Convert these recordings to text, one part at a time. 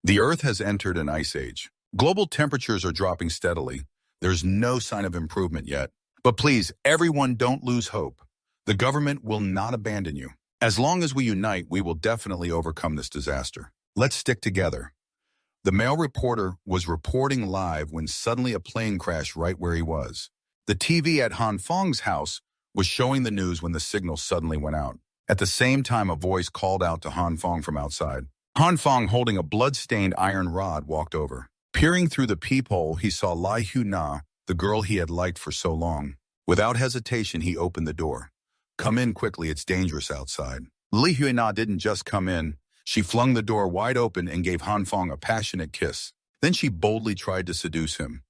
The Earth has entered an ice age. Global temperatures are dropping steadily. There's no sign of improvement yet. But please, everyone, don't lose hope. The government will not abandon you. As long as we unite, we will definitely overcome this disaster. Let's stick together. The male reporter was reporting live when suddenly a plane crashed right where he was. The TV at Han Fong's house was showing the news when the signal suddenly went out. At the same time, a voice called out to Han Fong from outside. Han Fong, holding a blood-stained iron rod, walked over. Peering through the peephole, he saw Lai Hu-na, the girl he had liked for so long. Without hesitation, he opened the door. "Come in quickly, it's dangerous outside." Li Hu-na didn't just come in. She flung the door wide open and gave Han Fong a passionate kiss. Then she boldly tried to seduce him.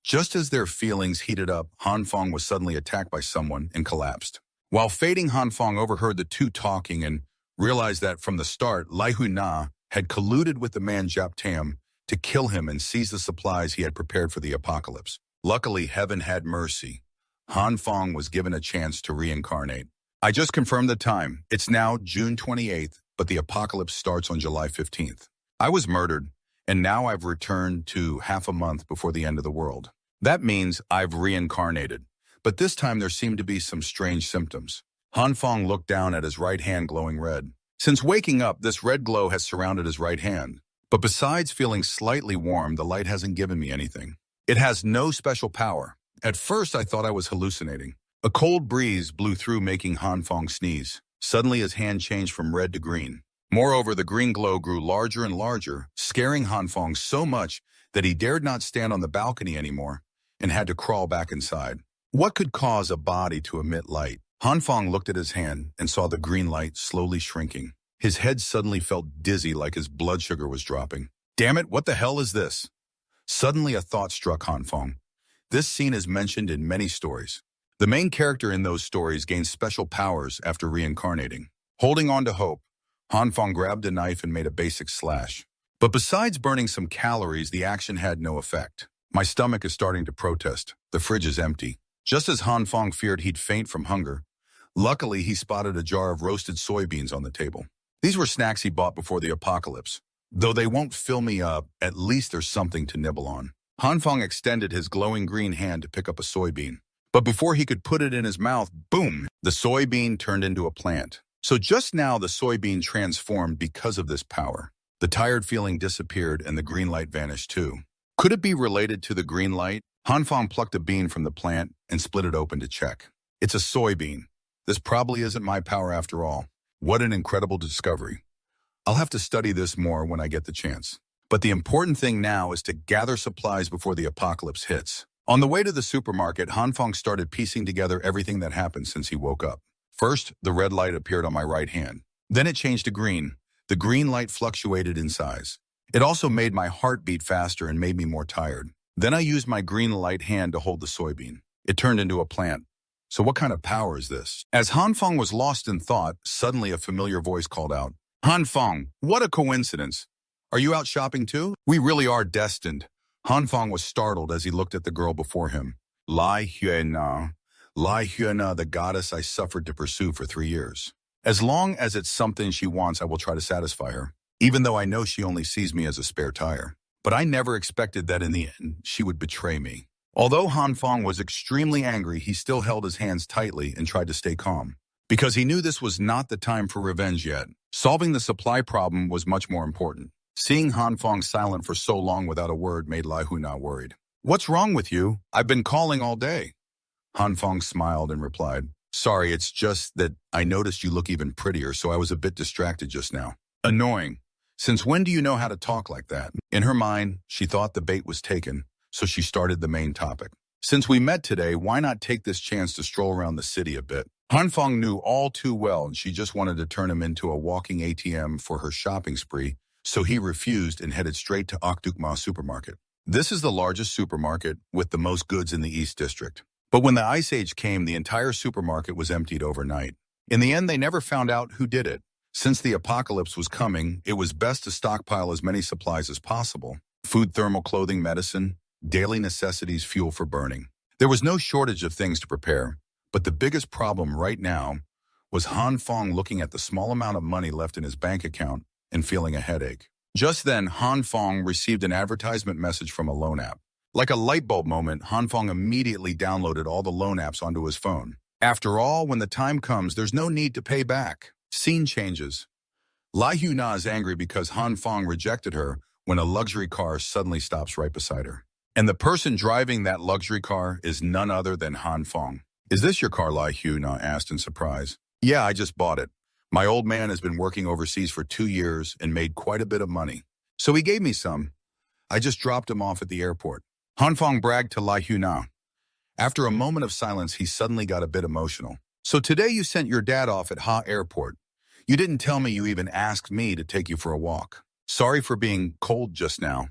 Just as their feelings heated up, Han Fong was suddenly attacked by someone and collapsed. While fading, Han Fong overheard the two talking and realized that from the start, Lai Hu-na had colluded with the man Japtam to kill him and seize the supplies he had prepared for the apocalypse. Luckily, heaven had mercy. Han Fong was given a chance to reincarnate. I just confirmed the time. It's now June 28th, but the apocalypse starts on July 15th. I was murdered, and now I've returned to half a month before the end of the world. That means I've reincarnated, but this time there seemed to be some strange symptoms. Han Fong looked down at his right hand glowing red. Since waking up, this red glow has surrounded his right hand. But besides feeling slightly warm, the light hasn't given me anything. It has no special power. At first, I thought I was hallucinating. A cold breeze blew through, making Han Fong sneeze. Suddenly, his hand changed from red to green. Moreover, the green glow grew larger and larger, scaring Han Fong so much that he dared not stand on the balcony anymore and had to crawl back inside. What could cause a body to emit light? Han Fong looked at his hand and saw the green light slowly shrinking. His head suddenly felt dizzy, like his blood sugar was dropping. Damn it, what the hell is this? Suddenly a thought struck Han Fong. This scene is mentioned in many stories. The main character in those stories gains special powers after reincarnating. Holding on to hope, Han Fong grabbed a knife and made a basic slash. But besides burning some calories, the action had no effect. My stomach is starting to protest. The fridge is empty. Just as Han Fong feared he'd faint from hunger, luckily he spotted a jar of roasted soybeans on the table. These were snacks he bought before the apocalypse. Though they won't fill me up, at least there's something to nibble on. Han Fong extended his glowing green hand to pick up a soybean. But before he could put it in his mouth, boom, the soybean turned into a plant. So just now the soybean transformed because of this power. The tired feeling disappeared and the green light vanished too. Could it be related to the green light? Han Fong plucked a bean from the plant and split it open to check. It's a soybean. This probably isn't my power after all. What an incredible discovery. I'll have to study this more when I get the chance. But the important thing now is to gather supplies before the apocalypse hits. On the way to the supermarket, Han Fong started piecing together everything that happened since he woke up. First, the red light appeared on my right hand. Then it changed to green. The green light fluctuated in size. It also made my heart beat faster and made me more tired. Then I used my green light hand to hold the soybean. It turned into a plant. So what kind of power is this? As Han Fong was lost in thought, suddenly a familiar voice called out, "Han Fong, what a coincidence. Are you out shopping too? We really are destined." Han Fong was startled as he looked at the girl before him. Lai Hu-na, the goddess I suffered to pursue for 3 years. As long as it's something she wants, I will try to satisfy her, even though I know she only sees me as a spare tire. But I never expected that in the end, she would betray me. Although Han Fong was extremely angry, he still held his hands tightly and tried to stay calm. Because he knew this was not the time for revenge yet. Solving the supply problem was much more important. Seeing Han Fong silent for so long without a word made Lai Hu-na worried. "What's wrong with you? I've been calling all day." Han Fong smiled and replied, "Sorry, it's just that I noticed you look even prettier, so I was a bit distracted just now." Annoying. Since when do you know how to talk like that? In her mind, she thought the bait was taken, so she started the main topic. "Since we met today, why not take this chance to stroll around the city a bit?" Han Fong knew all too well, and she just wanted to turn him into a walking ATM for her shopping spree, so he refused and headed straight to Aniclimax supermarket. This is the largest supermarket with the most goods in the East District. But when the Ice Age came, the entire supermarket was emptied overnight. In the end, they never found out who did it. Since the apocalypse was coming, it was best to stockpile as many supplies as possible. Food, thermal clothing, medicine, daily necessities, fuel for burning. There was no shortage of things to prepare, but the biggest problem right now was Han Fong looking at the small amount of money left in his bank account and feeling a headache. Just then, Han Fong received an advertisement message from a loan app. Like a light bulb moment, Han Fong immediately downloaded all the loan apps onto his phone. After all, when the time comes, there's no need to pay back. Scene changes. Lai Hyuna is angry because Han Fong rejected her when a luxury car suddenly stops right beside her. And the person driving that luxury car is none other than Han Fong. "Is this your car?" Lai Hyuna asked in surprise. "Yeah, I just bought it. My old man has been working overseas for 2 years and made quite a bit of money. So he gave me some. I just dropped him off at the airport." Han Fong bragged to Lai Hyuna. After a moment of silence, he suddenly got a bit emotional. "So today you sent your dad off at Ha Airport. You didn't tell me you even asked me to take you for a walk. Sorry for being cold just now.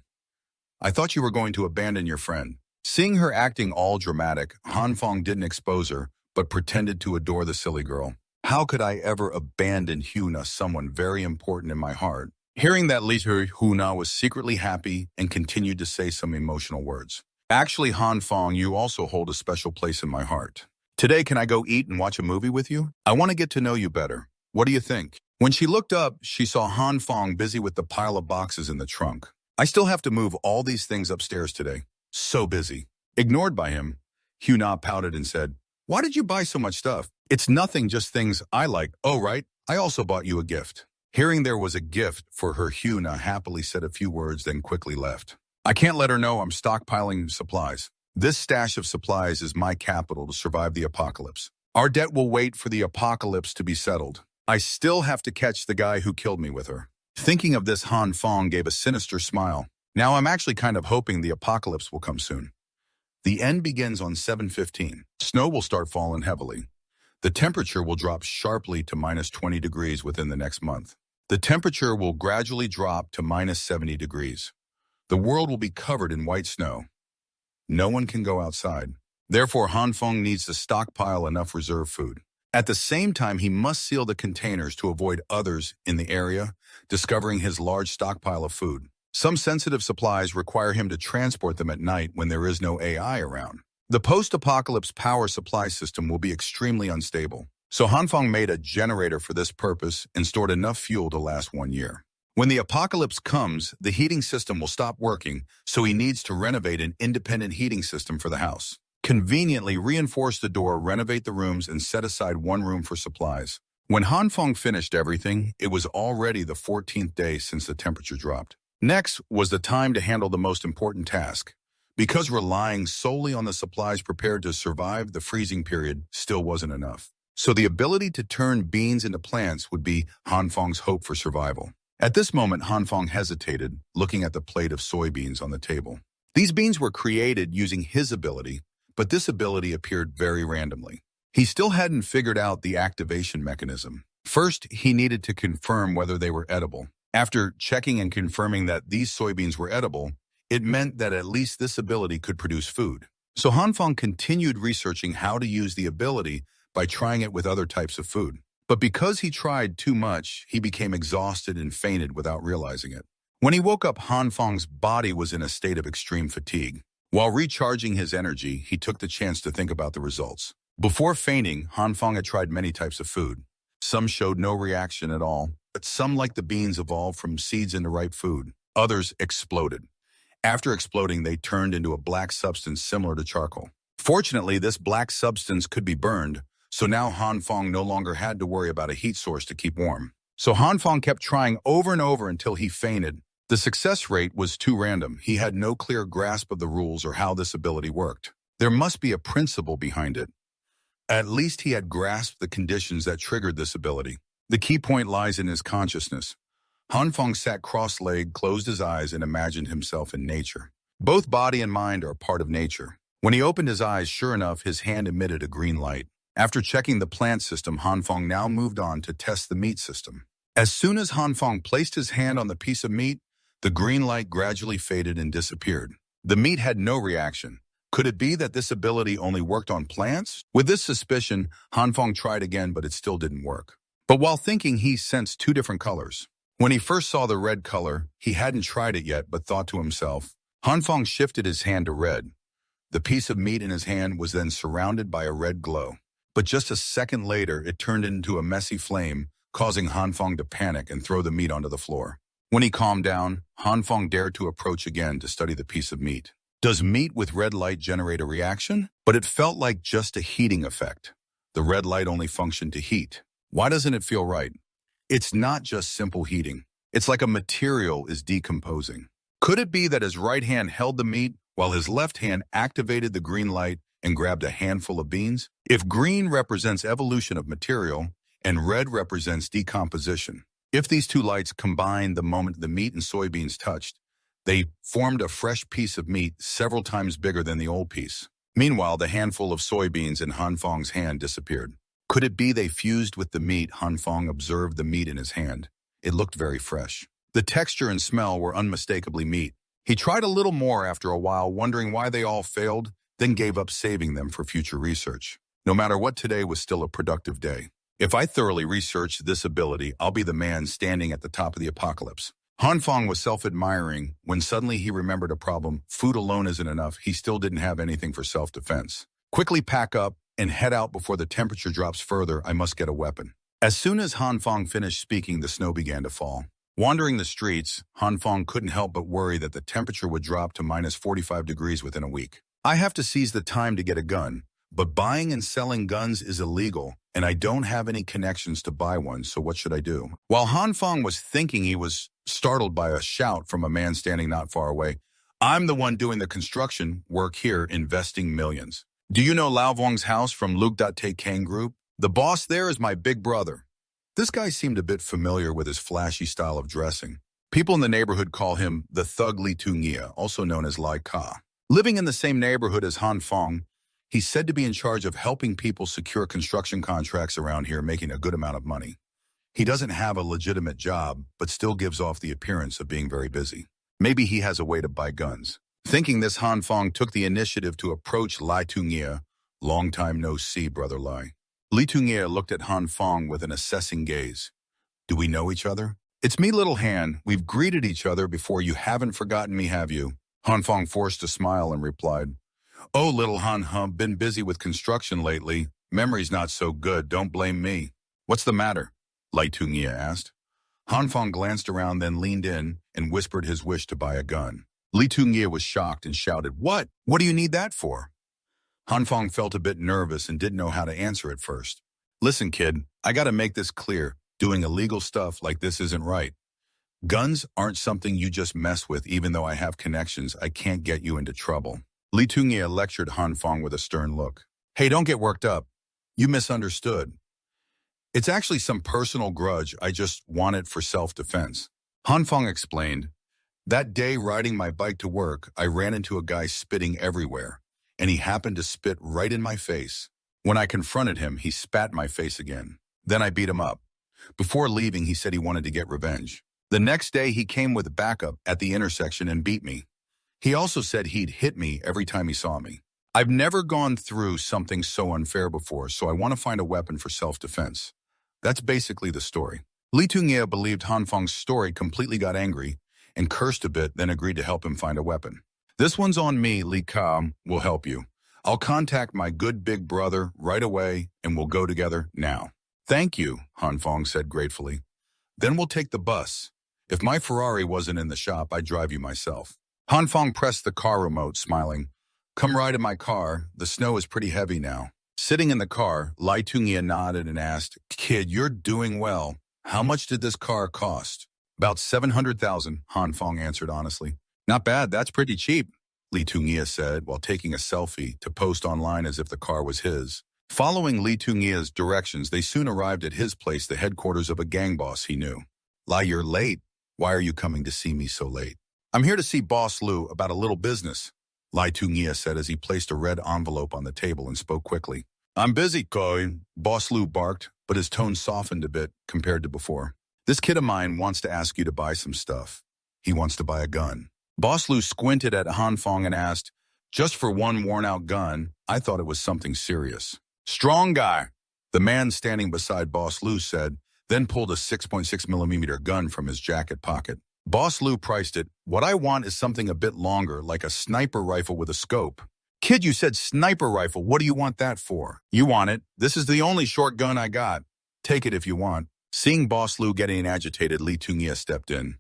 I thought you were going to abandon your friend." Seeing her acting all dramatic, Han Fong didn't expose her, but pretended to adore the silly girl. "How could I ever abandon Hyuna, someone very important in my heart?" Hearing that, Li Hyuna was secretly happy and continued to say some emotional words. "Actually, Han Fong, you also hold a special place in my heart. Today, can I go eat and watch a movie with you? I want to get to know you better. What do you think?" When she looked up, she saw Han Fong busy with the pile of boxes in the trunk. "I still have to move all these things upstairs today. So busy." Ignored by him, Hyuna pouted and said, "Why did you buy so much stuff?" "It's nothing, just things I like." "Oh, right. I also bought you a gift." Hearing there was a gift for her, Hyuna happily said a few words, then quickly left. "I can't let her know I'm stockpiling supplies. This stash of supplies is my capital to survive the apocalypse. Our debt will wait for the apocalypse to be settled. I still have to catch the guy who killed me with her." Thinking of this, Han Fong gave a sinister smile. "Now I'm actually kind of hoping the apocalypse will come soon." The end begins on 7/15. Snow will start falling heavily. The temperature will drop sharply to -20 degrees within the next month. The temperature will gradually drop to -70 degrees. The world will be covered in white snow. No one can go outside. Therefore, Han Fong needs to stockpile enough reserve food. At the same time, he must seal the containers to avoid others in the area discovering his large stockpile of food. Some sensitive supplies require him to transport them at night when there is no AI around. The post-apocalypse power supply system will be extremely unstable. So Han Fong made a generator for this purpose and stored enough fuel to last 1 year. When the apocalypse comes, the heating system will stop working, so he needs to renovate an independent heating system for the house. Conveniently reinforce the door, renovate the rooms, and set aside 1 room for supplies. When Han Fong finished everything, it was already the 14th day since the temperature dropped. Next was the time to handle the most important task. Because relying solely on the supplies prepared to survive the freezing period still wasn't enough. So the ability to turn beans into plants would be Han Fong's hope for survival. At this moment, Han Fong hesitated, looking at the plate of soybeans on the table. These beans were created using his ability, but this ability appeared very randomly. He still hadn't figured out the activation mechanism. First, he needed to confirm whether they were edible. After checking and confirming that these soybeans were edible, it meant that at least this ability could produce food. So Han Fong continued researching how to use the ability by trying it with other types of food. But because he tried too much, he became exhausted and fainted without realizing it. When he woke up, Han Fong's body was in a state of extreme fatigue. While recharging his energy, he took the chance to think about the results. Before fainting, Han Fong had tried many types of food. Some showed no reaction at all, but some, like the beans, evolved from seeds into ripe food. Others exploded. After exploding, they turned into a black substance similar to charcoal. Fortunately, this black substance could be burned, so now Han Fong no longer had to worry about a heat source to keep warm. So Han Fong kept trying over and over until he fainted. The success rate was too random. He had no clear grasp of the rules or how this ability worked. There must be a principle behind it. At least he had grasped the conditions that triggered this ability. The key point lies in his consciousness. Han Fong sat cross-legged, closed his eyes, and imagined himself in nature. Both body and mind are part of nature. When he opened his eyes, sure enough, his hand emitted a green light. After checking the plant system, Han Fong now moved on to test the meat system. As soon as Han Fong placed his hand on the piece of meat, the green light gradually faded and disappeared. The meat had no reaction. Could it be that this ability only worked on plants? With this suspicion, Han Fong tried again, but it still didn't work. But while thinking, he sensed 2 different colors. When he first saw the red color, he hadn't tried it yet, but thought to himself. Han Fong shifted his hand to red. The piece of meat in his hand was then surrounded by a red glow. But just a second later, it turned into a messy flame, causing Han Fong to panic and throw the meat onto the floor. When he calmed down, Han Fong dared to approach again to study the piece of meat. Does meat with red light generate a reaction? But it felt like just a heating effect. The red light only functioned to heat. Why doesn't it feel right? It's not just simple heating. It's like a material is decomposing. Could it be that his right hand held the meat while his left hand activated the green light and grabbed a handful of beans? If green represents evolution of material and red represents decomposition, if these two lights combined the moment the meat and soybeans touched, they formed a fresh piece of meat several times bigger than the old piece. Meanwhile, the handful of soybeans in Han Fong's hand disappeared. Could it be they fused with the meat? Han Fong observed the meat in his hand. It looked very fresh. The texture and smell were unmistakably meat. He tried a little more after a while, wondering why they all failed, then gave up saving them for future research. No matter what, today was still a productive day. If I thoroughly research this ability, I'll be the man standing at the top of the apocalypse. Han Fong was self-admiring when suddenly he remembered a problem. Food alone isn't enough. He still didn't have anything for self-defense. Quickly pack up and head out before the temperature drops further. I must get a weapon. As soon as Han Fong finished speaking, the snow began to fall. Wandering the streets, Han Fong couldn't help but worry that the temperature would drop to minus 45 degrees within a week. I have to seize the time to get a gun, but buying and selling guns is illegal, and I don't have any connections to buy one, so what should I do? While Han Fong was thinking, he was startled by a shout from a man standing not far away. I'm the one doing the construction work here, investing millions. Do you know Lao Vuong's house from Luke.Tay Kang Group? The boss there is my big brother. This guy seemed a bit familiar with his flashy style of dressing. People in the neighborhood call him the Thug Li Tungia, also known as Lai Ka. Living in the same neighborhood as Han Fong, he's said to be in charge of helping people secure construction contracts around here, making a good amount of money. He doesn't have a legitimate job, but still gives off the appearance of being very busy. Maybe he has a way to buy guns. Thinking this, Han Fong took the initiative to approach Lai Tungia. Long time no see, Brother Lai. Li Tungia looked at Han Fong with an assessing gaze. Do we know each other? It's me, Little Han. We've greeted each other before. You haven't forgotten me, have you? Han Fong forced a smile and replied, Oh, Little Han, been busy with construction lately. Memory's not so good, don't blame me. What's the matter? Lai Tungia asked. Han Fong glanced around, then leaned in and whispered his wish to buy a gun. Li Tungia was shocked and shouted, What? What do you need that for? Han Fong felt a bit nervous and didn't know how to answer at first. Listen, kid, I gotta make this clear. Doing illegal stuff like this isn't right. Guns aren't something you just mess with. Even though I have connections, I can't get you into trouble. Li Tungia lectured Han Fong with a stern look. Hey, don't get worked up. You misunderstood. It's actually some personal grudge. I just want it for self-defense. Han Fong explained, That day riding my bike to work, I ran into a guy spitting everywhere, and he happened to spit right in my face. When I confronted him, he spat in my face again. Then I beat him up. Before leaving, he said he wanted to get revenge. The next day, he came with backup at the intersection and beat me. He also said he'd hit me every time he saw me. I've never gone through something so unfair before, so I want to find a weapon for self-defense. That's basically the story. Li Tungia believed Han Fong's story, completely got angry, and cursed a bit, then agreed to help him find a weapon. This one's on me, Li Ka will help you. I'll contact my good big brother right away, and we'll go together now. Thank you, Han Fong said gratefully. Then we'll take the bus. If my Ferrari wasn't in the shop, I'd drive you myself. Han Fong pressed the car remote, smiling. Come ride in my car. The snow is pretty heavy now. Sitting in the car, Lai Tungia nodded and asked, Kid, you're doing well. How much did this car cost? About 700,000, Han Fong answered honestly. Not bad, that's pretty cheap, Li Tungia said while taking a selfie to post online as if the car was his. Following Li Tungia's directions, they soon arrived at his place, the headquarters of a gang boss he knew. Lai, you're late. Why are you coming to see me so late? I'm here to see Boss Lu about a little business, Lai Tungia said as he placed a red envelope on the table and spoke quickly. I'm busy, Koi, Boss Lu barked, but his tone softened a bit compared to before. This kid of mine wants to ask you to buy some stuff. He wants to buy a gun. Boss Lu squinted at Han Fong and asked, Just for one worn-out gun? I thought it was something serious. Strong guy, the man standing beside Boss Lu said, then pulled a 6.6mm gun from his jacket pocket. Boss Lu priced it. What I want is something a bit longer, like a sniper rifle with a scope. Kid, you said sniper rifle. What do you want that for? You want it. This is the only short gun I got. Take it if you want. Seeing Boss Lu getting agitated, Li Tungia stepped in.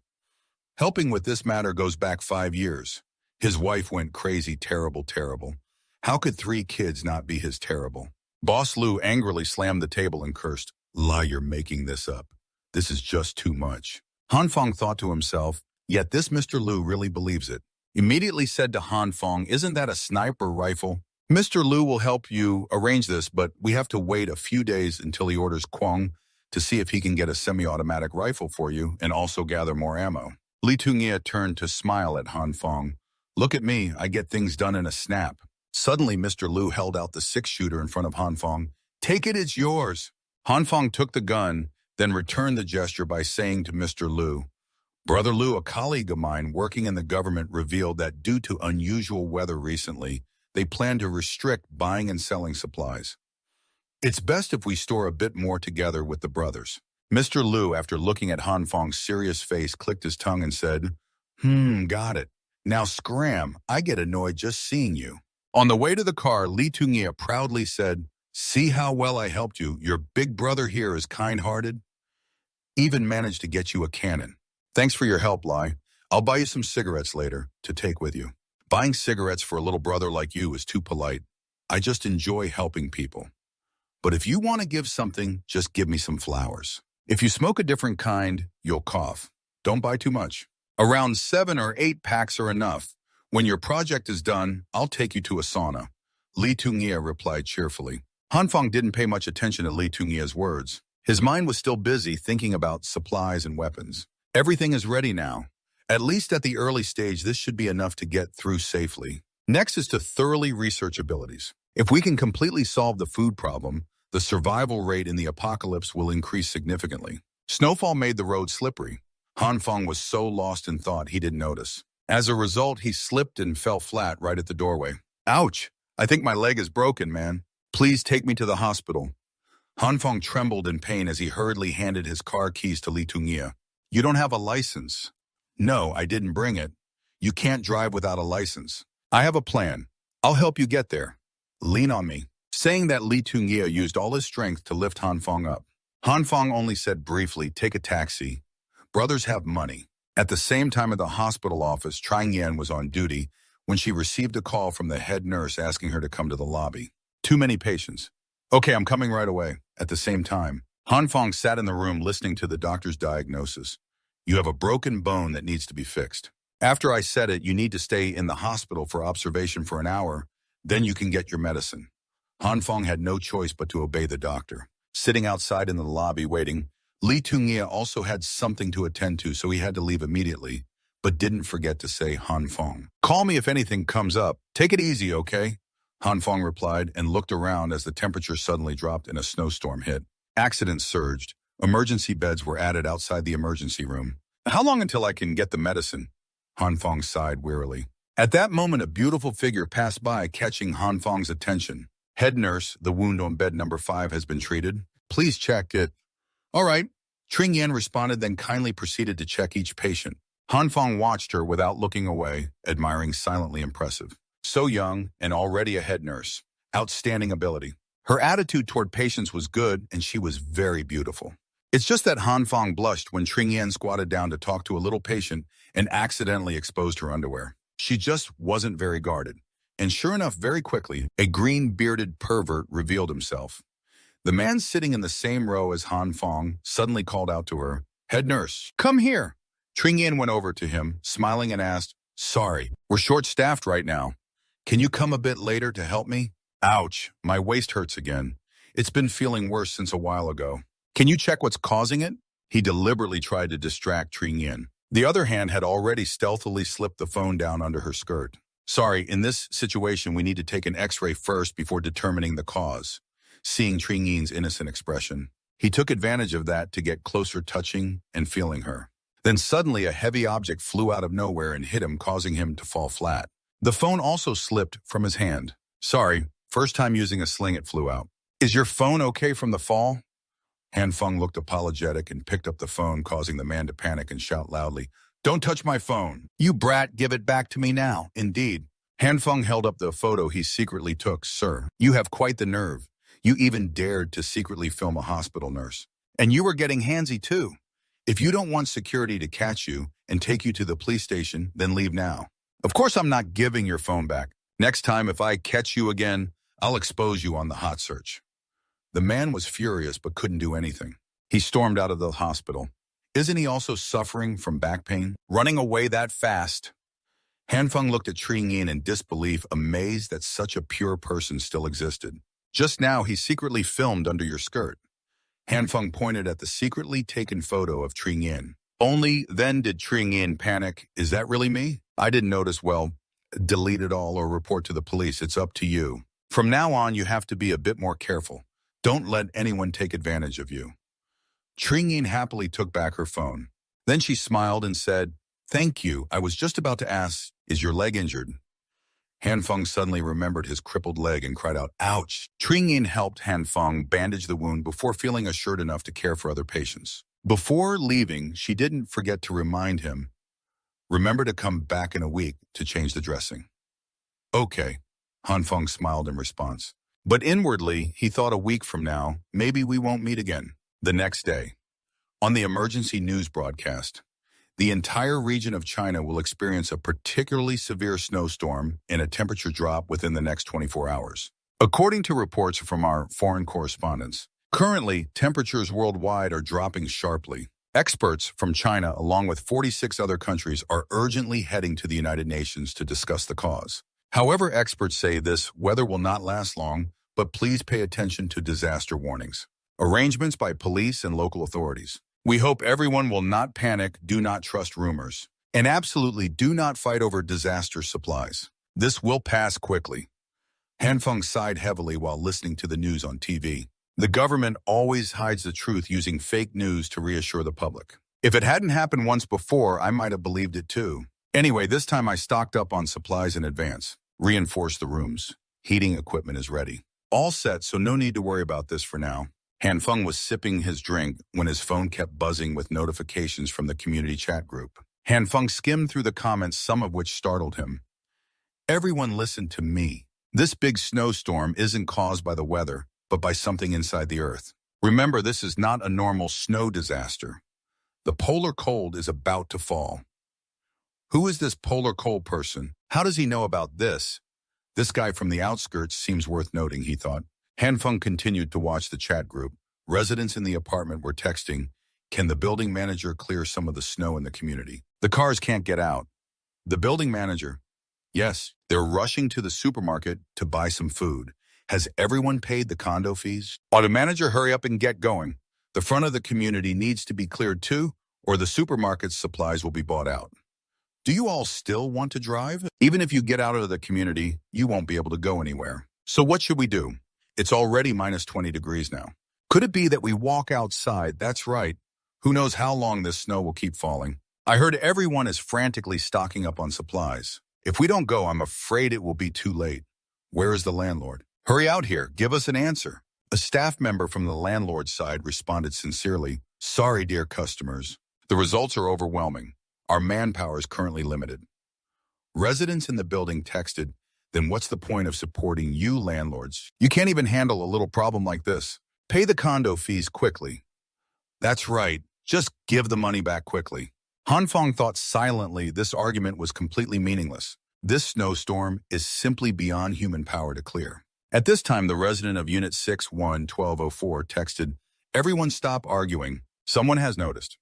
Helping with this matter goes back 5 years. His wife went crazy, terrible, terrible. How could 3 kids not be his terrible? Boss Lu angrily slammed the table and cursed, "Lie, you're making this up. This is just too much." Han Fong thought to himself, yet this Mr. Lu really believes it. Immediately said to Han Fong, "Isn't that a sniper rifle?" "Mr. Lu will help you arrange this, but we have to wait a few days until he orders Kwong to see if he can get a semi-automatic rifle for you and also gather more ammo." Li Tungia turned to smile at Han Fong. "Look at me, I get things done in a snap." Suddenly, Mr. Lu held out the 6-shooter in front of Han Fong. "Take it, it's yours." Han Fong took the gun, then returned the gesture by saying to Mr. Lu, "Brother Lu, a colleague of mine working in the government revealed that due to unusual weather recently, they plan to restrict buying and selling supplies. It's best if we store a bit more together with the brothers." Mr. Lu, after looking at Han Fong's serious face, clicked his tongue and said, Got it. Now scram, I get annoyed just seeing you." On the way to the car, Li Tungia proudly said, "See how well I helped you. Your big brother here is kind-hearted. Even managed to get you a cannon. Thanks for your help, Lai. I'll buy you some cigarettes later to take with you. Buying cigarettes for a little brother like you is too polite. I just enjoy helping people. But if you want to give something, just give me some flowers. If you smoke a different kind, you'll cough. Don't buy too much. Around 7 or 8 packs are enough. When your project is done, I'll take you to a sauna." Li Tungia replied cheerfully. Han Fong didn't pay much attention to Li Tungia's words. His mind was still busy thinking about supplies and weapons. Everything is ready now. At least at the early stage, this should be enough to get through safely. Next is to thoroughly research abilities. If we can completely solve the food problem, the survival rate in the apocalypse will increase significantly. Snowfall made the road slippery. Han Fong was so lost in thought he didn't notice. As a result, he slipped and fell flat right at the doorway. "Ouch! I think my leg is broken, man. Please take me to the hospital." Han Fong trembled in pain as he hurriedly handed his car keys to Li Tungia. "You don't have a license." "No, I didn't bring it. You can't drive without a license. I have a plan. I'll help you get there. Lean on me." Saying that, Li Tungia used all his strength to lift Han Fong up. Han Fong only said briefly, "Take a taxi. Brothers have money." At the same time at the hospital office, Trang Yan was on duty when she received a call from the head nurse asking her to come to the lobby. "Too many patients." "Okay, I'm coming right away." At the same time, Han Fong sat in the room listening to the doctor's diagnosis. "You have a broken bone that needs to be fixed. After I said it, you need to stay in the hospital for observation for an hour, then you can get your medicine." Han Fong had no choice but to obey the doctor. Sitting outside in the lobby waiting, Li Tungia also had something to attend to, so he had to leave immediately, but didn't forget to say, "Han Fong, call me if anything comes up. Take it easy, okay?" Han Fong replied and looked around as the temperature suddenly dropped and a snowstorm hit. Accidents surged. Emergency beds were added outside the emergency room. "How long until I can get the medicine?" Han Fong sighed wearily. At that moment, a beautiful figure passed by, catching Han Fong's attention. "Head nurse, the wound on bed number 5 has been treated. Please check it." "All right." Tring Yan responded, then kindly proceeded to check each patient. Han Fong watched her without looking away, admiring, silently impressive. So young and already a head nurse. Outstanding ability. Her attitude toward patients was good, and she was very beautiful. It's just that Han Fong blushed when Tring Yan squatted down to talk to a little patient and accidentally exposed her underwear. She just wasn't very guarded. And sure enough, very quickly, a green-bearded pervert revealed himself. The man sitting in the same row as Han Fong suddenly called out to her, "Head nurse, come here." Tring Yan went over to him, smiling, and asked, "Sorry, we're short-staffed right now. Can you come a bit later to help me?" "Ouch, my waist hurts again. It's been feeling worse since a while ago. Can you check what's causing it?" He deliberately tried to distract Tring Yan. The other hand had already stealthily slipped the phone down under her skirt. "Sorry, in this situation we need to take an x-ray first before determining the cause." Seeing Tring Yan's innocent expression, he took advantage of that to get closer, touching and feeling her. Then suddenly a heavy object flew out of nowhere and hit him, causing him to fall flat. The phone also slipped from his hand. "Sorry, first time using a sling, it flew out." "Is your phone okay from the fall?" Han Fong looked apologetic and picked up the phone, causing the man to panic and shout loudly, "Don't touch my phone. You brat, give it back to me now." Indeed. Han Fong held up the photo he secretly took. "Sir, you have quite the nerve. You even dared to secretly film a hospital nurse. And you were getting handsy too. If you don't want security to catch you and take you to the police station, then leave now. Of course, I'm not giving your phone back. Next time, if I catch you again, I'll expose you on the hot search. The man was furious but couldn't do anything. He stormed out of the hospital. Isn't he also suffering from back pain? Running away that fast? Hanfeng looked at Tring Yin in disbelief, amazed that such a pure person still existed. Just now, he secretly filmed under your skirt. Hanfeng pointed at the secretly taken photo of Tring Yin. Only then did Tring Yin panic. Is that really me? I didn't notice. Well, delete it all or report to the police. It's up to you. From now on, you have to be a bit more careful. Don't let anyone take advantage of you. Tring Yin happily took back her phone. Then she smiled and said, "Thank you. I was just about to ask, is your leg injured?" Hanfeng suddenly remembered his crippled leg and cried out, "Ouch!" Tring Yin helped Hanfeng bandage the wound before feeling assured enough to care for other patients. Before leaving, she didn't forget to remind him, "Remember to come back in a week to change the dressing." "Okay," Hanfeng smiled in response. But inwardly, he thought a week from now, maybe we won't meet again. The next day, on the emergency news broadcast, the entire region of China will experience a particularly severe snowstorm and a temperature drop within the next 24 hours. According to reports from our foreign correspondents, currently, temperatures worldwide are dropping sharply. Experts from China, along with 46 other countries, are urgently heading to the United Nations to discuss the cause. However, experts say this weather will not last long, but please pay attention to disaster warnings. Arrangements by police and local authorities. We hope everyone will not panic, do not trust rumors, and absolutely do not fight over disaster supplies. This will pass quickly. Hanfeng sighed heavily while listening to the news on TV. The government always hides the truth using fake news to reassure the public. If it hadn't happened once before, I might have believed it too. Anyway, this time I stocked up on supplies in advance. Reinforced the rooms. Heating equipment is ready. All set, so no need to worry about this for now. Hanfeng was sipping his drink when his phone kept buzzing with notifications from the community chat group. Hanfeng skimmed through the comments, some of which startled him. Everyone listen to me. This big snowstorm isn't caused by the weather, but by something inside the earth. Remember, this is not a normal snow disaster. The polar cold is about to fall. Who is this polar cold person? How does he know about this? This guy from the outskirts seems worth noting, he thought. Hanfeng continued to watch the chat group. Residents in the apartment were texting, "Can the building manager clear some of the snow in the community? The cars can't get out." The building manager, "Yes, they're rushing to the supermarket to buy some food. Has everyone paid the condo fees? Auto manager, hurry up and get going. The front of the community needs to be cleared too, or the supermarket's supplies will be bought out. Do you all still want to drive? Even if you get out of the community, you won't be able to go anywhere. So what should we do? It's already minus 20 degrees now. Could it be that we walk outside? That's right. Who knows how long this snow will keep falling? I heard everyone is frantically stocking up on supplies. If we don't go, I'm afraid it will be too late. Where is the landlord? Hurry out here. Give us an answer." A staff member from the landlord's side responded sincerely, "Sorry, dear customers. The results are overwhelming. Our manpower is currently limited." Residents in the building texted, "Then what's the point of supporting you landlords? You can't even handle a little problem like this. Pay the condo fees quickly." "That's right. Just give the money back quickly." Hanfeng thought silently this argument was completely meaningless. This snowstorm is simply beyond human power to clear. At this time, the resident of Unit 61-1204 texted, "Everyone stop arguing. Someone has noticed."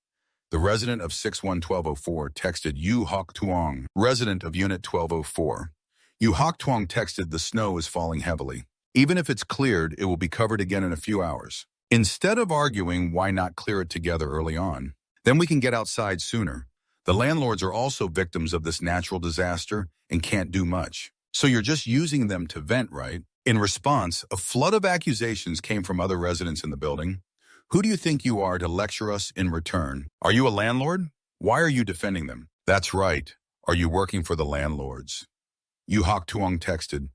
The resident of 61-1204 texted Yu Hok Tuong, resident of Unit 1204. Yu Hok Tuong texted, "The snow is falling heavily. Even if it's cleared, it will be covered again in a few hours. Instead of arguing, why not clear it together early on? Then we can get outside sooner. The landlords are also victims of this natural disaster and can't do much. So you're just using them to vent, right?" In response, a flood of accusations came from other residents in the building. "Who do you think you are to lecture us in return? Are you a landlord? Why are you defending them?" "That's right. Are you working for the landlords?" Yu Hok Tuong texted,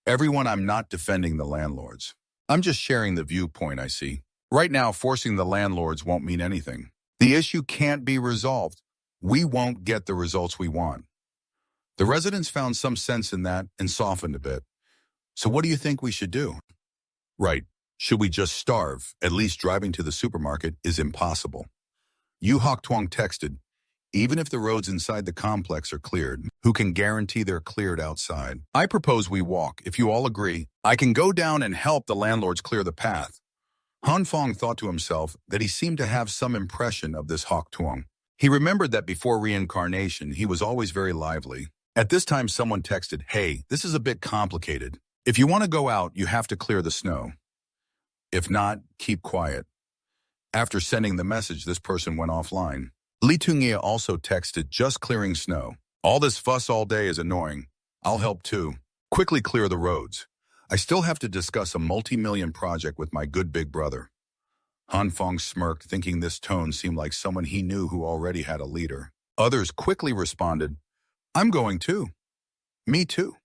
"Everyone, I'm not defending the landlords. I'm just sharing the viewpoint I see. Right now, forcing the landlords won't mean anything. The issue can't be resolved. We won't get the results we want." The residents found some sense in that and softened a bit. "So what do you think we should do?" "Right. Should we just starve? At least driving to the supermarket is impossible." Yu Hoktwang texted, even if the roads inside the complex are cleared, who can guarantee they're cleared outside? I propose we walk. If you all agree, I can go down and help the landlords clear the path. Han Fong thought to himself that he seemed to have some impression of this Hoktwang. He remembered that before reincarnation, he was always very lively. At this time, someone texted, hey, this is a bit complicated. If you want to go out, you have to clear the snow. If not, keep quiet. After sending the message, this person went offline. Li Tungia also texted, just clearing snow. All this fuss all day is annoying. I'll help too. Quickly clear the roads. I still have to discuss a multi-million project with my good big brother. Han Fong smirked, thinking this tone seemed like someone he knew who already had a leader. Others quickly responded, I'm going too. Me too.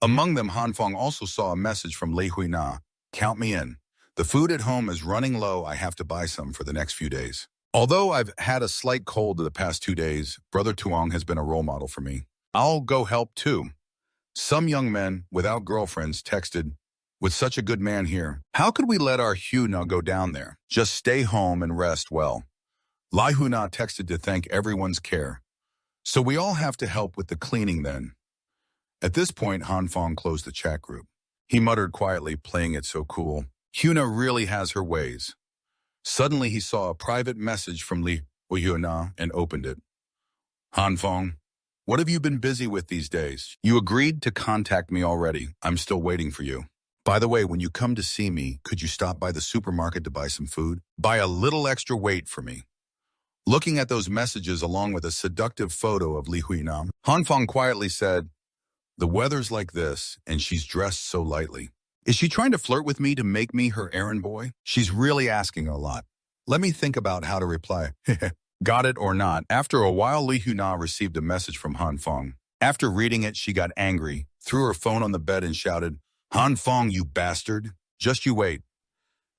Among them, Han Fong also saw a message from Lei Huina. Count me in. The food at home is running low. I have to buy some for the next few days. Although I've had a slight cold the past 2 days, Brother Tuong has been a role model for me. I'll go help too. Some young men without girlfriends texted, with such a good man here, how could we let our Huna go down there? Just stay home and rest well. Lai Huna texted to thank everyone's care. So we all have to help with the cleaning then. At this point, Han Fong closed the chat group. He muttered quietly, playing it so cool. Huna really has her ways. Suddenly, he saw a private message from Li Huna and opened it. Han Fong, what have you been busy with these days? You agreed to contact me already. I'm still waiting for you. By the way, when you come to see me, could you stop by the supermarket to buy some food? Buy a little extra weight for me. Looking at those messages along with a seductive photo of Li Huinam, Han Fong quietly said, the weather's like this, and she's dressed so lightly. Is she trying to flirt with me to make me her errand boy? She's really asking a lot. Let me think about how to reply. Got it or not? After a while, Li Huna received a message from Han Fong. After reading it, she got angry, threw her phone on the bed and shouted, Han Fong, you bastard. Just you wait.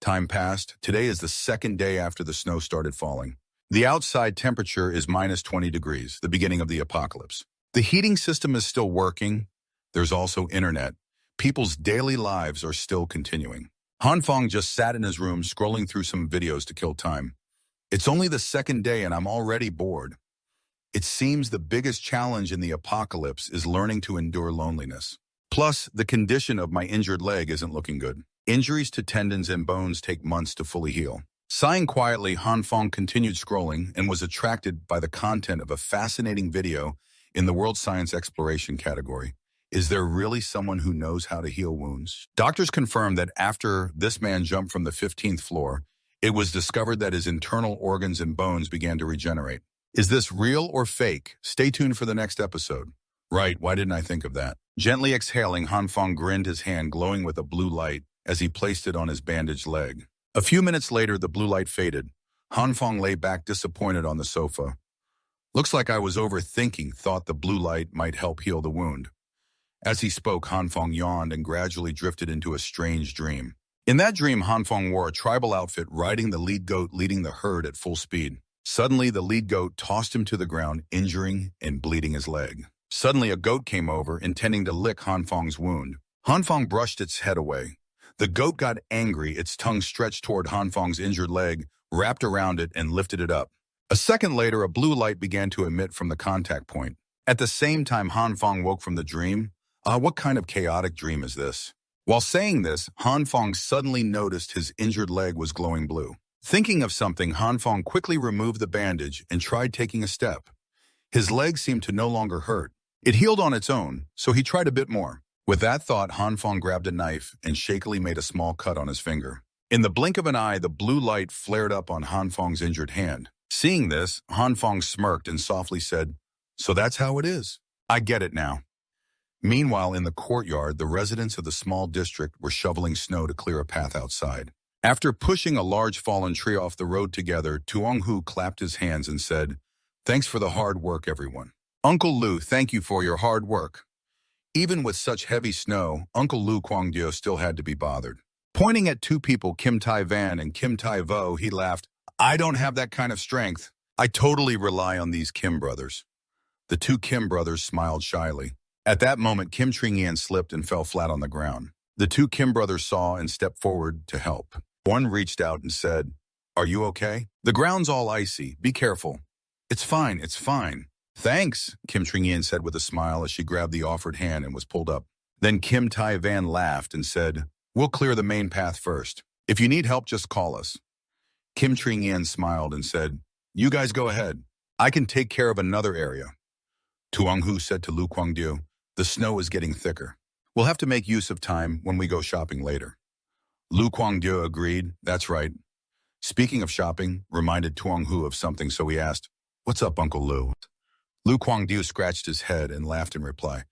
Time passed. Today is the second day after the snow started falling. The outside temperature is minus 20 degrees, the beginning of the apocalypse. The heating system is still working. There's also internet. People's daily lives are still continuing. Han Fong just sat in his room scrolling through some videos to kill time. It's only the second day and I'm already bored. It seems the biggest challenge in the apocalypse is learning to endure loneliness. Plus, the condition of my injured leg isn't looking good. Injuries to tendons and bones take months to fully heal. Sighing quietly, Han Fong continued scrolling and was attracted by the content of a fascinating video in the World Science Exploration category. Is there really someone who knows how to heal wounds? Doctors confirmed that after this man jumped from the 15th floor, it was discovered that his internal organs and bones began to regenerate. Is this real or fake? Stay tuned for the next episode. Right, why didn't I think of that? Gently exhaling, Han Fong grinned, his hand glowing with a blue light as he placed it on his bandaged leg. A few minutes later, the blue light faded. Han Fong lay back disappointed on the sofa. Looks like I was overthinking, thought the blue light might help heal the wound. As he spoke, Han Fong yawned and gradually drifted into a strange dream. In that dream, Han Fong wore a tribal outfit, riding the lead goat, leading the herd at full speed. Suddenly, the lead goat tossed him to the ground, injuring and bleeding his leg. Suddenly, a goat came over, intending to lick Han Fong's wound. Han Fong brushed its head away. The goat got angry, its tongue stretched toward Han Fong's injured leg, wrapped around it, and lifted it up. A second later, a blue light began to emit from the contact point. At the same time, Han Fong woke from the dream. What kind of chaotic dream is this? While saying this, Han Fong suddenly noticed his injured leg was glowing blue. Thinking of something, Han Fong quickly removed the bandage and tried taking a step. His leg seemed to no longer hurt. It healed on its own, so he tried a bit more. With that thought, Han Fong grabbed a knife and shakily made a small cut on his finger. In the blink of an eye, the blue light flared up on Han Fong's injured hand. Seeing this, Han Fong smirked and softly said, "So that's how it is. I get it now." Meanwhile, in the courtyard, the residents of the small district were shoveling snow to clear a path outside. After pushing a large fallen tree off the road together, Tuong Hu clapped his hands and said, "Thanks for the hard work, everyone. Uncle Lu, thank you for your hard work." Even with such heavy snow, Uncle Lu Kwangdio still had to be bothered. Pointing at two people, Kim Tai Van and Kim Tai Vo, he laughed, "I don't have that kind of strength. I totally rely on these Kim brothers." The two Kim brothers smiled shyly. At that moment, Kim Tringian slipped and fell flat on the ground. The two Kim brothers saw and stepped forward to help. One reached out and said, Are you okay? The ground's all icy. Be careful. It's fine, it's fine. Thanks, Kim Tring-yen said with a smile as she grabbed the offered hand and was pulled up. Then Kim Tai-van laughed and said, we'll clear the main path first. If you need help, just call us. Kim Tring-yen smiled and said, you guys go ahead. I can take care of another area. Tuong-hu said to Lu Kwang-dyu, the snow is getting thicker. We'll have to make use of time when we go shopping later. Lu Kwang-dyu agreed, that's right. Speaking of shopping, reminded Tuong-hu of something, so he asked, what's up, Uncle Lu? Lu Kwang-dyu scratched his head and laughed in reply.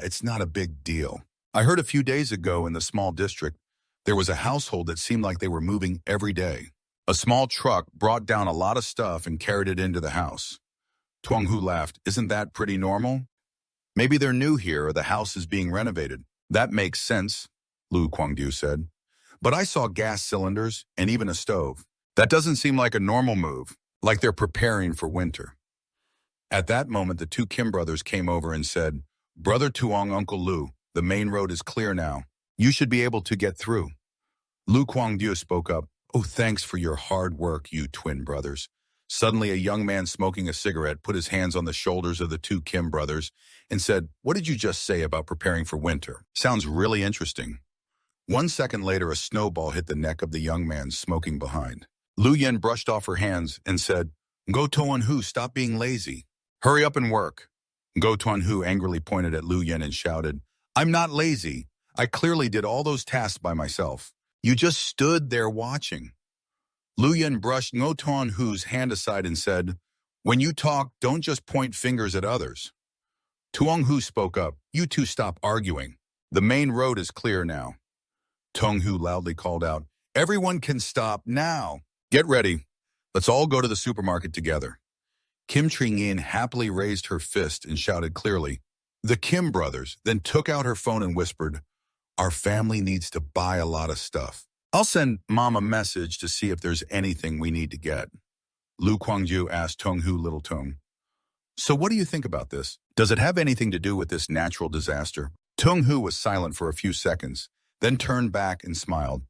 It's not a big deal. I heard a few days ago in the small district, there was a household that seemed like they were moving every day. A small truck brought down a lot of stuff and carried it into the house. Tuong-hu laughed. Isn't that pretty normal? Maybe they're new here or the house is being renovated. That makes sense, Lu Kwang-dyu said. But I saw gas cylinders and even a stove. That doesn't seem like a normal move, like they're preparing for winter. At that moment, the two Kim brothers came over and said, Brother Tuong, Uncle Lu, the main road is clear now. You should be able to get through. Lu Kwang-dyu spoke up. Oh, thanks for your hard work, you twin brothers. Suddenly, a young man smoking a cigarette put his hands on the shoulders of the two Kim brothers and said, what did you just say about preparing for winter? Sounds really interesting. 1 second later, a snowball hit the neck of the young man smoking behind. Lu Yen brushed off her hands and said, Go Tuong-hu, stop being lazy. Hurry up and work. Go Tuong-hu angrily pointed at Lu Yen and shouted, I'm not lazy. I clearly did all those tasks by myself. You just stood there watching. Lu Yen brushed Ngo Tuong-hu's hand aside and said, when you talk, don't just point fingers at others. Tuong-hu spoke up, you two stop arguing. The main road is clear now. Tuong-hu loudly called out, everyone can stop now. Get ready. Let's all go to the supermarket together. Kim Tring-yen happily raised her fist and shouted clearly, the Kim brothers, then took out her phone and whispered, our family needs to buy a lot of stuff. I'll send Mom a message to see if there's anything we need to get. Lu Kwang-dyu asked Tuong-hu Little Tung. So what do you think about this? Does it have anything to do with this natural disaster? Tuong-hu was silent for a few seconds, then turned back and smiled.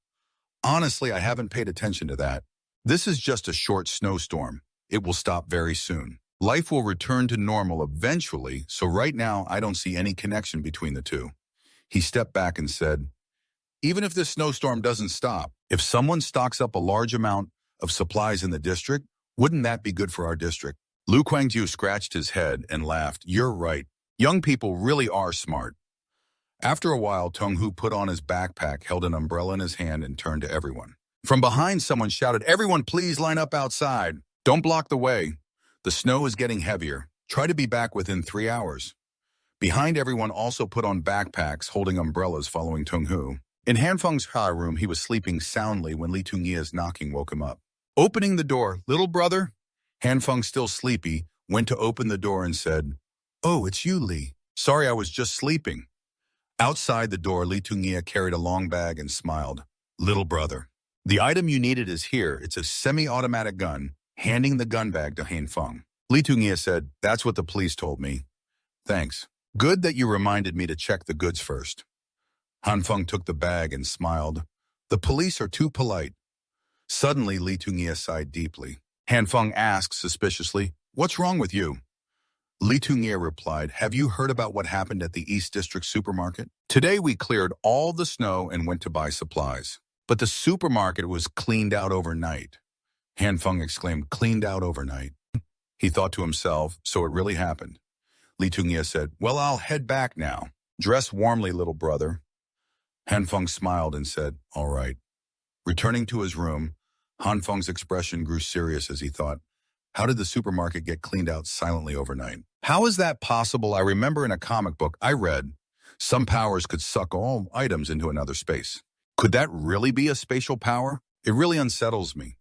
Honestly, I haven't paid attention to that. This is just a short snowstorm. It will stop very soon. Life will return to normal eventually, so right now I don't see any connection between the two. He stepped back and said, even if this snowstorm doesn't stop, if someone stocks up a large amount of supplies in the district, wouldn't that be good for our district? Lu Kwang-dyu scratched his head and laughed. You're right. Young people really are smart. After a while, Tuong-hu put on his backpack, held an umbrella in his hand, and turned to everyone. From behind, someone shouted, everyone please line up outside. Don't block the way. The snow is getting heavier. Try to be back within 3 hours. Behind everyone also put on backpacks, holding umbrellas following Tuong-hu. In Han-feng's room, he was sleeping soundly when Li Tungye's knocking woke him up. Opening the door, little brother? Han-feng, still sleepy, went to open the door and said, oh, it's you, Li. Sorry, I was just sleeping. Outside the door, Li Tungye carried a long bag and smiled. Little brother. The item you needed is here. It's a semi-automatic gun, handing the gun bag to Han-feng. Li Tungye said, that's what the police told me. Thanks. Good that you reminded me to check the goods first. Han-feng took the bag and smiled. The police are too polite. Suddenly, Li Tungye sighed deeply. Han-feng asked suspiciously, what's wrong with you? Li Tungye replied, have you heard about what happened at the East District supermarket? Today we cleared all the snow and went to buy supplies. But the supermarket was cleaned out overnight. Han-feng exclaimed, cleaned out overnight. He thought to himself, so it really happened. Li Tungye said, well, I'll head back now. Dress warmly, little brother. Han-feng smiled and said, all right. Returning to his room, Han-feng's expression grew serious as he thought, how did the supermarket get cleaned out silently overnight? How is that possible? I remember in a comic book I read, some powers could suck all items into another space. Could that really be a spatial power? It really unsettles me.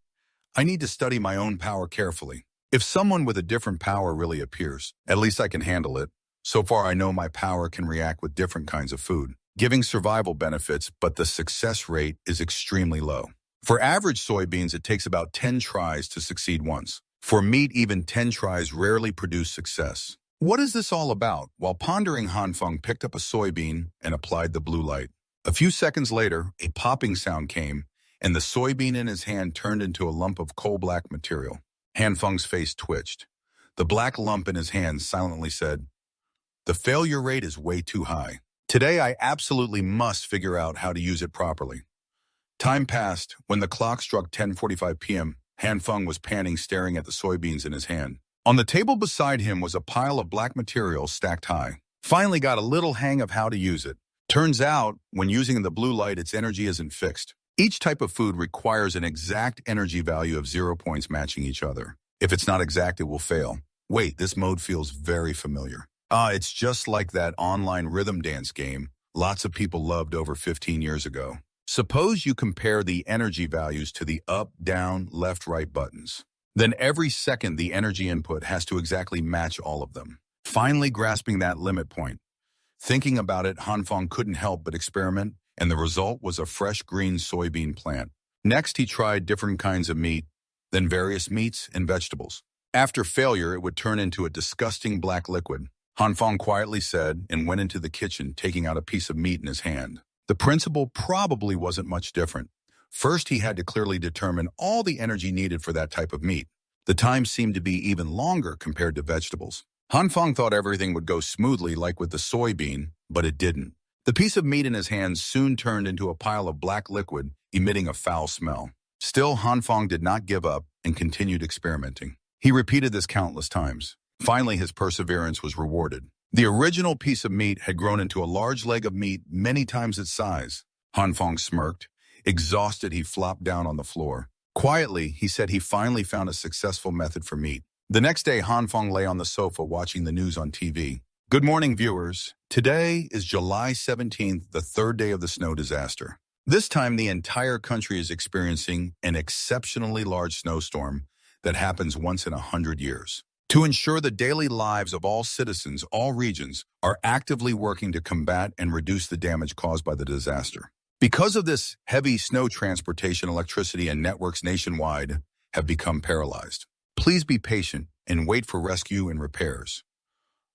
I need to study my own power carefully. If someone with a different power really appears, at least I can handle it. So far, I know my power can react with different kinds of food, giving survival benefits, but the success rate is extremely low. For average soybeans, it takes about 10 tries to succeed once. For meat, even 10 tries rarely produce success. What is this all about? While pondering, Han-feng picked up a soybean and applied the blue light. A few seconds later, a popping sound came, and the soybean in his hand turned into a lump of coal-black material. Hanfeng's face twitched. The black lump in his hand silently said, "The failure rate is way too high. Today I absolutely must figure out how to use it properly." Time passed. When the clock struck 10:45 p.m., Hanfeng was panting, staring at the soybeans in his hand. On the table beside him was a pile of black material stacked high. Finally got a little hang of how to use it. Turns out, when using the blue light, its energy isn't fixed. Each type of food requires an exact energy value of 0 points matching each other. If it's not exact, it will fail. Wait, this mode feels very familiar. It's just like that online rhythm dance game lots of people loved over 15 years ago. Suppose you compare the energy values to the up, down, left, right buttons. Then every second the energy input has to exactly match all of them. Finally grasping that limit point. Thinking about it, Hanfeng couldn't help but experiment, and the result was a fresh green soybean plant. Next, he tried different kinds of meat, then various meats and vegetables. After failure, it would turn into a disgusting black liquid. Hanfeng quietly said and went into the kitchen, taking out a piece of meat in his hand. The principle probably wasn't much different. First, he had to clearly determine all the energy needed for that type of meat. The time seemed to be even longer compared to vegetables. Hanfeng thought everything would go smoothly like with the soybean, but it didn't. The piece of meat in his hands soon turned into a pile of black liquid, emitting a foul smell. Still, Hanfeng did not give up and continued experimenting. He repeated this countless times. Finally, his perseverance was rewarded. The original piece of meat had grown into a large leg of meat many times its size. Hanfeng smirked. Exhausted, he flopped down on the floor. Quietly, he said he finally found a successful method for meat. The next day, Hanfeng lay on the sofa watching the news on TV. Good morning, viewers. Today is July 17th, the third day of the snow disaster. This time, the entire country is experiencing an exceptionally large snowstorm that happens once in 100 years. To ensure the daily lives of all citizens, all regions are actively working to combat and reduce the damage caused by the disaster. Because of this, heavy snow transportation, electricity, and networks nationwide have become paralyzed. Please be patient and wait for rescue and repairs.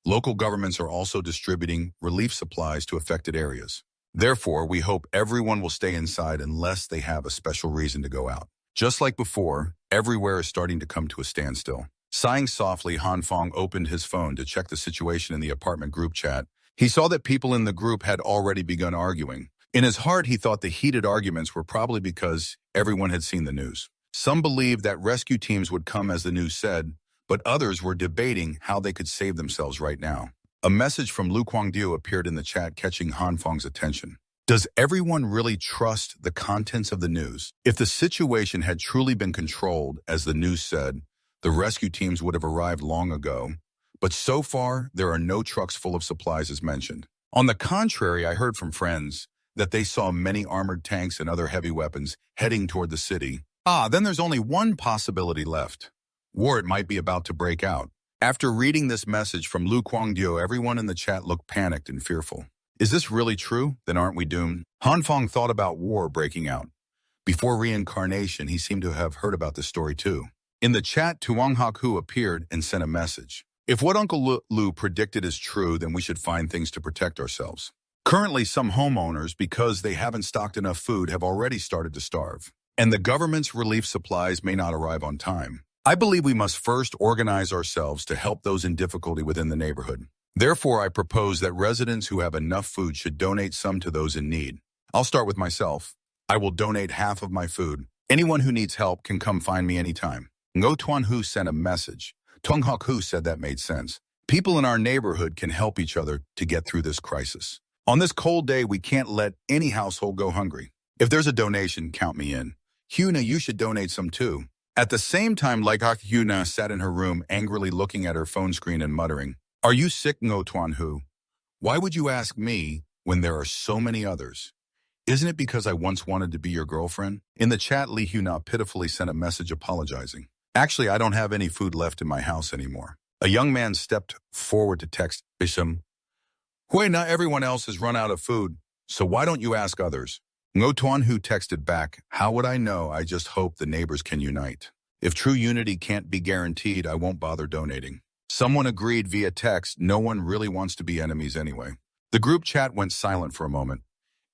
Local governments are also distributing relief supplies to affected areas. Therefore, we hope everyone will stay inside unless they have a special reason to go out. Just like before, everywhere is starting to come to a standstill. Sighing softly, Hanfeng opened his phone to check the situation in the apartment group chat. He saw that people in the group had already begun arguing. In his heart, he thought the heated arguments were probably because everyone had seen the news. Some believed that rescue teams would come as the news said, but others were debating how they could save themselves right now. A message from Lu Guangdiu appeared in the chat, catching Hanfeng's attention. Does everyone really trust the contents of the news? If the situation had truly been controlled, as the news said, the rescue teams would have arrived long ago. But so far, there are no trucks full of supplies as mentioned. On the contrary, I heard from friends that they saw many armored tanks and other heavy weapons heading toward the city. Then there's only one possibility left. War might be about to break out. After reading this message from Lu Guangdiu, everyone in the chat looked panicked and fearful. Is this really true? Then aren't we doomed? Hanfeng thought about war breaking out. Before reincarnation, he seemed to have heard about this story too. In the chat, Tuang Haku appeared and sent a message. If what Uncle Lu predicted is true, then we should find things to protect ourselves. Currently, some homeowners, because they haven't stocked enough food, have already started to starve. And the government's relief supplies may not arrive on time. I believe we must first organize ourselves to help those in difficulty within the neighborhood. Therefore, I propose that residents who have enough food should donate some to those in need. I'll start with myself. I will donate half of my food. Anyone who needs help can come find me anytime. Ngo Tuanhu sent a message. Tong Hokhu said that made sense. People in our neighborhood can help each other to get through this crisis. On this cold day, we can't let any household go hungry. If there's a donation, count me in. Huna, you should donate some too. At the same time, Huna sat in her room angrily looking at her phone screen and muttering, "Are you sick, Ngo Tuanhu? Why would you ask me when there are so many others? Isn't it because I once wanted to be your girlfriend?" In the chat, Li Huna pitifully sent a message apologizing. "Actually, I don't have any food left in my house anymore." A young man stepped forward to text Bisham. "Hui, not everyone else has run out of food, so why don't you ask others?" Ngo Tuanhu texted back, "How would I know? I just hope the neighbors can unite. If true unity can't be guaranteed, I won't bother donating." Someone agreed via text, "No one really wants to be enemies anyway." The group chat went silent for a moment.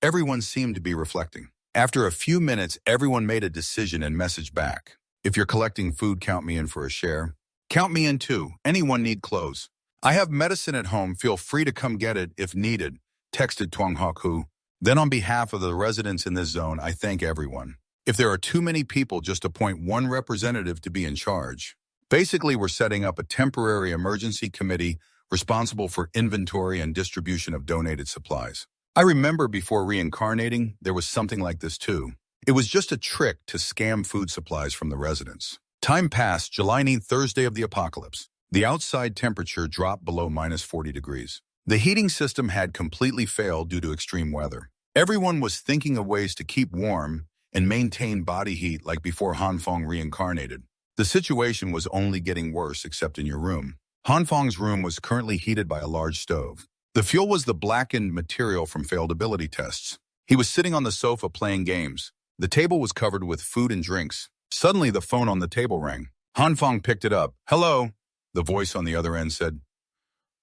Everyone seemed to be reflecting. After a few minutes, everyone made a decision and messaged back. If you're collecting food, count me in for a share. Count me in too. Anyone need clothes? I have medicine at home. Feel free to come get it if needed, texted Twang Hok Hu. Then on behalf of the residents in this zone, I thank everyone. If there are too many people, just appoint one representative to be in charge. Basically, we're setting up a temporary emergency committee responsible for inventory and distribution of donated supplies. I remember before reincarnating, there was something like this too. It was just a trick to scam food supplies from the residents. Time passed, July 9th, Thursday of the apocalypse. The outside temperature dropped below -40 degrees. The heating system had completely failed due to extreme weather. Everyone was thinking of ways to keep warm and maintain body heat like before Hanfeng reincarnated. The situation was only getting worse except in your room. Hanfeng's room was currently heated by a large stove. The fuel was the blackened material from failed ability tests. He was sitting on the sofa playing games. The table was covered with food and drinks. Suddenly, the phone on the table rang. Hanfeng picked it up. "Hello," the voice on the other end said.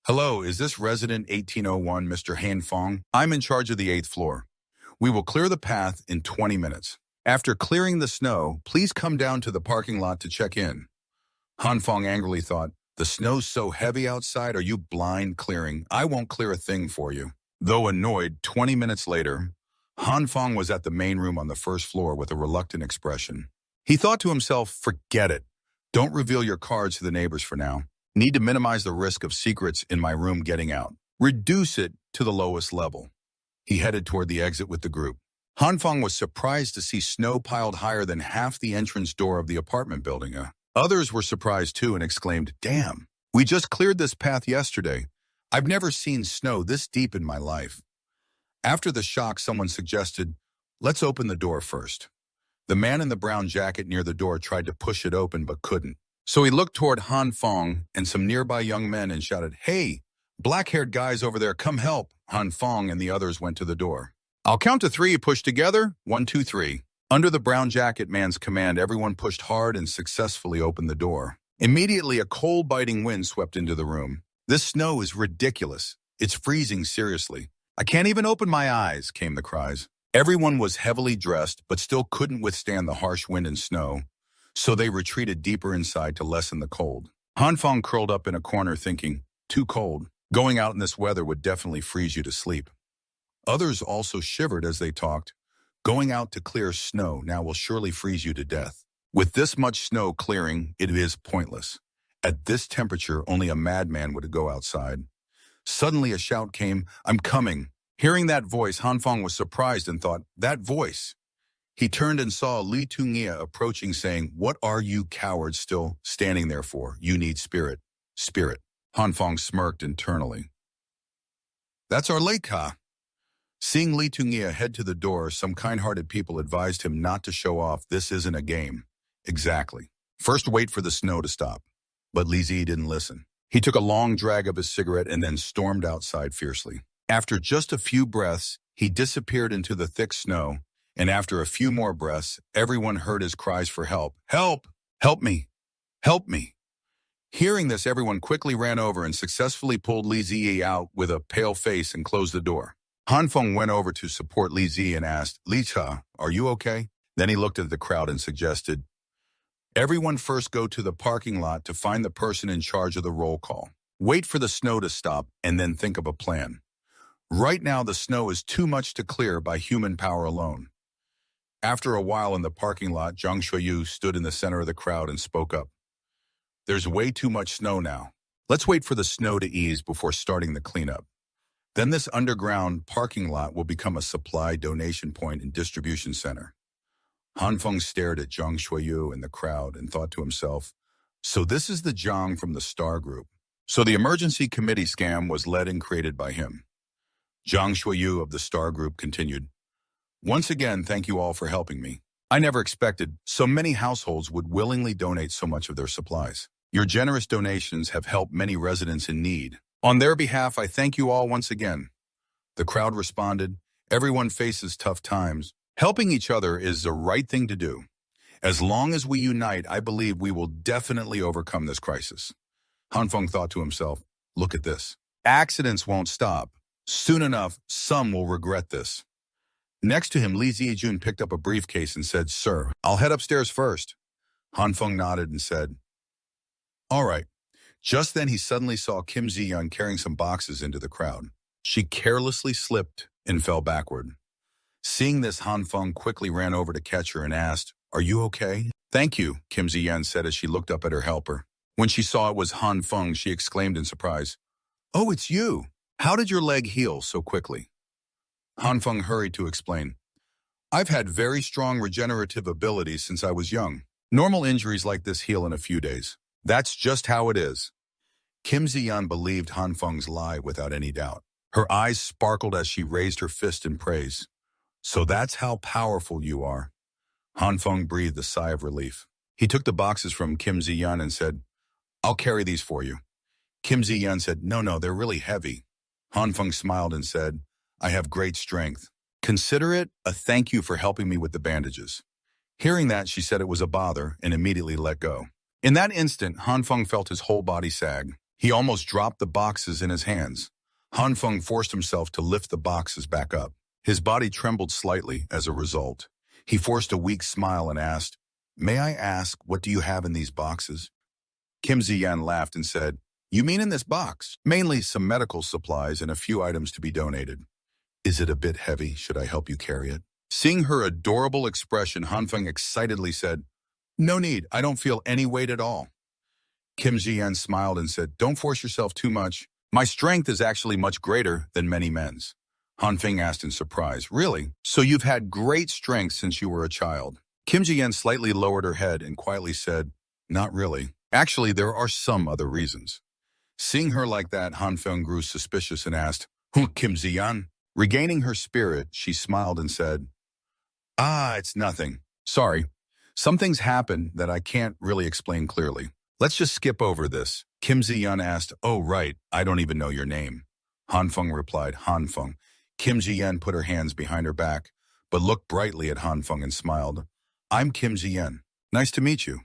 "Hello, is this resident 1801, Mr. Hanfeng? I'm in charge of the 8th floor. We will clear the path in 20 minutes. After clearing the snow, please come down to the parking lot to check in." Hanfeng angrily thought, "The snow's so heavy outside, are you blind clearing? I won't clear a thing for you." Though annoyed, 20 minutes later, Hanfeng was at the main room on the first floor with a reluctant expression. He thought to himself, "Forget it. Don't reveal your cards to the neighbors for now. Need to minimize the risk of secrets in my room getting out. Reduce it to the lowest level." He headed toward the exit with the group. Hanfeng was surprised to see snow piled higher than half the entrance door of the apartment building. Others were surprised too and exclaimed, "Damn, we just cleared this path yesterday. I've never seen snow this deep in my life." After the shock, someone suggested, "Let's open the door first." The man in the brown jacket near the door tried to push it open but couldn't. So he looked toward Hanfeng and some nearby young men and shouted, "Hey, black-haired guys over there, come help." Hanfeng and the others went to the door. "I'll count to 3, push together. 1, 2, 3. Under the brown jacket man's command, everyone pushed hard and successfully opened the door. Immediately, a cold, biting wind swept into the room. "This snow is ridiculous. It's freezing, seriously. I can't even open my eyes," came the cries. Everyone was heavily dressed, but still couldn't withstand the harsh wind and snow, so they retreated deeper inside to lessen the cold. Hanfeng curled up in a corner thinking, "Too cold. Going out in this weather would definitely freeze you to sleep." Others also shivered as they talked. "Going out to clear snow now will surely freeze you to death. With this much snow clearing, it is pointless. At this temperature, only a madman would go outside." Suddenly a shout came, "I'm coming." Hearing that voice, Hanfeng was surprised and thought, "That voice." He turned and saw Li Tungia approaching, saying, "What are you cowards still standing there for? You need spirit." "Spirit." Hanfeng smirked internally. "That's our late ka." Seeing Li Tungia head to the door, some kind-hearted people advised him not to show off. "This isn't a game." "Exactly. First wait for the snow to stop." But Li Zi didn't listen. He took a long drag of his cigarette and then stormed outside fiercely. After just a few breaths, he disappeared into the thick snow, and after a few more breaths, everyone heard his cries for help. "Help! Help me! Help me!" Hearing this, everyone quickly ran over and successfully pulled Li Zi out with a pale face and closed the door. Hanfeng went over to support Li Zi and asked, "Li Cha, are you okay?" Then he looked at the crowd and suggested, "Everyone first go to the parking lot to find the person in charge of the roll call. Wait for the snow to stop and then think of a plan. Right now, the snow is too much to clear by human power alone." After a while in the parking lot, Zhang Shuyu stood in the center of the crowd and spoke up. "There's way too much snow now. Let's wait for the snow to ease before starting the cleanup. Then this underground parking lot will become a supply donation point and distribution center." Hanfeng stared at Zhang Shuyu and the crowd and thought to himself, "So this is the Zhang from the Star Group. So the emergency committee scam was led and created by him." Zhang Shuyu of the Star Group continued, "Once again, thank you all for helping me. I never expected so many households would willingly donate so much of their supplies. Your generous donations have helped many residents in need. On their behalf, I thank you all once again." The crowd responded, "Everyone faces tough times. Helping each other is the right thing to do. As long as we unite, I believe we will definitely overcome this crisis." Hanfeng thought to himself, "Look at this. Accidents won't stop. Soon enough, some will regret this." Next to him, Li Zijun picked up a briefcase and said, "Sir, I'll head upstairs first." Han Feng nodded and said, "All right." Just then, he suddenly saw Kim Ji-yeon carrying some boxes into the crowd. She carelessly slipped and fell backward. Seeing this, Han Feng quickly ran over to catch her and asked, "Are you okay?" "Thank you," Kim Ji-yeon said as she looked up at her helper. When she saw it was Han Feng, she exclaimed in surprise, "Oh, it's you. How did your leg heal so quickly?" Han Feng hurried to explain, "I've had very strong regenerative abilities since I was young. Normal injuries like this heal in a few days. That's just how it is." Kim Ji-yeon believed Han Feng's lie without any doubt. Her eyes sparkled as she raised her fist in praise. "So that's how powerful you are." Han Feng breathed a sigh of relief. He took the boxes from Kim Ji-yeon and said, "I'll carry these for you." Kim Ji-yeon said, No, they're really heavy." Han Feng smiled and said, "I have great strength. Consider it a thank you for helping me with the bandages." Hearing that, she said it was a bother and immediately let go. In that instant, Han Feng felt his whole body sag. He almost dropped the boxes in his hands. Han Feng forced himself to lift the boxes back up. His body trembled slightly as a result. He forced a weak smile and asked, "May I ask, what do you have in these boxes?" Kim Ji-yeon laughed and said, "You mean in this box? Mainly some medical supplies and a few items to be donated." "Is it a bit heavy? Should I help you carry it?" Seeing her adorable expression, Han Feng excitedly said, "No need, I don't feel any weight at all." Kim Ji-yeon smiled and said, "Don't force yourself too much. My strength is actually much greater than many men's." Han Feng asked in surprise, "Really? So you've had great strength since you were a child?" Kim Ji-yeon slightly lowered her head and quietly said, "Not really. Actually, there are some other reasons." Seeing her like that, Han Feng grew suspicious and asked, "Kim Ji-yeon?" Regaining her spirit, she smiled and said, It's nothing. Sorry. Some things happen that I can't really explain clearly. Let's just skip over this." Kim Ji-yeon asked, "Oh, right, I don't even know your name." Han Feng replied, "Han Feng." Kim Ji-yeon put her hands behind her back, but looked brightly at Han Feng and smiled. "I'm Kim Ji-yeon. Nice to meet you."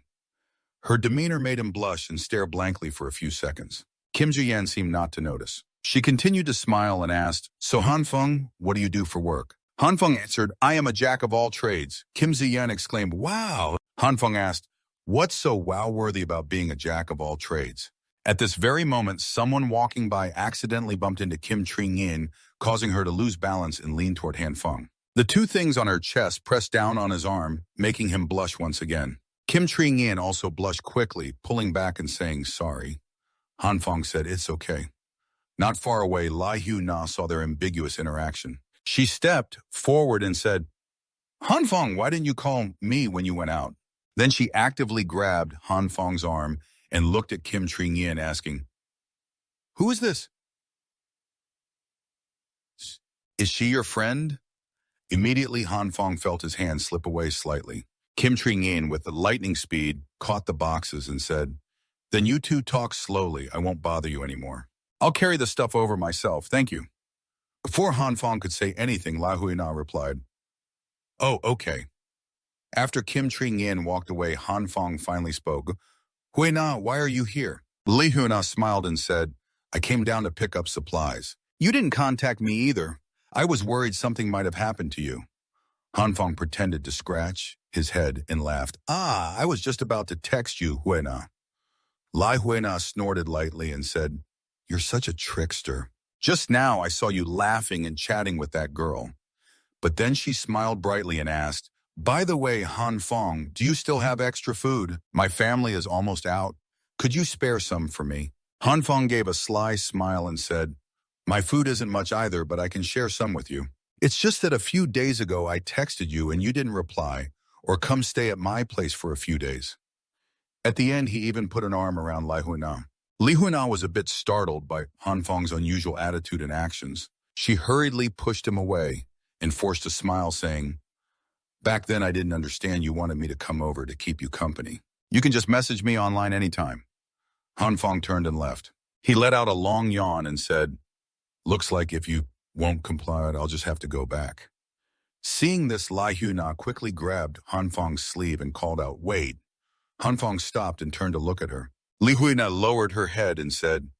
Her demeanor made him blush and stare blankly for a few seconds. Kim Ji-yeon seemed not to notice. She continued to smile and asked, "So Han Feng, what do you do for work?" Han Feng answered, "I am a jack of all trades." Kim Ji-yeon exclaimed, "Wow." Han Feng asked, "What's so wow-worthy about being a jack of all trades?" At this very moment, someone walking by accidentally bumped into Kim Tring-yin, causing her to lose balance and lean toward Han Feng. The two things on her chest pressed down on his arm, making him blush once again. Kim Tring-yin also blushed quickly, pulling back and saying, "Sorry." Han Feng said, "It's okay." Not far away, Lai Hu-na saw their ambiguous interaction. She stepped forward and said, "Han Feng, why didn't you call me when you went out?" Then she actively grabbed Han Feng's arm and looked at Kim Tring-yin, asking, "Who is this? Is she your friend?" Immediately, Han Feng felt his hand slip away slightly. Kim Tring-yin, with lightning speed, caught the boxes and said, "Then you two talk slowly. I won't bother you anymore. I'll carry the stuff over myself, thank you." Before Han Feng could say anything, La Hui-na replied, "Oh, okay." After Kim Tring-yin walked away, Han Feng finally spoke. "Hui-na, why are you here?" Li Hui-na smiled and said, "I came down to pick up supplies. You didn't contact me either. I was worried something might have happened to you." Han Feng pretended to scratch his head and laughed. I was just about to text you, Hui-na." Lai Hui-na snorted lightly and said, "You're such a trickster. Just now I saw you laughing and chatting with that girl." But then she smiled brightly and asked, "By the way, Han Feng, do you still have extra food? My family is almost out. Could you spare some for me?" Han Feng gave a sly smile and said, "My food isn't much either, but I can share some with you. It's just that a few days ago I texted you and you didn't reply, or come stay at my place for a few days." At the end, he even put an arm around Lai Hui-na. Li Hui-na was a bit startled by Han Feng's unusual attitude and actions. She hurriedly pushed him away and forced a smile, saying, "Back then I didn't understand you wanted me to come over to keep you company. You can just message me online anytime." Han Feng turned and left. He let out a long yawn and said, "Looks like if you won't comply, I'll just have to go back." Seeing this, Lai Hu-na quickly grabbed Han Feng's sleeve and called out, "Wait." Han Feng stopped and turned to look at her. Li Hui-na lowered her head and said,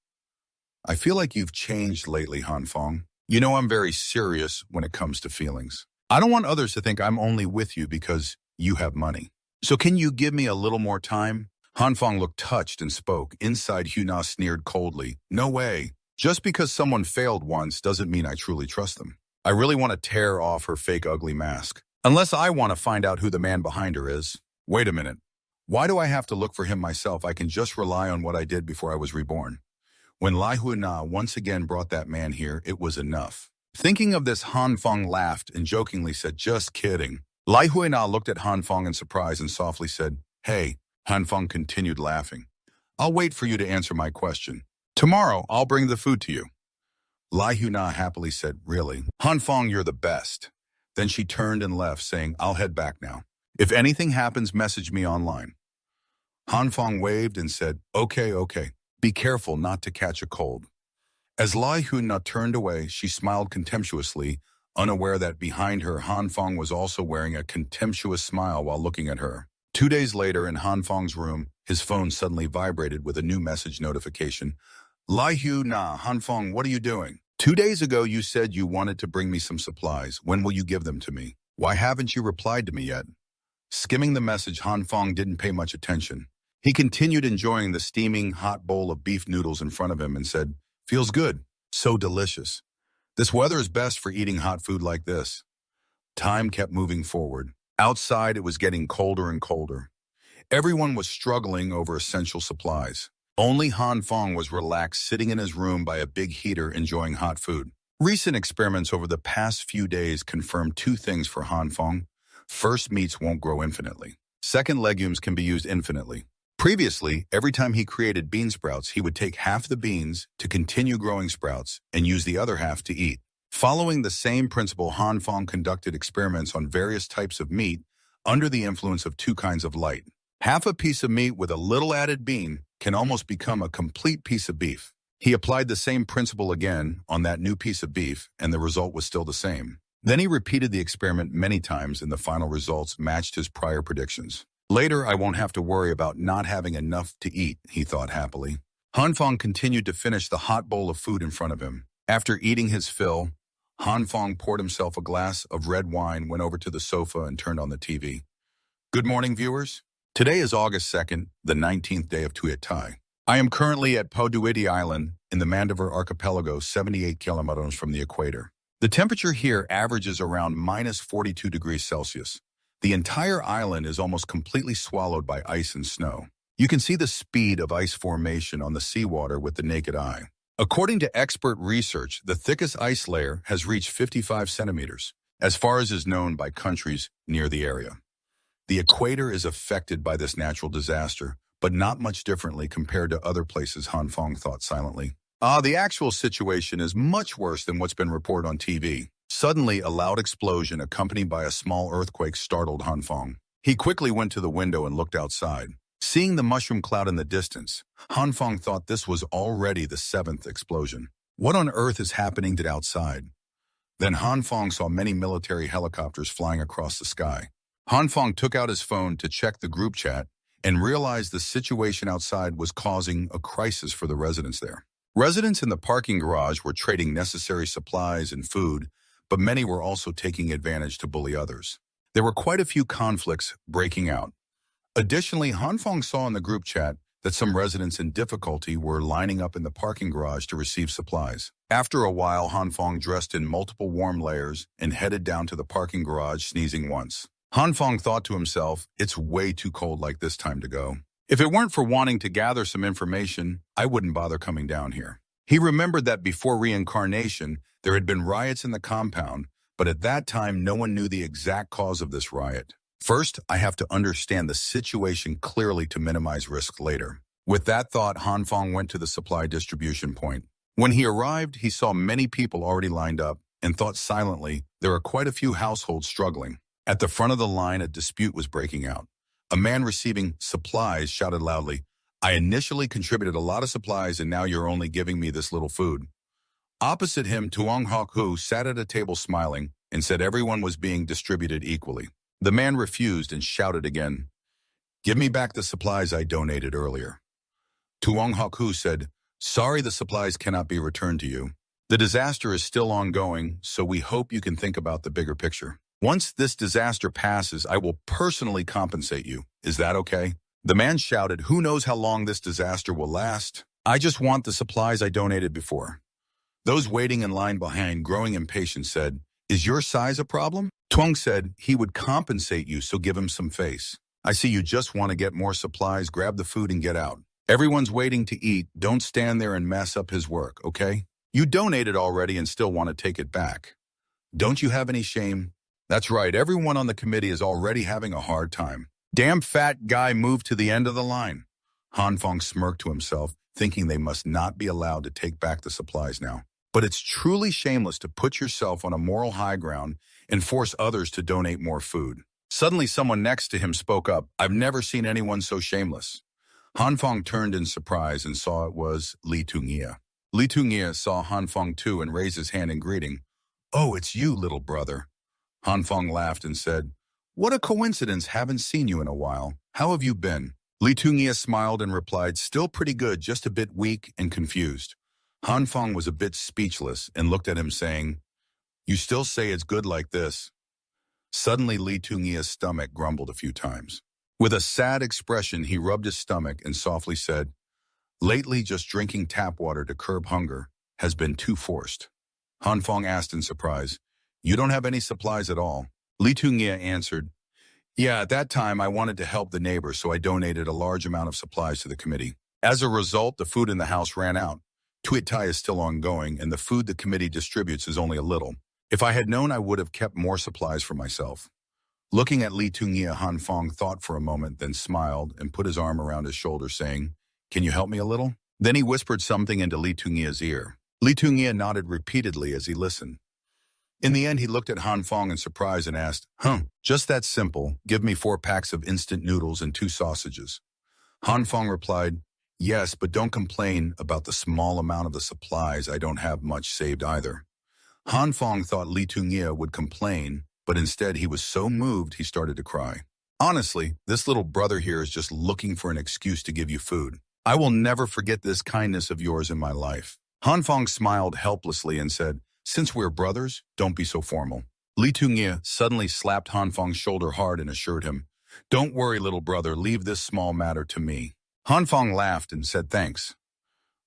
"I feel like you've changed lately, Han Feng. You know I'm very serious when it comes to feelings. I don't want others to think I'm only with you because you have money. So can you give me a little more time? Hanfang looked touched and spoke. Inside, Huna sneered coldly. No way. Just because someone failed once doesn't mean I truly trust them. I really want to tear off her fake ugly mask. Unless I want to find out who the man behind her is. Wait a minute. Why do I have to look for him myself? I can just rely on what I did before I was reborn. When Lai Huina once again brought that man here, it was enough. Thinking of this, Hanfang laughed and jokingly said, just kidding. Lai Huina looked at Hanfang in surprise and softly said, hey. Hanfang continued laughing. I'll wait for you to answer my question. Tomorrow, I'll bring the food to you. Lai Huina happily said, really? Hanfang, you're the best. Then she turned and left, saying, I'll head back now. If anything happens, message me online. Hanfang waved and said, okay. Be careful not to catch a cold. As Lai Huina turned away, she smiled contemptuously, unaware that behind her, Hanfang was also wearing a contemptuous smile while looking at her. 2 days later, in Hanfang's room, his phone suddenly vibrated with a new message notification. Lai Huina, Hanfang, what are you doing? 2 days ago, you said you wanted to bring me some supplies. When will you give them to me? Why haven't you replied to me yet? Skimming the message, Hanfang didn't pay much attention. He continued enjoying the steaming hot bowl of beef noodles in front of him and said, feels good. So delicious. This weather is best for eating hot food like this. Time kept moving forward. Outside, it was getting colder and colder. Everyone was struggling over essential supplies. Only Hanfang was relaxed, sitting in his room by a big heater, enjoying hot food. Recent experiments over the past few days confirmed 2 things for Hanfang. First, meats won't grow infinitely. Second, legumes can be used infinitely. Previously, every time he created bean sprouts, he would take half the beans to continue growing sprouts and use the other half to eat. Following the same principle, Hanfang conducted experiments on various types of meat under the influence of 2 kinds of light. Half a piece of meat with a little added bean can almost become a complete piece of beef. He applied the same principle again on that new piece of beef, and the result was still the same. Then he repeated the experiment many times, and the final results matched his prior predictions. Later, I won't have to worry about not having enough to eat, he thought happily. Hanfang continued to finish the hot bowl of food in front of him. After eating his fill, Hanfang poured himself a glass of red wine, went over to the sofa, and turned on the TV. Good morning, viewers. Today is August 2nd, the 19th day of Tuyatai. I am currently at Poduiti Island in the Mandivar Archipelago, 78 kilometers from the equator. The temperature here averages around minus 42 degrees Celsius. The entire island is almost completely swallowed by ice and snow. You can see the speed of ice formation on the seawater with the naked eye. According to expert research, the thickest ice layer has reached 55 centimeters, as far as is known by countries near the area. The equator is affected by this natural disaster, but not much differently compared to other places, Hanfang thought silently. The actual situation is much worse than what's been reported on TV. Suddenly, a loud explosion accompanied by a small earthquake startled Hanfang. He quickly went to the window and looked outside. Seeing the mushroom cloud in the distance, Hanfang thought this was already the 7th explosion. What on earth is happening to outside? Then Hanfang saw many military helicopters flying across the sky. Hanfang took out his phone to check the group chat and realized the situation outside was causing a crisis for the residents there. Residents in the parking garage were trading necessary supplies and food, but many were also taking advantage to bully others. There were quite a few conflicts breaking out. Additionally, Hanfang saw in the group chat that some residents in difficulty were lining up in the parking garage to receive supplies. After a while, Hanfang dressed in multiple warm layers and headed down to the parking garage, sneezing once. Hanfang thought to himself, it's way too cold like this time to go. If it weren't for wanting to gather some information, I wouldn't bother coming down here. He remembered that before reincarnation, there had been riots in the compound, but at that time, no one knew the exact cause of this riot. First, I have to understand the situation clearly to minimize risk later. With that thought, Hanfang went to the supply distribution point. When he arrived, he saw many people already lined up and thought silently, there are quite a few households struggling. At the front of the line, a dispute was breaking out. A man receiving supplies shouted loudly, I initially contributed a lot of supplies and now you're only giving me this little food. Opposite him, Tuong Hok Hu sat at a table smiling and said everyone was being distributed equally. The man refused and shouted again, give me back the supplies I donated earlier. Tuong Hok Hu said, sorry, the supplies cannot be returned to you. The disaster is still ongoing, so we hope you can think about the bigger picture. Once this disaster passes, I will personally compensate you. Is that okay? The man shouted, who knows how long this disaster will last? I just want the supplies I donated before. Those waiting in line behind, growing impatient, said, is your size a problem? Twung said he would compensate you, so give him some face. I see you just want to get more supplies, grab the food and get out. Everyone's waiting to eat. Don't stand there and mess up his work, okay? You donated already and still want to take it back. Don't you have any shame? That's right, everyone on the committee is already having a hard time. Damn fat guy moved to the end of the line. Han Fong smirked to himself, thinking they must not be allowed to take back the supplies now. But it's truly shameless to put yourself on a moral high ground and force others to donate more food. Suddenly someone next to him spoke up. I've never seen anyone so shameless. Han Fong turned in surprise and saw it was Li Tungia. Li Tungia saw Han Fong too and raised his hand in greeting. Oh, it's you, little brother. Han Fong laughed and said, what a coincidence, haven't seen you in a while. How have you been? Li Tungia smiled and replied, still pretty good, just a bit weak and confused. Han Fong was a bit speechless and looked at him saying, you still say it's good like this? Suddenly Li Tungia's stomach grumbled a few times. With a sad expression, he rubbed his stomach and softly said, lately just drinking tap water to curb hunger has been too forced. Han Fong asked in surprise, you don't have any supplies at all? Li Tungia answered, yeah, at that time I wanted to help the neighbors, so I donated a large amount of supplies to the committee. As a result, the food in the house ran out. Tuit Tai is still ongoing, and the food the committee distributes is only a little. If I had known, I would have kept more supplies for myself. Looking at Li Tungia, Han Fong thought for a moment, then smiled and put his arm around his shoulder, saying, can you help me a little? Then he whispered something into Li Tungia's ear. Li Tungia nodded repeatedly as he listened. In the end, he looked at Han Fong in surprise and asked, just that simple. Give me 4 packs of instant noodles and 2 sausages. Han Fong replied, yes, but don't complain about the small amount of the supplies. I don't have much saved either. Han Fong thought Li Tungia would complain, but instead he was so moved he started to cry. Honestly, this little brother here is just looking for an excuse to give you food. I will never forget this kindness of yours in my life. Han Fong smiled helplessly and said, since we're brothers, don't be so formal. Li Tungia suddenly slapped Han Fong's shoulder hard and assured him, don't worry, little brother, leave this small matter to me. Han Fong laughed and said thanks.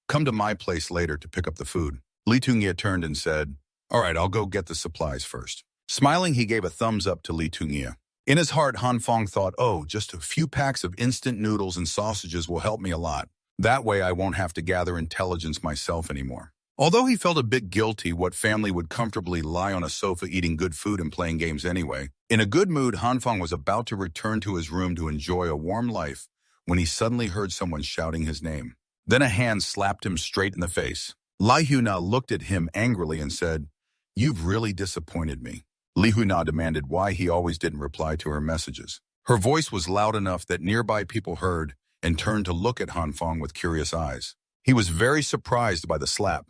Come to my place later to pick up the food. Li Tungia turned and said, all right, I'll go get the supplies first. Smiling, he gave a thumbs up to Li Tungia. In his heart, Han Fong thought, oh, just a few packs of instant noodles and sausages will help me a lot. That way I won't have to gather intelligence myself anymore. Although he felt a bit guilty, what family would comfortably lie on a sofa eating good food and playing games anyway? In a good mood, Han Fong was about to return to his room to enjoy a warm life when he suddenly heard someone shouting his name. Then a hand slapped him straight in the face. Lai Huna looked at him angrily and said, you've really disappointed me. Li Huna demanded why he always didn't reply to her messages. Her voice was loud enough that nearby people heard and turned to look at Han Fong with curious eyes. He was very surprised by the slap.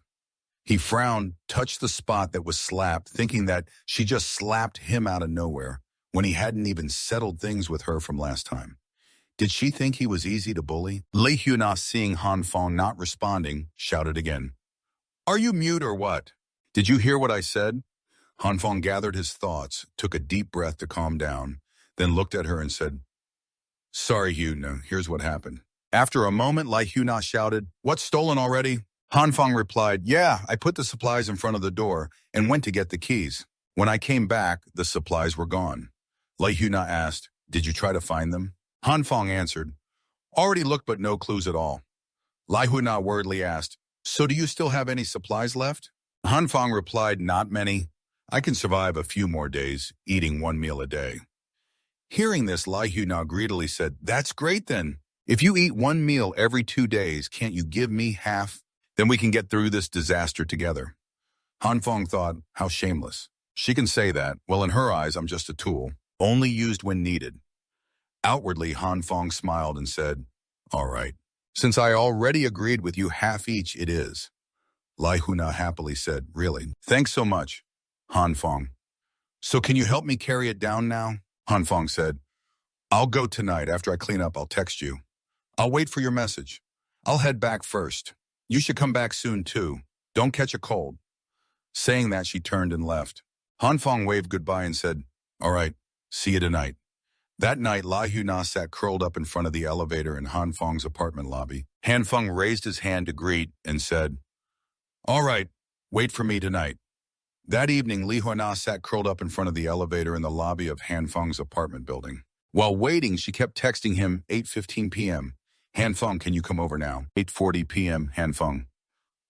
He frowned, touched the spot that was slapped, thinking that she just slapped him out of nowhere when he hadn't even settled things with her from last time. Did she think he was easy to bully? Li Huna, seeing Han Fong not responding, shouted again. Are you mute or what? Did you hear what I said? Han Fong gathered his thoughts, took a deep breath to calm down, then looked at her and said, sorry, Huna, here's what happened. After a moment, Lai Huna shouted, what's stolen already? Han Fong replied, yeah, I put the supplies in front of the door and went to get the keys. When I came back, the supplies were gone. Lai Huna asked, did you try to find them? Han Fong answered, already looked but no clues at all. Lai Huna worriedly asked, so do you still have any supplies left? Han Fong replied, not many. I can survive a few more days, eating 1 meal a day. Hearing this, Lai Huna greedily said, that's great then. If you eat 1 meal every 2 days, can't you give me half? Then we can get through this disaster together. Han Fong thought, how shameless. She can say that. Well, in her eyes, I'm just a tool, only used when needed. Outwardly, Han Fong smiled and said, all right. Since I already agreed with you, half each it is. Lai Huna happily said, really? Thanks so much, Han Fong. So can you help me carry it down now? Han Fong said, I'll go tonight. After I clean up, I'll text you. I'll wait for your message. I'll head back first. You should come back soon, too. Don't catch a cold. Saying that, she turned and left. Han Fong waved goodbye and said, All right, see you tonight. That night, La Huna sat curled up in front of the elevator in Han Feng's apartment lobby. Han Feng raised his hand to greet and said, all right, wait for me tonight. That evening, Li Huana sat curled up in front of the elevator in the lobby of Han Feng's apartment building. While waiting, she kept texting him 8:15 p.m. Han Feng, can you come over now? 8:40 p.m. Han Feng.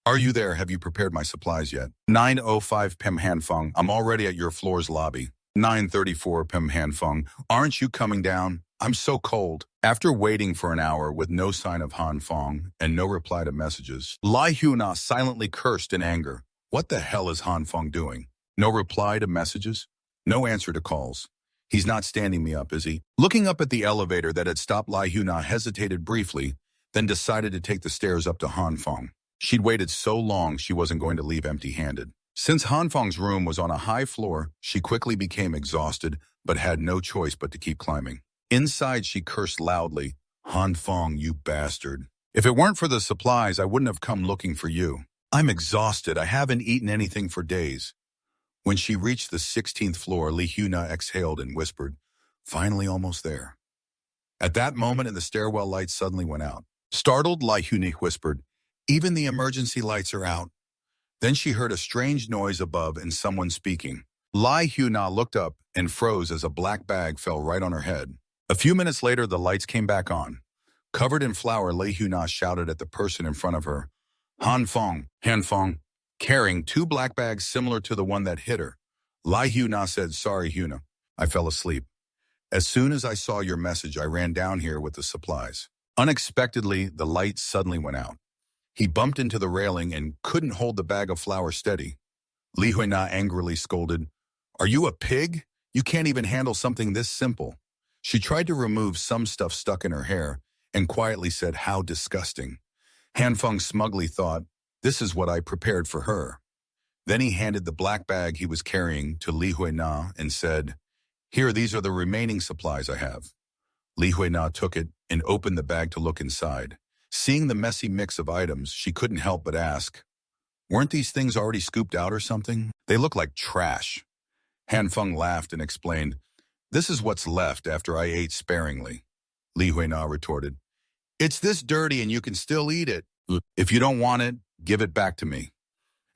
Are you there? Have you prepared my supplies yet? 9:05 p.m. Han Feng. I'm already at your floor's lobby. 9:34 p.m. Han Feng. Aren't you coming down? I'm so cold. After waiting for an hour with no sign of Han Feng and no reply to messages, Lai Huna silently cursed in anger. What the hell is Han Feng doing? No reply to messages? No answer to calls. He's not standing me up, is he? Looking up at the elevator that had stopped, Lai Huna hesitated briefly, then decided to take the stairs up to Han Feng. She'd waited so long she wasn't going to leave empty-handed. Since Han Feng's room was on a high floor, she quickly became exhausted, but had no choice but to keep climbing. Inside, she cursed loudly, Han Feng, you bastard. If it weren't for the supplies, I wouldn't have come looking for you. I'm exhausted. I haven't eaten anything for days. When she reached the 16th floor, Li Huna exhaled and whispered, finally almost there. At that moment, the stairwell lights suddenly went out. Startled, Li Huna whispered, even the emergency lights are out. Then she heard a strange noise above and someone speaking. Lai Huna looked up and froze as a black bag fell right on her head. A few minutes later, the lights came back on. Covered in flour, Lai Huna shouted at the person in front of her, Han Feng, carrying two black bags similar to the one that hit her. Lai Huna said, sorry, Huna. I fell asleep. As soon as I saw your message, I ran down here with the supplies. Unexpectedly, the lights suddenly went out. He bumped into the railing and couldn't hold the bag of flour steady. Li Huina angrily scolded, are you a pig? You can't even handle something this simple. She tried to remove some stuff stuck in her hair and quietly said, how disgusting. Han Feng smugly thought, this is what I prepared for her. Then he handed the black bag he was carrying to Li Huina and said, here, these are the remaining supplies I have. Li Huina took it and opened the bag to look inside. Seeing the messy mix of items, she couldn't help but ask, weren't these things already scooped out or something? They look like trash. Han Feng laughed and explained, this is what's left after I ate sparingly. Li Huina retorted, it's this dirty and you can still eat it. If you don't want it, give it back to me.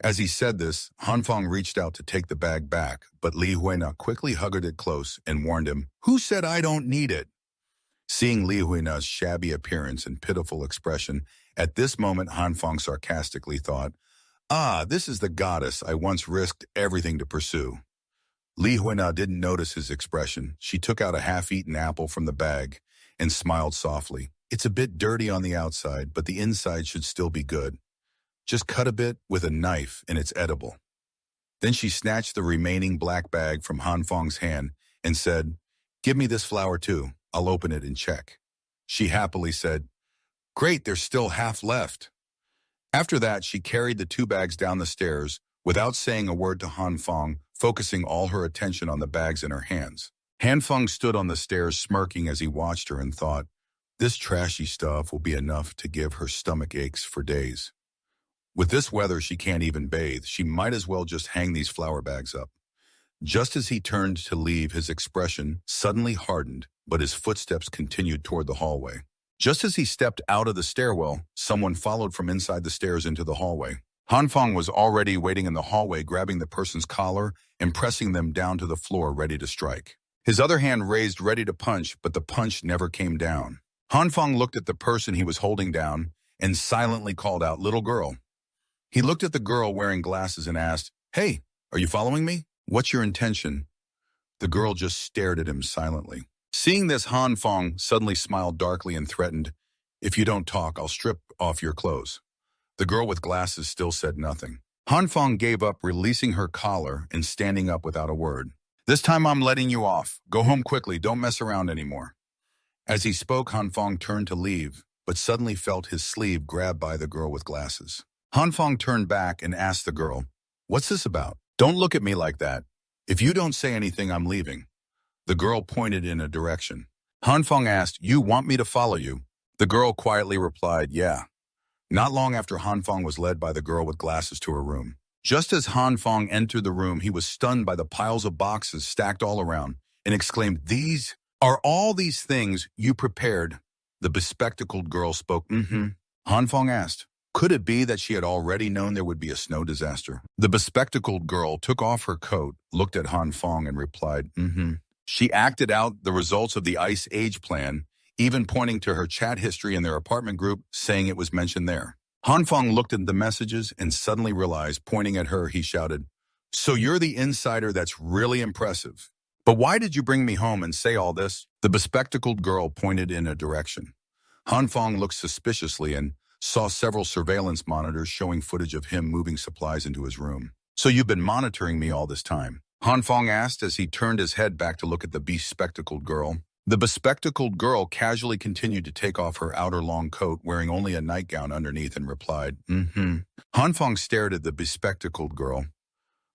As he said this, Han Feng reached out to take the bag back, but Li Huina quickly hugged it close and warned him, who said I don't need it? Seeing Li Huina's shabby appearance and pitiful expression, at this moment Han Feng sarcastically thought, this is the goddess I once risked everything to pursue. Li Huina didn't notice his expression. She took out a half-eaten apple from the bag and smiled softly. It's a bit dirty on the outside, but the inside should still be good. Just cut a bit with a knife and it's edible. Then she snatched the remaining black bag from Han Feng's hand and said, give me this flour too. I'll open it and check. She happily said, great, there's still half left. After that, she carried the two bags down the stairs without saying a word to Han Feng, focusing all her attention on the bags in her hands. Han Feng stood on the stairs smirking as he watched her and thought, this trashy stuff will be enough to give her stomach aches for days. With this weather, she can't even bathe. She might as well just hang these flour bags up. Just as he turned to leave, his expression suddenly hardened, but his footsteps continued toward the hallway. Just as he stepped out of the stairwell, someone followed from inside the stairs into the hallway. Han Feng was already waiting in the hallway, grabbing the person's collar and pressing them down to the floor, ready to strike. His other hand raised, ready to punch, but the punch never came down. Han Feng looked at the person he was holding down and silently called out, little girl. He looked at the girl wearing glasses and asked, hey, are you following me? What's your intention? The girl just stared at him silently. Seeing this, Han Feng suddenly smiled darkly and threatened, if you don't talk, I'll strip off your clothes. The girl with glasses still said nothing. Han Feng gave up, releasing her collar and standing up without a word. This time I'm letting you off. Go home quickly. Don't mess around anymore. As he spoke, Han Feng turned to leave, but suddenly felt his sleeve grabbed by the girl with glasses. Han Feng turned back and asked the girl, what's this about? Don't look at me like that. If you don't say anything, I'm leaving. The girl pointed in a direction. Han Feng asked, you want me to follow you? The girl quietly replied, yeah. Not long after, Han Feng was led by the girl with glasses to her room. Just as Han Fong entered the room, he was stunned by the piles of boxes stacked all around and exclaimed, "These are all these things you prepared?" The bespectacled girl spoke, "Mm-hmm." Han Fong asked, could it be that she had already known there would be a snow disaster? The bespectacled girl took off her coat, looked at Han Fong, and replied, "Mm-hmm." She acted out the results of the Ice Age plan, even pointing to her chat history in their apartment group, saying it was mentioned there. Han Fong looked at the messages and suddenly realized, pointing at her, he shouted, "So you're the insider? That's really impressive. But why did you bring me home and say all this?" The bespectacled girl pointed in a direction. Han Fong looked suspiciously and saw several surveillance monitors showing footage of him moving supplies into his room. "So you've been monitoring me all this time?" Han Fong asked as he turned his head back to look at the bespectacled girl. The bespectacled girl casually continued to take off her outer long coat, wearing only a nightgown underneath, and replied, "Mm-hmm." Han Fong stared at the bespectacled girl,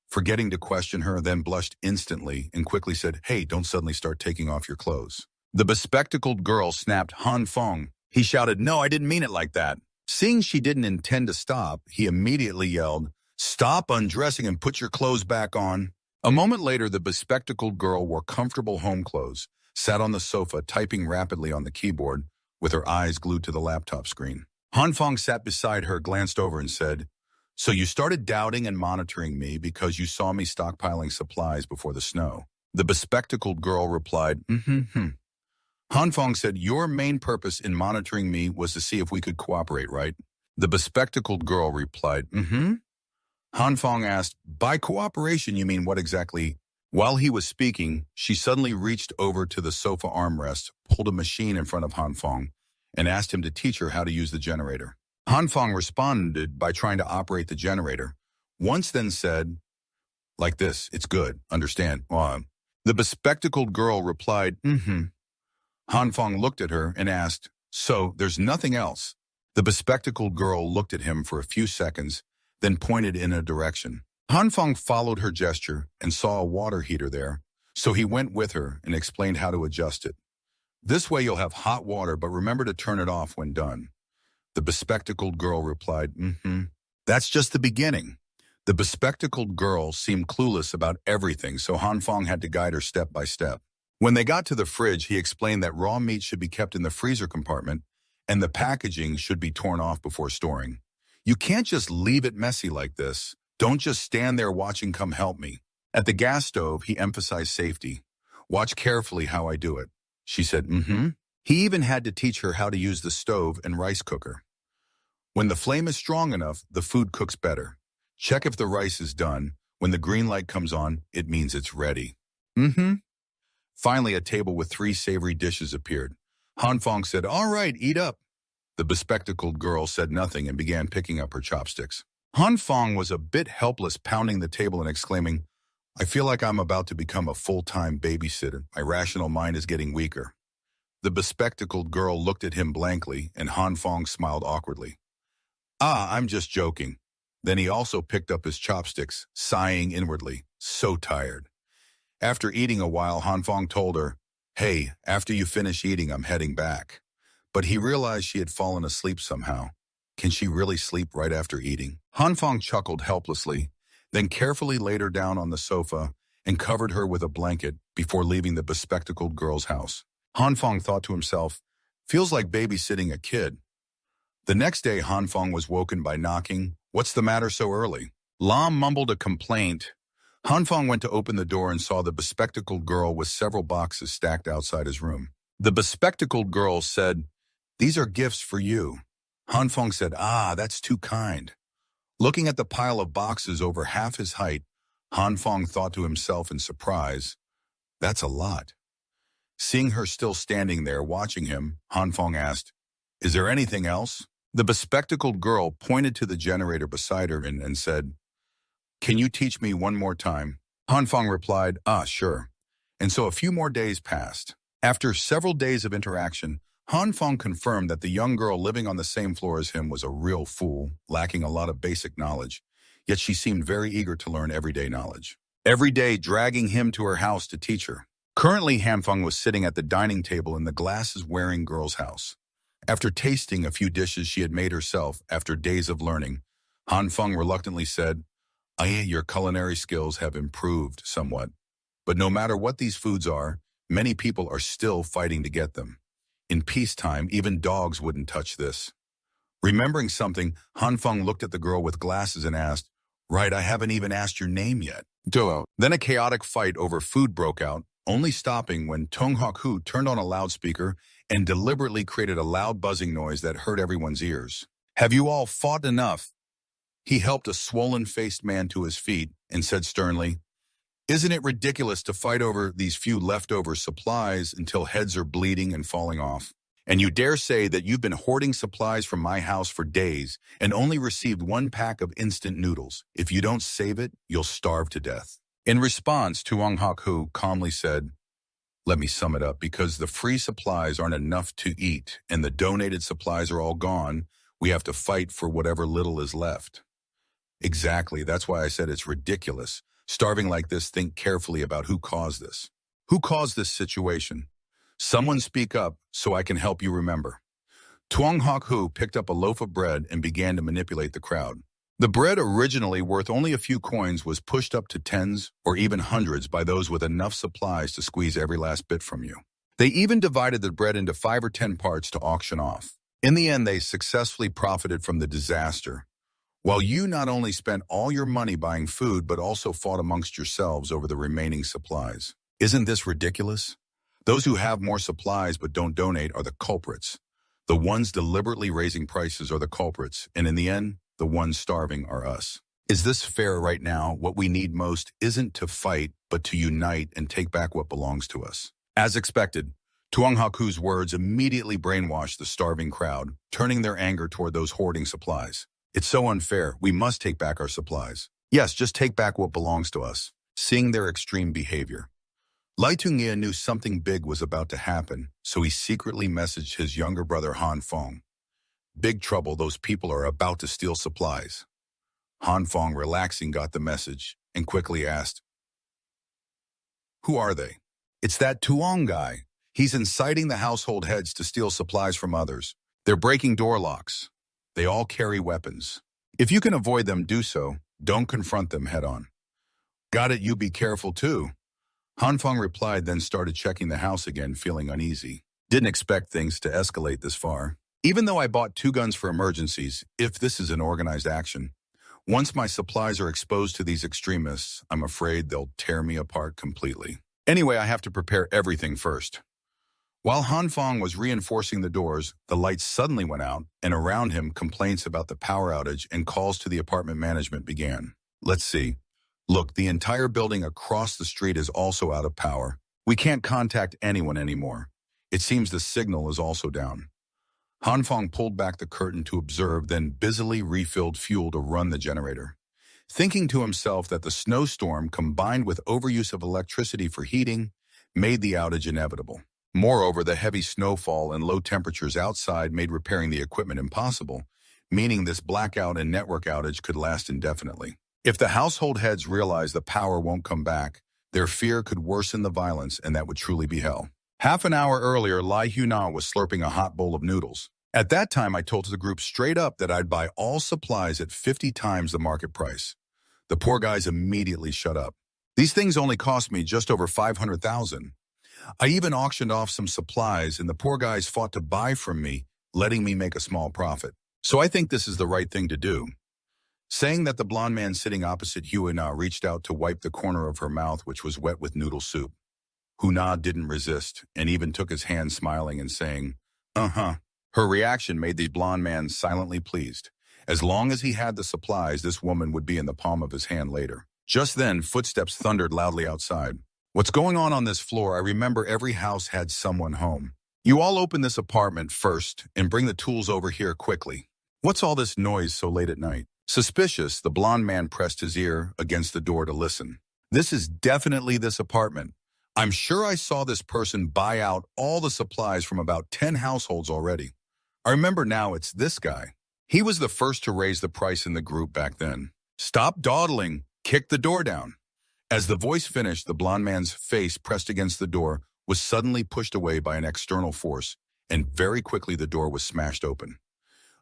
forgetting to question her, then blushed instantly and quickly said, "Hey, don't suddenly start taking off your clothes." The bespectacled girl snapped Han Fong. He shouted, "No, I didn't mean it like that." Seeing she didn't intend to stop, he immediately yelled, "Stop undressing and put your clothes back on." A moment later, the bespectacled girl wore comfortable home clothes, sat on the sofa, typing rapidly on the keyboard, with her eyes glued to the laptop screen. Han Fong sat beside her, glanced over, and said, "So you started doubting and monitoring me because you saw me stockpiling supplies before the snow?" The bespectacled girl replied, "Mm-hmm." Han Fong said, "Your main purpose in monitoring me was to see if we could cooperate, right?" The bespectacled girl replied, "Mm-hmm." Han Fong asked, "By cooperation, you mean what exactly?" While he was speaking, she suddenly reached over to the sofa armrest, pulled a machine in front of Han Fong, and asked him to teach her how to use the generator. Han Fong responded by trying to operate the generator, once then said, "Like this, it's good, understand?" The bespectacled girl replied, "Mm-hmm." Han Fong looked at her and asked, "So, there's nothing else?" The bespectacled girl looked at him for a few seconds, then pointed in a direction. Han Fong followed her gesture and saw a water heater there, so he went with her and explained how to adjust it. "This way you'll have hot water, but remember to turn it off when done." The bespectacled girl replied, "Mm-hmm." That's just the beginning. The bespectacled girl seemed clueless about everything, so Han Fong had to guide her step by step. When they got to the fridge, he explained that raw meat should be kept in the freezer compartment and the packaging should be torn off before storing. "You can't just leave it messy like this. Don't just stand there watching, come help me." At the gas stove, he emphasized safety. "Watch carefully how I do it." She said, "Mm-hmm." He even had to teach her how to use the stove and rice cooker. When the flame is strong enough, the food cooks better. Check if the rice is done. When the green light comes on, it means it's ready. "Mm-hmm." Finally, a table with 3 savory dishes appeared. Han Fong said, "All right, eat up." The bespectacled girl said nothing and began picking up her chopsticks. Han Fong was a bit helpless, pounding the table and exclaiming, "I feel like I'm about to become a full-time babysitter. My rational mind is getting weaker." The bespectacled girl looked at him blankly, and Han Fong smiled awkwardly. I'm just joking." Then he also picked up his chopsticks, sighing inwardly, so tired. After eating a while, Han Fong told her, "Hey, after you finish eating, I'm heading back." But he realized she had fallen asleep somehow. Can she really sleep right after eating? Han Fong chuckled helplessly, then carefully laid her down on the sofa and covered her with a blanket before leaving the bespectacled girl's house. Han Fong thought to himself, feels like babysitting a kid. The next day, Han Fong was woken by knocking. "What's the matter so early?" Lam mumbled a complaint. Han Fong went to open the door and saw the bespectacled girl with several boxes stacked outside his room. The bespectacled girl said, "These are gifts for you." Han Fong said, "That's too kind." Looking at the pile of boxes over half his height, Han Fong thought to himself in surprise, "That's a lot." Seeing her still standing there watching him, Han Fong asked, "Is there anything else?" The bespectacled girl pointed to the generator beside her and said, "Can you teach me one more time?" Han Fong replied, "Sure." And so a few more days passed. After several days of interaction, Han Fong confirmed that the young girl living on the same floor as him was a real fool, lacking a lot of basic knowledge, yet she seemed very eager to learn everyday knowledge. Every day dragging him to her house to teach her. Currently, Han Fong was sitting at the dining table in the glasses-wearing girl's house. After tasting a few dishes she had made herself after days of learning, Han Fong reluctantly said, Your culinary skills have improved somewhat. But no matter what these foods are, many people are still fighting to get them. In peacetime, even dogs wouldn't touch this. Remembering something, Hanfeng looked at the girl with glasses and asked, "Right, I haven't even asked your name yet." Duo. Then a chaotic fight over food broke out, only stopping when Tong Hok-hu turned on a loudspeaker and deliberately created a loud buzzing noise that hurt everyone's ears. "Have you all fought enough?" He helped a swollen-faced man to his feet and said sternly, "Isn't it ridiculous to fight over these few leftover supplies until heads are bleeding and falling off? And you dare say that you've been hoarding supplies from my house for days and only received one pack of instant noodles. If you don't save it, you'll starve to death." In response, Tuong Hok-hu calmly said, "Let me sum it up. Because the free supplies aren't enough to eat and the donated supplies are all gone, we have to fight for whatever little is left." Exactly. That's why I said it's ridiculous. Starving like this, think carefully about who caused this. Who caused this situation? Someone speak up so I can help you remember. Tuong Hok-hu picked up a loaf of bread and began to manipulate the crowd. The bread, originally worth only a few coins, was pushed up to tens or even hundreds by those with enough supplies to squeeze every last bit from you. They even divided the bread into 5 or 10 parts to auction off. In the end, they successfully profited from the disaster, while you not only spent all your money buying food but also fought amongst yourselves over the remaining supplies. Isn't this ridiculous? Those who have more supplies but don't donate are the culprits. The ones deliberately raising prices are the culprits, and in the end, the ones starving are us. Is this fair right now? What we need most isn't to fight, but to unite and take back what belongs to us. As expected, Tuong Hok-hu's words immediately brainwashed the starving crowd, turning their anger toward those hoarding supplies. "It's so unfair. We must take back our supplies." "Yes, just take back what belongs to us." Seeing their extreme behavior, Lai Tungia knew something big was about to happen, so he secretly messaged his younger brother Han Fong. "Big trouble, those people are about to steal supplies." Han Fong, relaxing, got the message and quickly asked, "Who are they?" "It's that Tuong guy. He's inciting the household heads to steal supplies from others. They're breaking door locks. They all carry weapons. If you can avoid them, do so. Don't confront them head on." "Got it, you be careful too." Han Fong replied, then started checking the house again, feeling uneasy. Didn't expect things to escalate this far. Even though I bought 2 guns for emergencies, if this is an organized action, once my supplies are exposed to these extremists, I'm afraid they'll tear me apart completely. Anyway, I have to prepare everything first. While Han Fong was reinforcing the doors, the lights suddenly went out, and around him, complaints about the power outage and calls to the apartment management began. Let's see. "Look, the entire building across the street is also out of power. We can't contact anyone anymore. It seems the signal is also down." Han Fong pulled back the curtain to observe, then busily refilled fuel to run the generator. Thinking to himself that the snowstorm, combined with overuse of electricity for heating, made the outage inevitable. Moreover, the heavy snowfall and low temperatures outside made repairing the equipment impossible, meaning this blackout and network outage could last indefinitely. If the household heads realize the power won't come back, their fear could worsen the violence, and that would truly be hell. Half an hour earlier, Lai Huna was slurping a hot bowl of noodles. At that time, I told the group straight up that I'd buy all supplies at 50 times the market price. The poor guys immediately shut up. "These things only cost me just over 500,000. I even auctioned off some supplies, and the poor guys fought to buy from me, letting me make a small profit. So I think this is the right thing to do." Saying that, the blonde man sitting opposite Huna reached out to wipe the corner of her mouth, which was wet with noodle soup. Huna didn't resist, and even took his hand, smiling and saying, "Uh-huh." Her reaction made the blonde man silently pleased. As long as he had the supplies, this woman would be in the palm of his hand later. Just then, footsteps thundered loudly outside. "What's going on this floor? I remember every house had someone home. You all open this apartment first and bring the tools over here quickly. What's all this noise so late at night?" Suspicious, the blonde man pressed his ear against the door to listen. "This is definitely this apartment. I'm sure I saw this person buy out all the supplies from about 10 households already. I remember now, it's this guy. He was the first to raise the price in the group back then. Stop dawdling. Kick the door down." As the voice finished, the blonde man's face pressed against the door was suddenly pushed away by an external force, and very quickly the door was smashed open.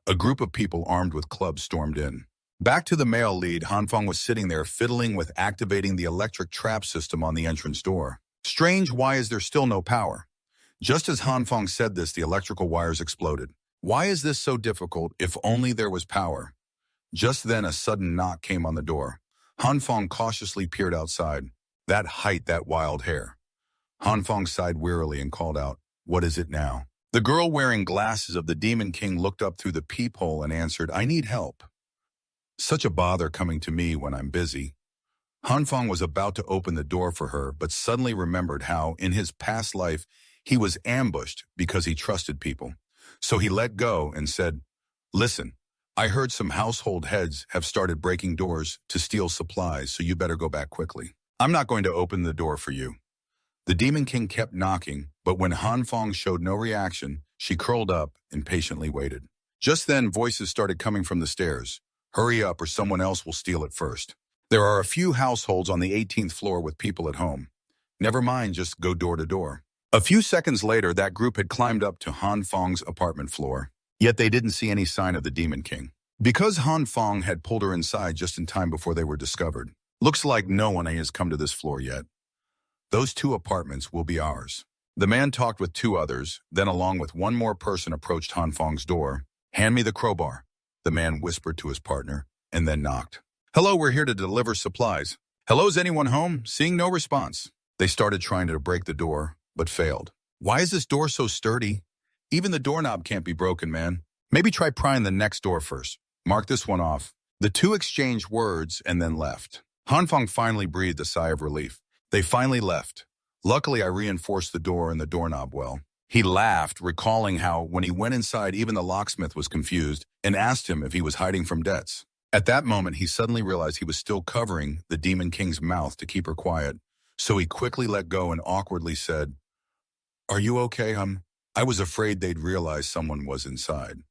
A group of people armed with clubs stormed in. Back to the male lead, Hanfeng was sitting there fiddling with activating the electric trap system on the entrance door. Strange, why is there still no power? Just as Hanfeng said this, the electrical wires exploded. Why is this so difficult? If only there was power. Just then, a sudden knock came on the door. Hanfeng cautiously peered outside. That height, that wild hair. Hanfeng sighed wearily and called out, "What is it now?" The girl wearing glasses of the Demon King looked up through the peephole and answered, "I need help. Such a bother coming to me when I'm busy." Hanfeng was about to open the door for her, but suddenly remembered how, in his past life, he was ambushed because he trusted people. So he let go and said, "Listen, I heard some household heads have started breaking doors to steal supplies, so you better go back quickly. I'm not going to open the door for you." The Demon King kept knocking, but when Hanfeng showed no reaction, she curled up and patiently waited. Just then, voices started coming from the stairs. "Hurry up or someone else will steal it first. There are a few households on the 18th floor with people at home. Never mind, just go door to door." A few seconds later, that group had climbed up to Hanfeng's apartment floor, yet they didn't see any sign of the Demon King. Because Hanfeng had pulled her inside just in time before they were discovered. "Looks like no one has come to this floor yet. Those 2 apartments will be ours." The man talked with 2 others, then along with one more person approached Hanfeng's door. "Hand me the crowbar," the man whispered to his partner, and then knocked. "Hello, we're here to deliver supplies." "Hello's anyone home?" Seeing no response, they started trying to break the door, but failed. "Why is this door so sturdy? Even the doorknob can't be broken, man. Maybe try prying the next door first. Mark this one off." The 2 exchanged words and then left. Hanfeng finally breathed a sigh of relief. They finally left. "Luckily, I reinforced the door and the doorknob well." He laughed, recalling how, when he went inside, even the locksmith was confused and asked him if he was hiding from debts. At that moment, he suddenly realized he was still covering the Demon King's mouth to keep her quiet, so he quickly let go and awkwardly said, "Are you okay, I was afraid they'd realize someone was inside."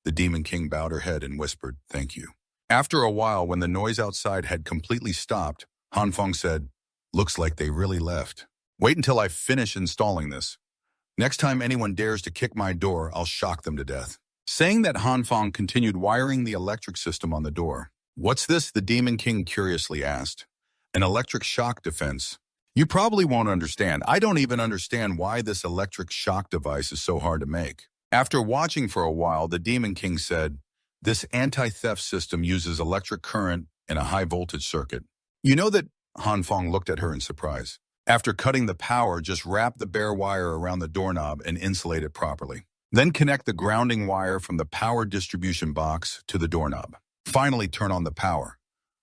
The Demon King bowed her head and whispered, "Thank you." After a while, when the noise outside had completely stopped, Hanfeng said, "Looks like they really left. Wait until I finish installing this. Next time anyone dares to kick my door, I'll shock them to death." Saying that, Hanfeng continued wiring the electric system on the door. "What's this?" the Demon King curiously asked. "An electric shock defense. You probably won't understand. I don't even understand why this electric shock device is so hard to make." After watching for a while, the Demon King said, "This anti-theft system uses electric current and a high-voltage circuit. You know that?" Hanfeng looked at her in surprise. "After cutting the power, just wrap the bare wire around the doorknob and insulate it properly. Then connect the grounding wire from the power distribution box to the doorknob. Finally, turn on the power."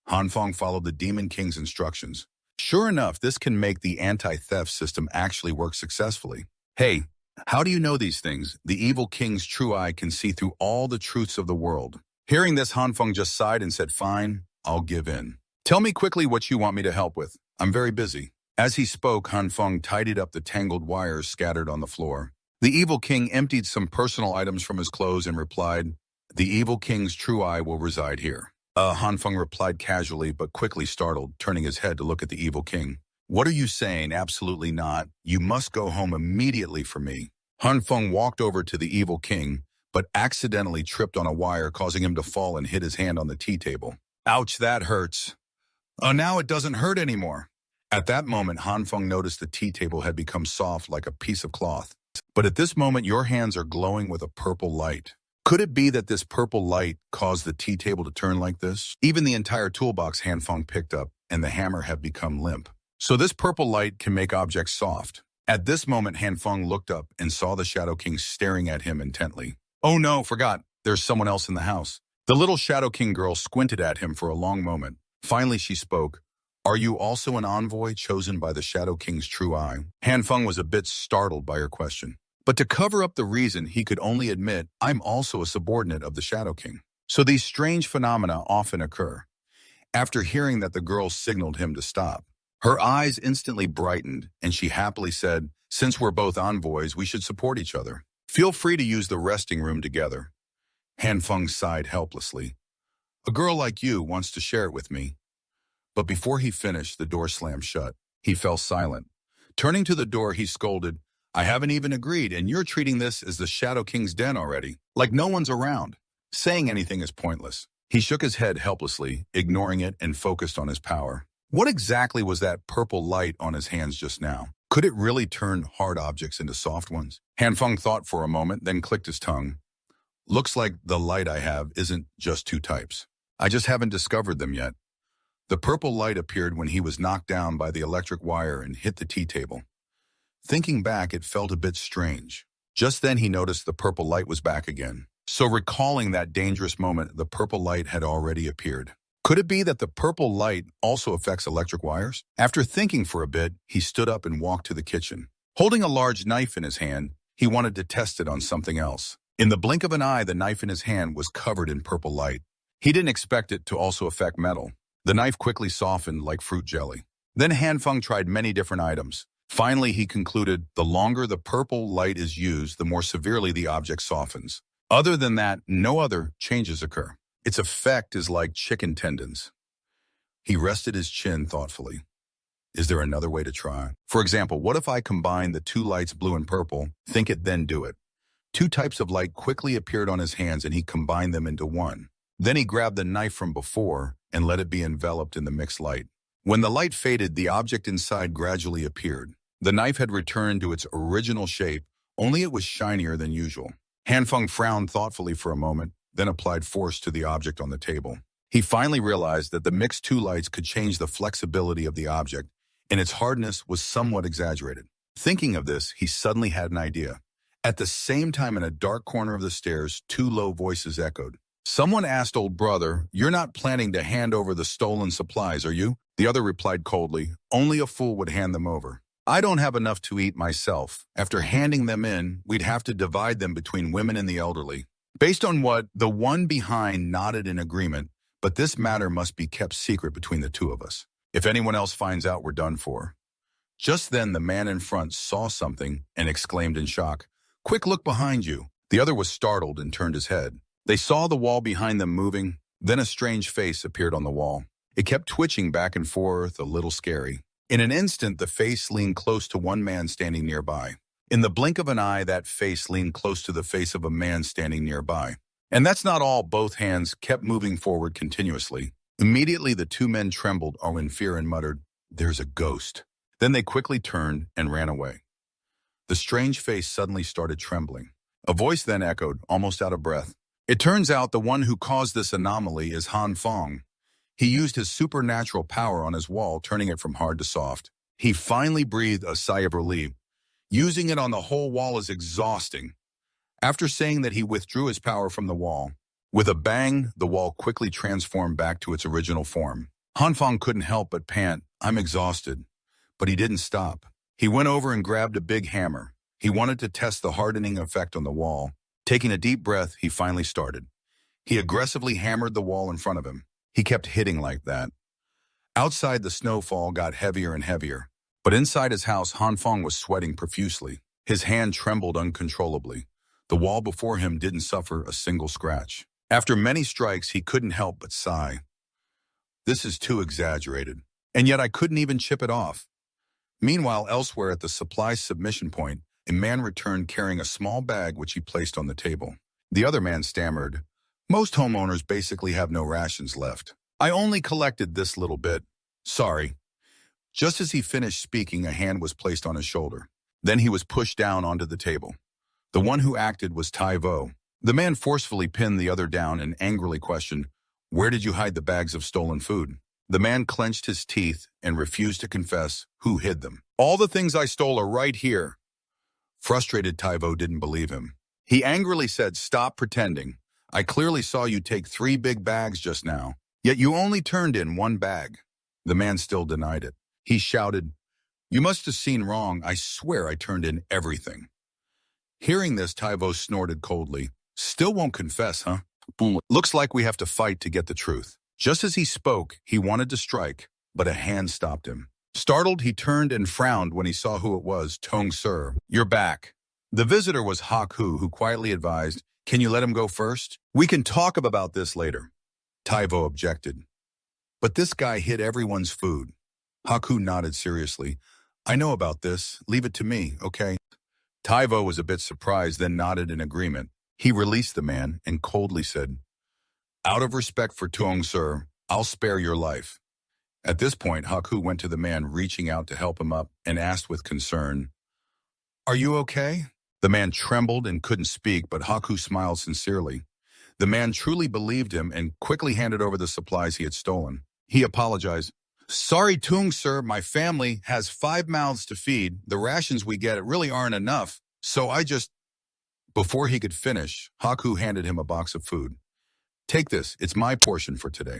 Hanfeng followed the Demon King's instructions. Sure enough, this can make the anti-theft system actually work successfully. "Hey, how do you know these things? The evil king's true eye can see through all the truths of the world." Hearing this, Hanfeng just sighed and said, "Fine, I'll give in. Tell me quickly what you want me to help with. I'm very busy." As he spoke, Hanfeng tidied up the tangled wires scattered on the floor. The evil king emptied some personal items from his clothes and replied, "The evil king's true eye will reside here." Hanfeng replied casually but quickly startled, turning his head to look at the evil king. "What are you saying? Absolutely not. You must go home immediately for me." Hanfeng walked over to the evil king, but accidentally tripped on a wire, causing him to fall and hit his hand on the tea table. "Ouch, that hurts." "Oh, now it doesn't hurt anymore." At that moment, Hanfeng noticed the tea table had become soft like a piece of cloth. "But at this moment, your hands are glowing with a purple light. Could it be that this purple light caused the tea table to turn like this?" Even the entire toolbox Hanfeng picked up and the hammer had become limp. "So this purple light can make objects soft." At this moment, Hanfeng looked up and saw the Shadow King staring at him intently. "Oh no, forgot. There's someone else in the house." The little Shadow King girl squinted at him for a long moment. Finally, she spoke. "Are you also an envoy chosen by the Shadow King's true eye?" Hanfeng was a bit startled by her question. But to cover up the reason, he could only admit, "I'm also a subordinate of the Shadow King." So these strange phenomena often occur. After hearing that, the girl signaled him to stop. Her eyes instantly brightened, and she happily said, "Since we're both envoys, we should support each other. Feel free to use the resting room together." Hanfeng sighed helplessly. "A girl like you wants to share it with me." But before he finished, the door slammed shut. He fell silent. Turning to the door, he scolded, "I haven't even agreed, and you're treating this as the Shadow King's den already, like no one's around." Saying anything is pointless. He shook his head helplessly, ignoring it and focused on his power. What exactly was that purple light on his hands just now? Could it really turn hard objects into soft ones? Hanfeng thought for a moment, then clicked his tongue. Looks like the light I have isn't just two types. I just haven't discovered them yet. The purple light appeared when he was knocked down by the electric wire and hit the tea table. Thinking back, it felt a bit strange. Just then he noticed the purple light was back again. So recalling that dangerous moment, the purple light had already appeared. Could it be that the purple light also affects electric wires? After thinking for a bit, he stood up and walked to the kitchen. Holding a large knife in his hand, he wanted to test it on something else. In the blink of an eye, the knife in his hand was covered in purple light. He didn't expect it to also affect metal. The knife quickly softened like fruit jelly. Then Hanfeng tried many different items. Finally, he concluded the longer the purple light is used, the more severely the object softens. Other than that, no other changes occur. Its effect is like chicken tendons. He rested his chin thoughtfully. Is there another way to try? For example, what if I combine the two lights, blue and purple? Think it, then do it. Two types of light quickly appeared on his hands and he combined them into one. Then he grabbed the knife from before and let it be enveloped in the mixed light. When the light faded, the object inside gradually appeared. The knife had returned to its original shape, only it was shinier than usual. Hanfeng frowned thoughtfully for a moment, then applied force to the object on the table. He finally realized that the mixed two lights could change the flexibility of the object, and its hardness was somewhat exaggerated. Thinking of this, he suddenly had an idea. At the same time, in a dark corner of the stairs, two low voices echoed. Someone asked old brother, "You're not planning to hand over the stolen supplies, are you?" The other replied coldly, "Only a fool would hand them over. I don't have enough to eat myself. After handing them in, we'd have to divide them between women and the elderly." Based on what the one behind nodded in agreement, but this matter must be kept secret between the two of us. If anyone else finds out, we're done for. Just then, the man in front saw something and exclaimed in shock, "Quick, look behind you." The other was startled and turned his head. They saw the wall behind them moving, then a strange face appeared on the wall. It kept twitching back and forth, a little scary. In an instant, the face leaned close to one man standing nearby. In the blink of an eye, that face leaned close to the face of a man standing nearby. And that's not all. Both hands kept moving forward continuously. Immediately, the two men trembled in fear and muttered, "There's a ghost." Then they quickly turned and ran away. The strange face suddenly started trembling. A voice then echoed, almost out of breath. "It turns out the one who caused this anomaly is Hanfeng. He used his supernatural power on his wall, turning it from hard to soft. He finally breathed a sigh of relief. Using it on the whole wall is exhausting." After saying that, he withdrew his power from the wall. With a bang, the wall quickly transformed back to its original form. Hanfeng couldn't help but pant, "I'm exhausted." But he didn't stop. He went over and grabbed a big hammer. He wanted to test the hardening effect on the wall. Taking a deep breath, he finally started. He aggressively hammered the wall in front of him. He kept hitting like that. Outside, the snowfall got heavier and heavier. But inside his house, Hanfeng was sweating profusely. His hand trembled uncontrollably. The wall before him didn't suffer a single scratch. After many strikes, he couldn't help but sigh. "This is too exaggerated. And yet I couldn't even chip it off." Meanwhile, elsewhere at the supply submission point, a man returned carrying a small bag which he placed on the table. The other man stammered, "Most homeowners basically have no rations left. I only collected this little bit. Sorry." Just as he finished speaking, a hand was placed on his shoulder. Then he was pushed down onto the table. The one who acted was Tai Vo. The man forcefully pinned the other down and angrily questioned, "Where did you hide the bags of stolen food?" The man clenched his teeth and refused to confess who hid them. "All the things I stole are right here." Frustrated, Tai Vo didn't believe him. He angrily said, "Stop pretending. I clearly saw you take 3 big bags just now, yet you only turned in 1 bag." The man still denied it. He shouted, "You must have seen wrong. I swear I turned in everything." Hearing this, Tai Vo snorted coldly. "Still won't confess, huh? Looks like we have to fight to get the truth." Just as he spoke, he wanted to strike, but a hand stopped him. Startled, he turned and frowned when he saw who it was. "Tong Sir, you're back." The visitor was Haku, who quietly advised, "Can you let him go first? We can talk about this later." Tai Vo objected. "But this guy hid everyone's food." Haku nodded seriously. "I know about this. Leave it to me, okay?" Tai Vo was a bit surprised, then nodded in agreement. He released the man and coldly said, Out of respect for Tuong, sir, I'll spare your life. At this point, Haku went to the man reaching out to help him up and asked with concern, "Are you okay?" The man trembled and couldn't speak, but Haku smiled sincerely. The man truly believed him and quickly handed over the supplies he had stolen. He apologized. "Sorry, Tung, sir, my family has 5 mouths to feed. The rations we get really aren't enough, so I just—" Before he could finish, Haku handed him a box of food. "Take this, it's my portion for today."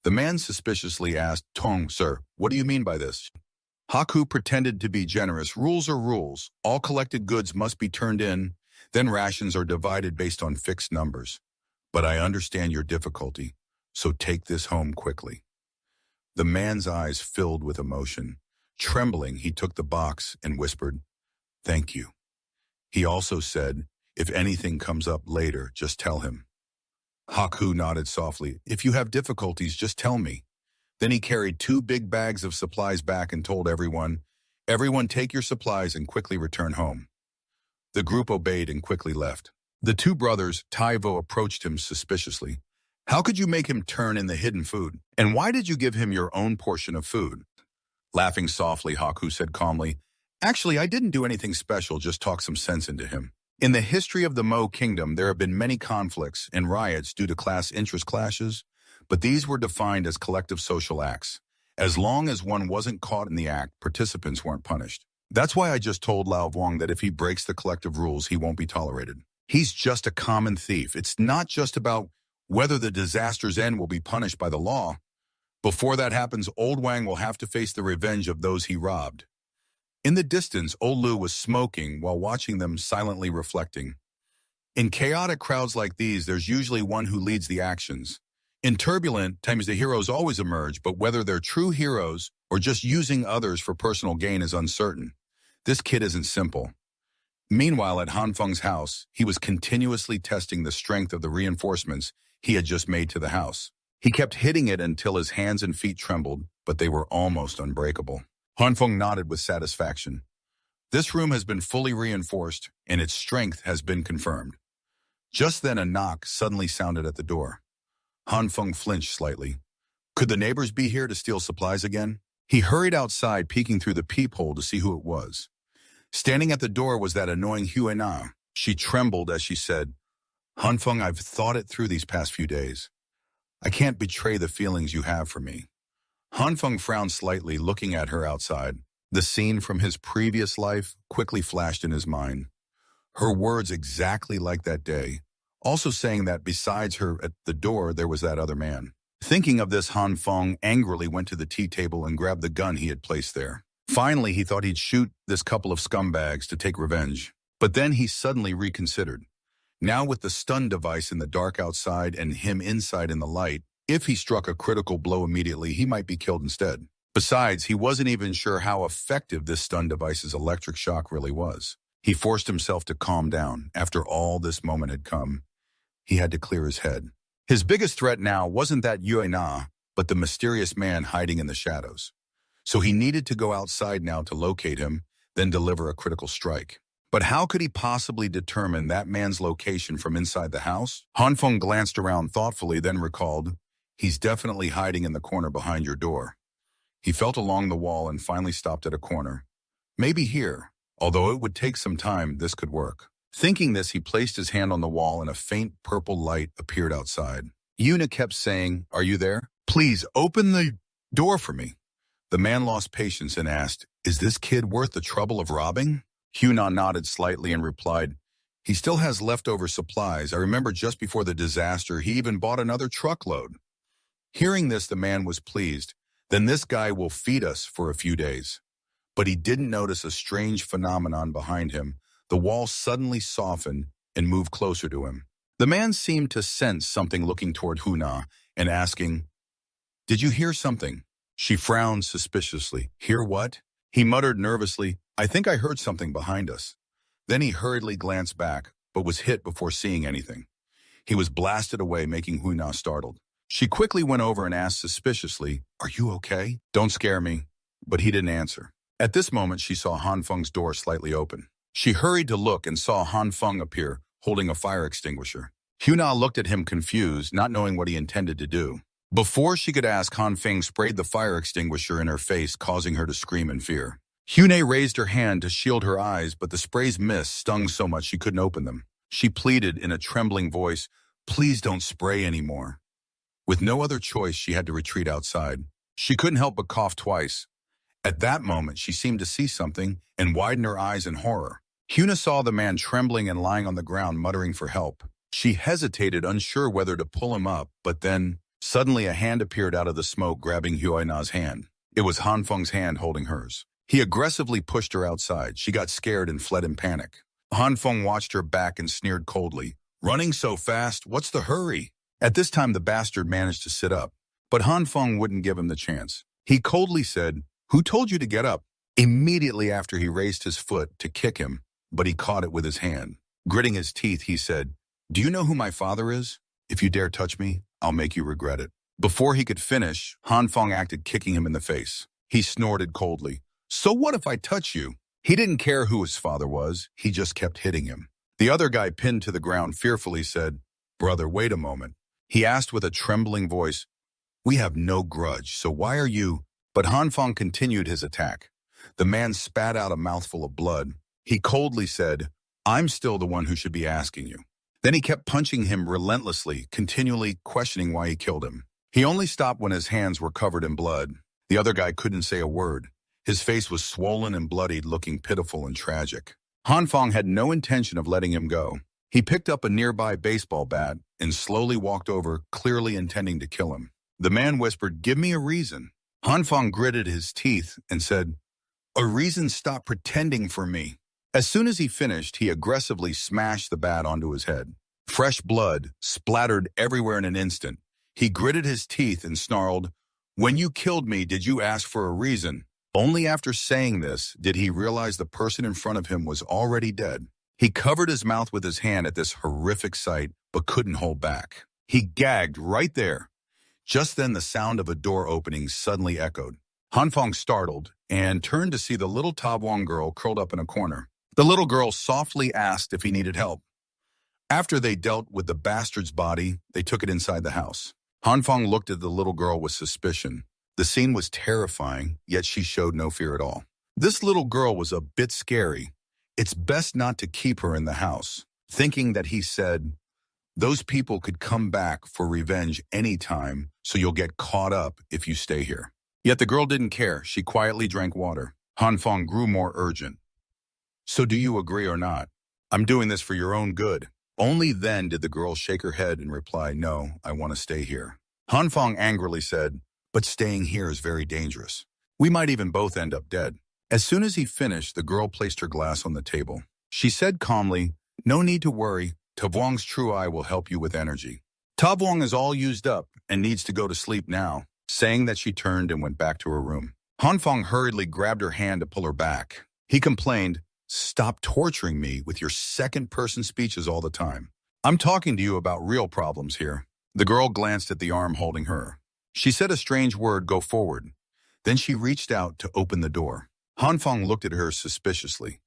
The man suspiciously asked, "Tung, sir, what do you mean by this?" Haku pretended to be generous. "Rules are rules. All collected goods must be turned in, then rations are divided based on fixed numbers. But I understand your difficulty, so take this home quickly." The man's eyes filled with emotion. Trembling, he took the box and whispered, "Thank you." He also said, "If anything comes up later, just tell him." Haku nodded softly. "If you have difficulties, just tell me." Then he carried 2 big bags of supplies back and told everyone, "Everyone take your supplies and quickly return home." The group obeyed and quickly left. The 2 brothers, Taivo, approached him suspiciously. "How could you make him turn in the hidden food? And why did you give him your own portion of food?" Laughing softly, Haku said calmly, "Actually, I didn't do anything special, just talk some sense into him. In the history of the Mo Kingdom, there have been many conflicts and riots due to class interest clashes, but these were defined as collective social acts. As long as one wasn't caught in the act, participants weren't punished. That's why I just told Lao Vuong that if he breaks the collective rules, he won't be tolerated. He's just a common thief. It's not just about whether the disaster's end will be punished by the law. Before that happens, Old Wang will have to face the revenge of those he robbed." In the distance, Old Lu was smoking while watching them, silently reflecting. In chaotic crowds like these, there's usually one who leads the actions. In turbulent times, the heroes always emerge, but whether they're true heroes or just using others for personal gain is uncertain. This kid isn't simple. Meanwhile, at Han Feng's house, he was continuously testing the strength of the reinforcements he had just made to the house. He kept hitting it until his hands and feet trembled, but they were almost unbreakable. Han Feng nodded with satisfaction. This room has been fully reinforced, and its strength has been confirmed. Just then a knock suddenly sounded at the door. Han Feng flinched slightly. Could the neighbors be here to steal supplies again? He hurried outside, peeking through the peephole to see who it was. Standing at the door was that annoying Huena. She trembled as she said, "Han Feng, I've thought it through these past few days. I can't betray the feelings you have for me." Han Feng frowned slightly, looking at her outside. The scene from his previous life quickly flashed in his mind. Her words exactly like that day, also saying that besides her at the door, there was that other man. Thinking of this, Han Feng angrily went to the tea table and grabbed the gun he had placed there. Finally, he thought he'd shoot this couple of scumbags to take revenge. But then he suddenly reconsidered. Now with the stun device in the dark outside and him inside in the light, if he struck a critical blow immediately, he might be killed instead. Besides, he wasn't even sure how effective this stun device's electric shock really was. He forced himself to calm down. After all this moment had come, he had to clear his head. His biggest threat now wasn't that Yue Na, but the mysterious man hiding in the shadows. So he needed to go outside now to locate him, then deliver a critical strike. But how could he possibly determine that man's location from inside the house? Han Feng glanced around thoughtfully, then recalled, "He's definitely hiding in the corner behind your door." He felt along the wall and finally stopped at a corner. Maybe here, although it would take some time, this could work. Thinking this, he placed his hand on the wall and a faint purple light appeared outside. Yuna kept saying, "Are you there? Please open the door for me." The man lost patience and asked, "Is this kid worth the trouble of robbing?" Hunan nodded slightly and replied, "He still has leftover supplies. I remember just before the disaster, he even bought another truckload." Hearing this, the man was pleased. Then this guy will feed us for a few days. But he didn't notice a strange phenomenon behind him. The wall suddenly softened and moved closer to him. The man seemed to sense something, looking toward Huna and asking, "Did you hear something?" She frowned suspiciously. "Hear what?" He muttered nervously, "I think I heard something behind us." Then he hurriedly glanced back, but was hit before seeing anything. He was blasted away, making Huna startled. She quickly went over and asked suspiciously, "Are you okay?" "Don't scare me." But he didn't answer. At this moment, she saw Han Feng's door slightly open. She hurried to look and saw Han Feng appear, holding a fire extinguisher. Hyuna looked at him confused, not knowing what he intended to do. Before she could ask, Han Feng sprayed the fire extinguisher in her face, causing her to scream in fear. Hyuna raised her hand to shield her eyes, but the spray's mist stung so much she couldn't open them. She pleaded in a trembling voice, "Please don't spray anymore." With no other choice, she had to retreat outside. She couldn't help but cough twice. At that moment, she seemed to see something and widened her eyes in horror. Hyuna saw the man trembling and lying on the ground, muttering for help. She hesitated, unsure whether to pull him up, but then, suddenly a hand appeared out of the smoke, grabbing Hyuna's hand. It was Han Feng's hand holding hers. He aggressively pushed her outside. She got scared and fled in panic. Han Feng watched her back and sneered coldly. "Running so fast, what's the hurry?" At this time, the bastard managed to sit up, but Han Feng wouldn't give him the chance. He coldly said, "Who told you to get up?" Immediately after, he raised his foot to kick him, but he caught it with his hand. Gritting his teeth, he said, "Do you know who my father is? If you dare touch me, I'll make you regret it." Before he could finish, Han Feng acted, kicking him in the face. He snorted coldly, "So what if I touch you?" He didn't care who his father was. He just kept hitting him. The other guy, pinned to the ground, fearfully said, "Brother, wait a moment." He asked with a trembling voice, "We have no grudge, so why are you—" But Han Feng continued his attack. The man spat out a mouthful of blood. He coldly said, "I'm still the one who should be asking you." Then he kept punching him relentlessly, continually questioning why he killed him. He only stopped when his hands were covered in blood. The other guy couldn't say a word. His face was swollen and bloodied, looking pitiful and tragic. Han Feng had no intention of letting him go. He picked up a nearby baseball bat and slowly walked over, clearly intending to kill him. The man whispered, "Give me a reason." Han Feng gritted his teeth and said, "A reason? Stop pretending for me." As soon as he finished, he aggressively smashed the bat onto his head. Fresh blood splattered everywhere in an instant. He gritted his teeth and snarled, "When you killed me, did you ask for a reason?" Only after saying this did he realize the person in front of him was already dead. He covered his mouth with his hand at this horrific sight, but couldn't hold back. He gagged right there. Just then, the sound of a door opening suddenly echoed. Han Feng startled and turned to see the little Tabuang girl curled up in a corner. The little girl softly asked if he needed help. After they dealt with the bastard's body, they took it inside the house. Han Feng looked at the little girl with suspicion. The scene was terrifying, yet she showed no fear at all. This little girl was a bit scary. It's best not to keep her in the house. Thinking that he said, "Those people could come back for revenge anytime, so you'll get caught up if you stay here." Yet the girl didn't care. She quietly drank water. Han Feng grew more urgent. "So do you agree or not? I'm doing this for your own good." Only then did the girl shake her head and reply, "No, I want to stay here." Han Feng angrily said, "But staying here is very dangerous. We might even both end up dead." As soon as he finished, the girl placed her glass on the table. She said calmly, "No need to worry. Tabuang's true eye will help you with energy. Tabuang is all used up and needs to go to sleep now." Saying that, she turned and went back to her room. Han Feng hurriedly grabbed her hand to pull her back. He complained, "Stop torturing me with your second-person speeches all the time. I'm talking to you about real problems here." The girl glanced at the arm holding her. She said a strange word, "Go forward." Then she reached out to open the door. Han Feng looked at her suspiciously.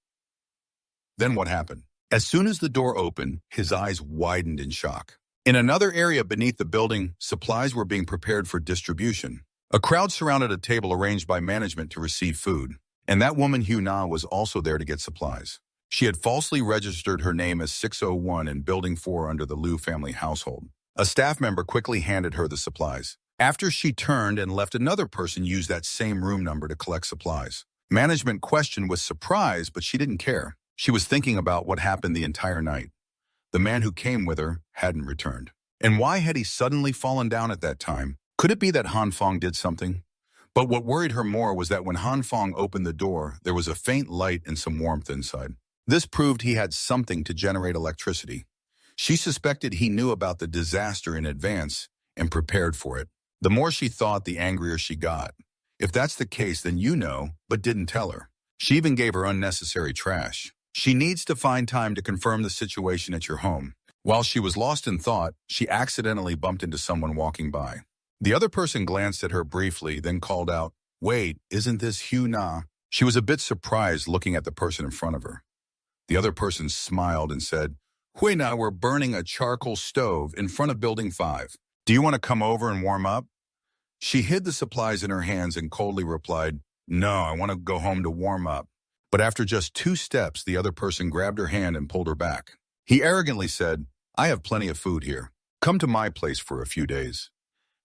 Then what happened? As soon as the door opened, his eyes widened in shock. In another area beneath the building, supplies were being prepared for distribution. A crowd surrounded a table arranged by management to receive food. And that woman Hyuna was also there to get supplies. She had falsely registered her name as 601 in Building 4 under the Liu family household. A staff member quickly handed her the supplies. After she turned and left, another person used that same room number to collect supplies. Management questioned with surprise, but she didn't care. She was thinking about what happened the entire night. The man who came with her hadn't returned. And why had he suddenly fallen down at that time? Could it be that Han Feng did something? But what worried her more was that when Han Feng opened the door, there was a faint light and some warmth inside. This proved he had something to generate electricity. She suspected he knew about the disaster in advance and prepared for it. The more she thought, the angrier she got. If that's the case, then you know, but didn't tell her. She even gave her unnecessary trash. She needs to find time to confirm the situation at your home. While she was lost in thought, she accidentally bumped into someone walking by. The other person glanced at her briefly, then called out, "Wait, isn't this Hyuna?" She was a bit surprised looking at the person in front of her. The other person smiled and said, Hui and I were burning a charcoal stove in front of Building 5. Do you want to come over and warm up? She hid the supplies in her hands and coldly replied, No, I want to go home to warm up. But after just 2 steps, the other person grabbed her hand and pulled her back. He arrogantly said, I have plenty of food here. Come to my place for a few days.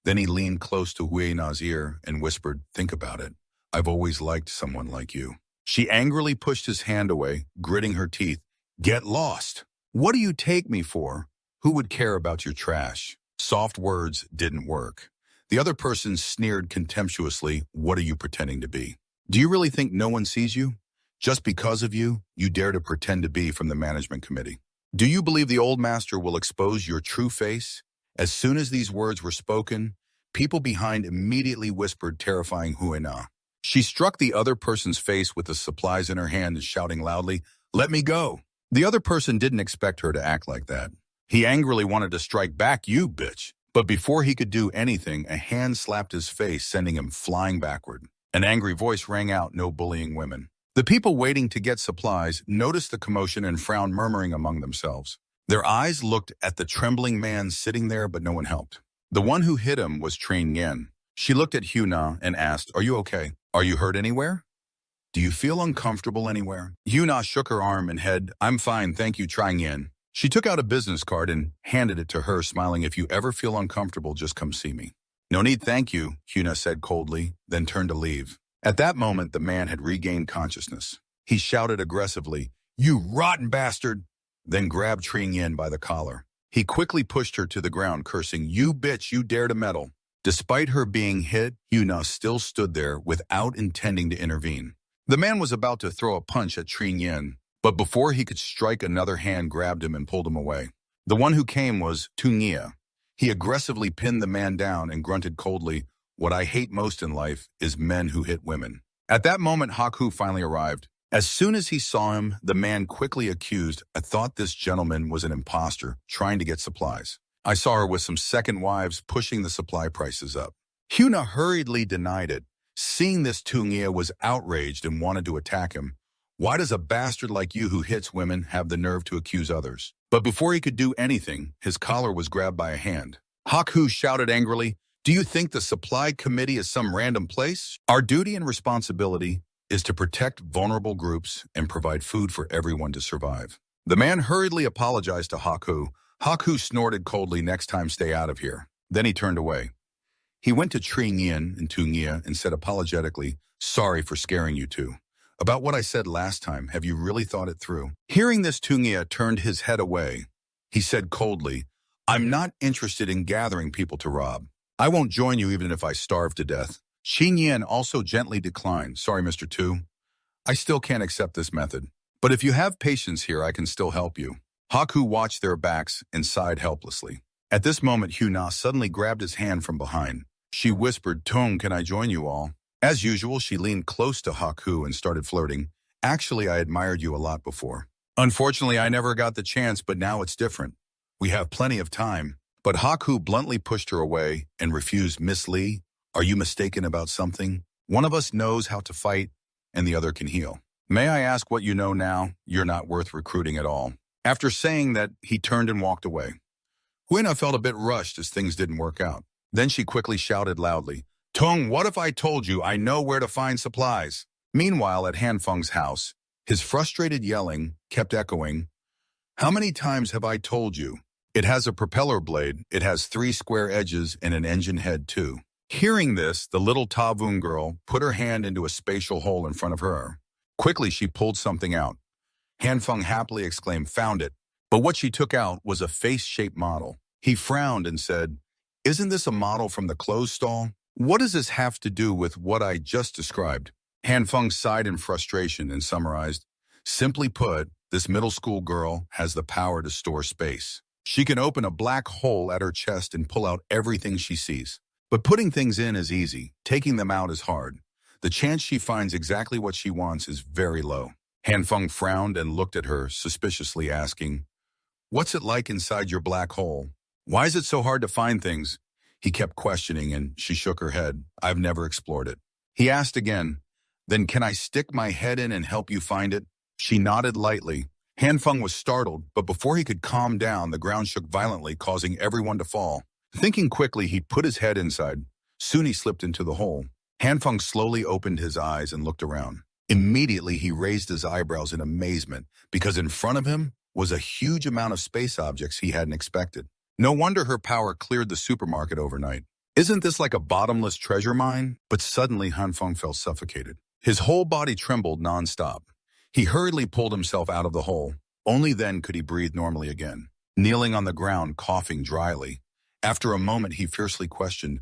Then he leaned close to Huina's ear and whispered, Think about it. I've always liked someone like you. She angrily pushed his hand away, gritting her teeth. Get lost. What do you take me for? Who would care about your trash? Soft words didn't work. The other person sneered contemptuously, What are you pretending to be? Do you really think no one sees you? Just because of you, you dare to pretend to be from the management committee. Do you believe the old master will expose your true face? As soon as these words were spoken, people behind immediately whispered terrifying Huina. She struck the other person's face with the supplies in her hand and shouting loudly, Let me go. The other person didn't expect her to act like that. He angrily wanted to strike back, You bitch. But before he could do anything, a hand slapped his face, sending him flying backward. An angry voice rang out, No bullying women. The people waiting to get supplies noticed the commotion and frowned, murmuring among themselves. Their eyes looked at the trembling man sitting there, but no one helped. The one who hit him was Train Yen. She looked at Huna and asked, Are you okay? Are you hurt anywhere? Do you feel uncomfortable anywhere? Huna shook her arm and head. I'm fine, thank you, Train Yen. She took out a business card and handed it to her, smiling, If you ever feel uncomfortable, just come see me. No need, thank you, Huna said coldly, then turned to leave. At that moment, the man had regained consciousness. He shouted aggressively, You rotten bastard! Then grabbed Train Yen by the collar. He quickly pushed her to the ground, cursing, You bitch, you dare to meddle. Despite her being hit, Huna still stood there without intending to intervene. The man was about to throw a punch at Train Yen, but before he could strike, another hand grabbed him and pulled him away. The one who came was Tungia. He aggressively pinned the man down and grunted coldly, What I hate most in life is men who hit women. At that moment, Haku finally arrived. As soon as he saw him, the man quickly accused, I thought this gentleman was an imposter trying to get supplies. I saw her with some second wives pushing the supply prices up. Huna hurriedly denied it. Seeing this, Tungia was outraged and wanted to attack him. Why does a bastard like you who hits women have the nerve to accuse others? But before he could do anything, his collar was grabbed by a hand. Haku shouted angrily, Do you think the supply committee is some random place? Our duty and responsibility is to protect vulnerable groups and provide food for everyone to survive. The man hurriedly apologized to Haku. Haku snorted coldly, Next time stay out of here. Then he turned away. He went to Train Yen and Tungia and said apologetically, Sorry for scaring you two. About what I said last time, have you really thought it through? Hearing this, Tungia turned his head away. He said coldly, I'm not interested in gathering people to rob. I won't join you even if I starve to death. Xin Yan also gently declined. Sorry, Mr. Tu. I still can't accept this method. But if you have patience here, I can still help you. Haku watched their backs and sighed helplessly. At this moment, Huna suddenly grabbed his hand from behind. She whispered, Tong, can I join you all? As usual, she leaned close to Haku and started flirting. Actually, I admired you a lot before. Unfortunately, I never got the chance, but now it's different. We have plenty of time. But Haku bluntly pushed her away and refused. Miss Lee, are you mistaken about something? One of us knows how to fight, and the other can heal. May I ask what you know now? You're not worth recruiting at all. After saying that, he turned and walked away. Huina felt a bit rushed as things didn't work out. Then she quickly shouted loudly, Tong, what if I told you I know where to find supplies? Meanwhile, at Hanfeng's house, his frustrated yelling kept echoing. How many times have I told you? It has a propeller blade, it has 3 square edges and an engine head too. Hearing this, the little Tavun girl put her hand into a spatial hole in front of her. Quickly, she pulled something out. Hanfeng happily exclaimed, Found it. But what she took out was a face-shaped model. He frowned and said, Isn't this a model from the clothes stall? What does this have to do with what I just described? Hanfeng sighed in frustration and summarized, Simply put, this middle school girl has the power to store space. She can open a black hole at her chest and pull out everything she sees. But putting things in is easy. Taking them out is hard. The chance she finds exactly what she wants is very low. Hanfeng frowned and looked at her, suspiciously asking, What's it like inside your black hole? Why is it so hard to find things? He kept questioning, and she shook her head. I've never explored it. He asked again, Then can I stick my head in and help you find it? She nodded lightly. Hanfeng was startled, but before he could calm down, the ground shook violently, causing everyone to fall. Thinking quickly, he put his head inside. Soon he slipped into the hole. Hanfeng slowly opened his eyes and looked around. Immediately, he raised his eyebrows in amazement because in front of him was a huge amount of space objects he hadn't expected. No wonder her power cleared the supermarket overnight. Isn't this like a bottomless treasure mine? But suddenly, Hanfeng felt suffocated. His whole body trembled nonstop. He hurriedly pulled himself out of the hole. Only then could he breathe normally again. Kneeling on the ground, coughing dryly. After a moment, he fiercely questioned,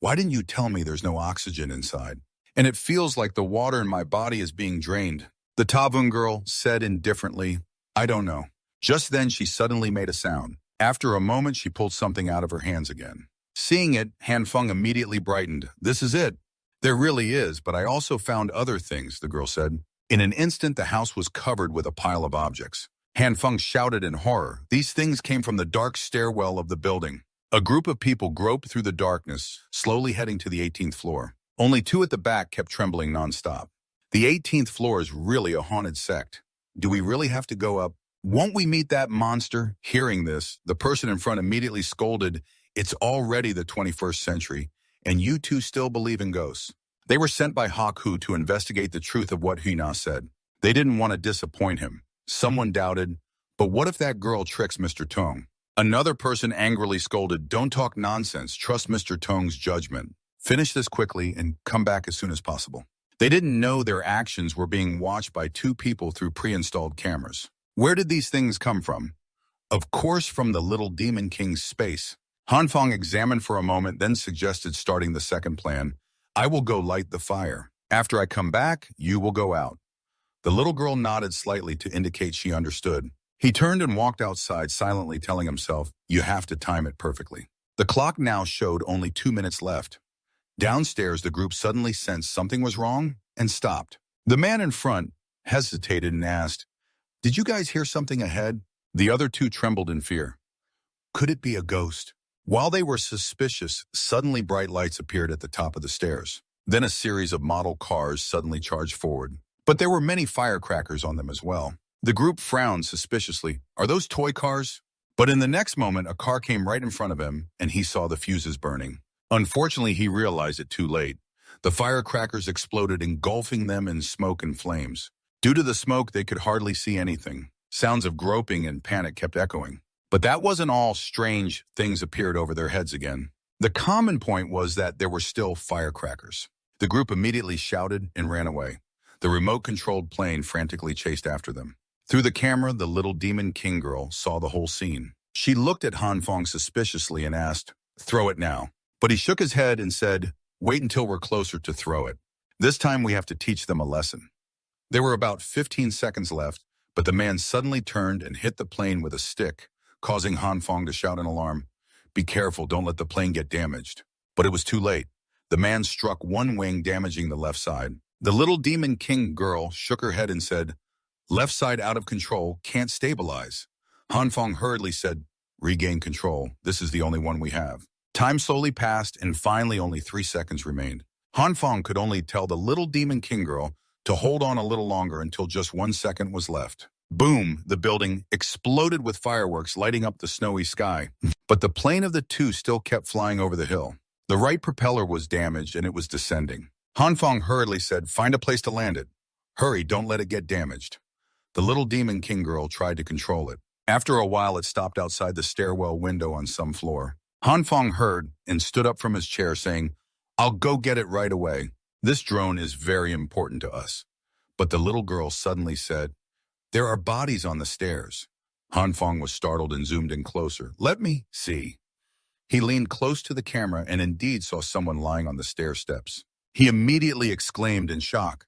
"Why didn't you tell me there's no oxygen inside? And it feels like the water in my body is being drained." The Tavun girl said indifferently, "I don't know." Just then, she suddenly made a sound. After a moment, she pulled something out of her hands again. Seeing it, Hanfeng immediately brightened. "This is it." "There really is, but I also found other things," the girl said. In an instant, the house was covered with a pile of objects. Hanfeng shouted in horror. These things came from the dark stairwell of the building. A group of people groped through the darkness, slowly heading to the 18th floor. Only two at the back kept trembling nonstop. "The 18th floor is really a haunted sect. Do we really have to go up? Won't we meet that monster?" Hearing this, the person in front immediately scolded, "It's already the 21st century, and you two still believe in ghosts." They were sent by Haku to investigate the truth of what Hina said. They didn't want to disappoint him. Someone doubted, "But what if that girl tricks Mr. Tong?" Another person angrily scolded, "Don't talk nonsense. Trust Mr. Tong's judgment. Finish this quickly and come back as soon as possible." They didn't know their actions were being watched by two people through pre-installed cameras. Where did these things come from? Of course, from the little demon king's space. Hanfeng examined for a moment, then suggested starting the second plan. "I will go light the fire. After I come back, you will go out." The little girl nodded slightly to indicate she understood. He turned and walked outside, silently telling himself, "You have to time it perfectly." The clock now showed only 2 minutes left. Downstairs, the group suddenly sensed something was wrong and stopped. The man in front hesitated and asked, "Did you guys hear something ahead?" The other two trembled in fear. Could it be a ghost? While they were suspicious, suddenly bright lights appeared at the top of the stairs. Then a series of model cars suddenly charged forward. But there were many firecrackers on them as well. The group frowned suspiciously. "Are those toy cars?" But in the next moment, a car came right in front of him, and he saw the fuses burning. Unfortunately, he realized it too late. The firecrackers exploded, engulfing them in smoke and flames. Due to the smoke, they could hardly see anything. Sounds of groping and panic kept echoing. But that wasn't all. Strange things appeared over their heads again. The common point was that there were still firecrackers. The group immediately shouted and ran away. The remote-controlled plane frantically chased after them. Through the camera, the little demon king girl saw the whole scene. She looked at Hanfeng suspiciously and asked, "Throw it now." But he shook his head and said, "Wait until we're closer to throw it. This time we have to teach them a lesson." There were about 15 seconds left, but the man suddenly turned and hit the plane with a stick, causing Hanfeng to shout in alarm, "Be careful, don't let the plane get damaged." But it was too late. The man struck one wing, damaging the left side. The little demon king girl shook her head and said, "Left side out of control, can't stabilize." Hanfeng hurriedly said, "Regain control. This is the only one we have." Time slowly passed, and finally only 3 seconds remained. Hanfeng could only tell the little demon king girl to hold on a little longer until just 1 second was left. Boom! The building exploded with fireworks lighting up the snowy sky. But the plane of the two still kept flying over the hill. The right propeller was damaged and it was descending. Hanfeng hurriedly said, "Find a place to land it. Hurry, don't let it get damaged." The little demon king girl tried to control it. After a while, it stopped outside the stairwell window on some floor. Hanfeng heard and stood up from his chair saying, "I'll go get it right away. This drone is very important to us." But the little girl suddenly said, "There are bodies on the stairs." Hanfeng was startled and zoomed in closer. "Let me see." He leaned close to the camera and indeed saw someone lying on the stair steps. He immediately exclaimed in shock,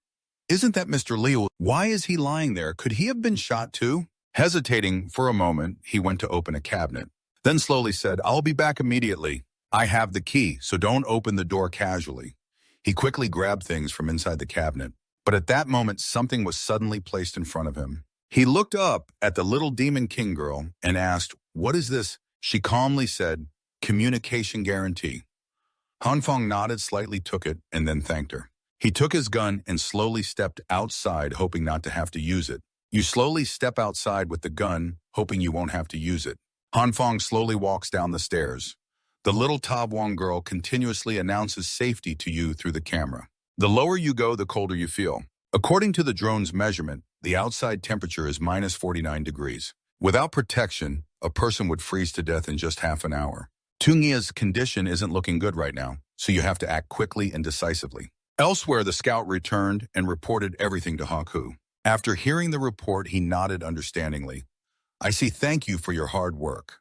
"Isn't that Mr. Liu? Why is he lying there? Could he have been shot too?" Hesitating for a moment, he went to open a cabinet, then slowly said, "I'll be back immediately. I have the key, so don't open the door casually." He quickly grabbed things from inside the cabinet, but at that moment something was suddenly placed in front of him. He looked up at the little demon king girl and asked, "What is this?" She calmly said, "Communication guarantee." Hanfeng nodded slightly, took it, and then thanked her. He took his gun and slowly stepped outside, hoping not to have to use it. You slowly step outside with the gun, hoping you won't have to use it. Hanfang slowly walks down the stairs. The little Tabwang girl continuously announces safety to you through the camera. The lower you go, the colder you feel. According to the drone's measurement, the outside temperature is minus 49 degrees. Without protection, a person would freeze to death in just half an hour. Tungia's condition isn't looking good right now, so you have to act quickly and decisively. Elsewhere, the scout returned and reported everything to Haku. After hearing the report, he nodded understandingly. I see, thank you for your hard work.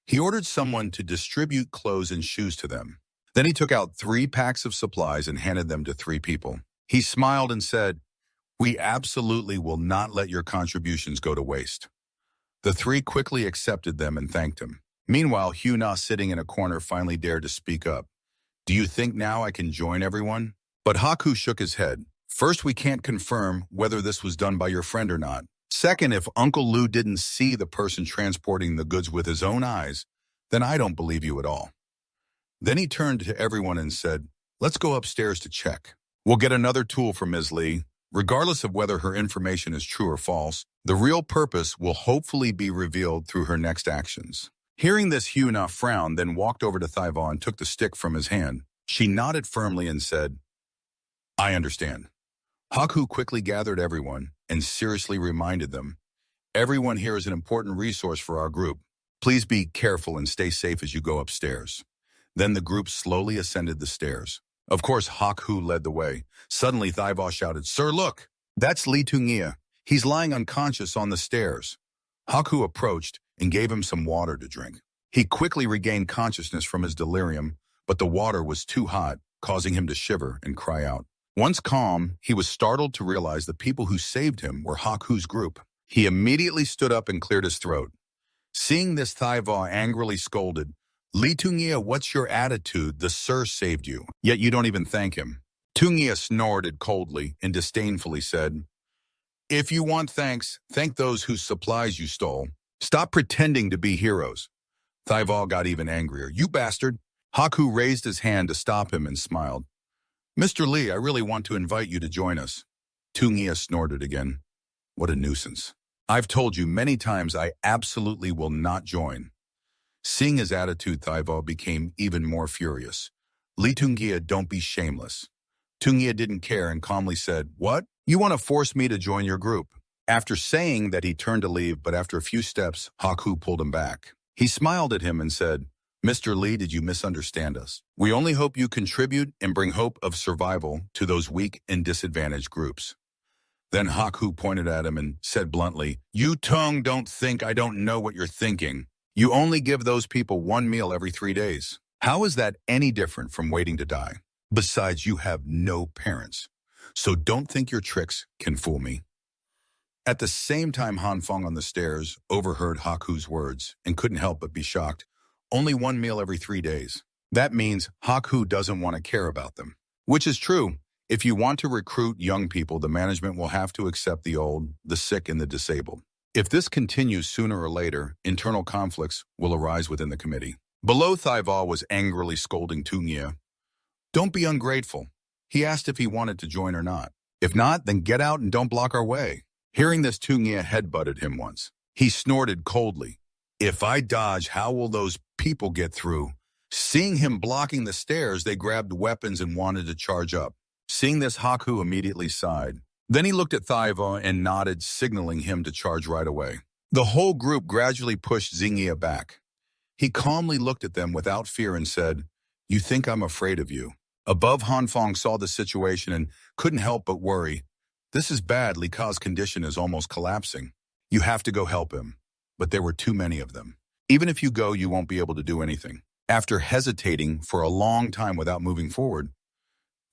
He ordered someone to distribute clothes and shoes to them. Then he took out 3 packs of supplies and handed them to 3 people. He smiled and said, we absolutely will not let your contributions go to waste. The 3 quickly accepted them and thanked him. Meanwhile, Hyuna, sitting in a corner, finally dared to speak up. Do you think now I can join everyone? But Haku shook his head. First, we can't confirm whether this was done by your friend or not. Second, if Uncle Lu didn't see the person transporting the goods with his own eyes, then I don't believe you at all. Then he turned to everyone and said, let's go upstairs to check. We'll get another tool from Ms. Lee. Regardless of whether her information is true or false, the real purpose will hopefully be revealed through her next actions. Hearing this, Hyuna frowned, then walked over to Thaiva and took the stick from his hand. She nodded firmly and said, I understand. Haku quickly gathered everyone and seriously reminded them, everyone here is an important resource for our group. Please be careful and stay safe as you go upstairs. Then the group slowly ascended the stairs. Of course, Haku led the way. Suddenly, Thaiva shouted, Sir, look! That's Lee Tungia. He's lying unconscious on the stairs. Haku approached and gave him some water to drink. He quickly regained consciousness from his delirium, but the water was too hot, causing him to shiver and cry out. Once calm, he was startled to realize the people who saved him were Haku's group. He immediately stood up and cleared his throat. Seeing this, Thaiva angrily scolded, Lee Tungia, what's your attitude? The sir saved you, yet you don't even thank him. Tungia snorted coldly and disdainfully said, if you want thanks, thank those whose supplies you stole. Stop pretending to be heroes. Thaival got even angrier. You bastard! Haku raised his hand to stop him and smiled. Mr. Lee, I really want to invite you to join us. Tungia snorted again. What a nuisance. I've told you many times I absolutely will not join. Seeing his attitude, Thaival became even more furious. Lee Tungia, don't be shameless. Tungia didn't care and calmly said, what? You want to force me to join your group? After saying that, he turned to leave, but after a few steps, Haku pulled him back. He smiled at him and said, Mr. Lee, did you misunderstand us? We only hope you contribute and bring hope of survival to those weak and disadvantaged groups. Then Haku pointed at him and said bluntly, you tongue don't think I don't know what you're thinking. You only give those people 1 meal every 3 days. How is that any different from waiting to die? Besides, you have no parents. So don't think your tricks can fool me. At the same time, Hanfang on the stairs overheard Haku's words and couldn't help but be shocked. Only 1 meal every 3 days. That means Haku doesn't want to care about them. Which is true. If you want to recruit young people, the management will have to accept the old, the sick, and the disabled. If this continues, sooner or later, internal conflicts will arise within the committee. Below, Thaival was angrily scolding Tungia. Don't be ungrateful. He asked if he wanted to join or not. If not, then get out and don't block our way. Hearing this, Tungia headbutted him once. He snorted coldly. If I dodge, how will those people get through? Seeing him blocking the stairs, they grabbed weapons and wanted to charge up. Seeing this, Haku immediately sighed. Then he looked at Thaiva and nodded, signaling him to charge right away. The whole group gradually pushed Zingia back. He calmly looked at them without fear and said, you think I'm afraid of you? Above, Hanfang saw the situation and couldn't help but worry. This is bad. Li Ka's condition is almost collapsing. You have to go help him. But there were too many of them. Even if you go, you won't be able to do anything. After hesitating for a long time without moving forward,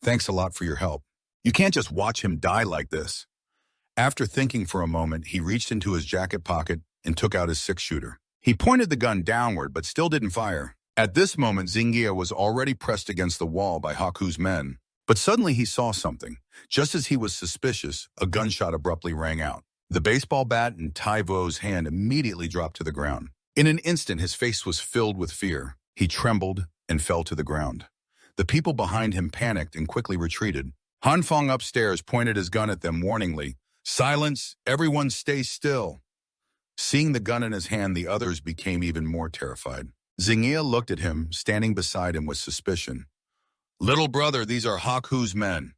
thanks a lot for your help. You can't just watch him die like this. After thinking for a moment, he reached into his jacket pocket and took out his 6-shooter. He pointed the gun downward, but still didn't fire. At this moment, Zingia was already pressed against the wall by Haku's men. But suddenly he saw something. Just as he was suspicious, a gunshot abruptly rang out. The baseball bat in Taivo's hand immediately dropped to the ground. In an instant, his face was filled with fear. He trembled and fell to the ground. The people behind him panicked and quickly retreated. Hanfang upstairs pointed his gun at them warningly, Silence, everyone stay still. Seeing the gun in his hand, the others became even more terrified. Zingia looked at him, standing beside him with suspicion. Little brother, these are Haku's men.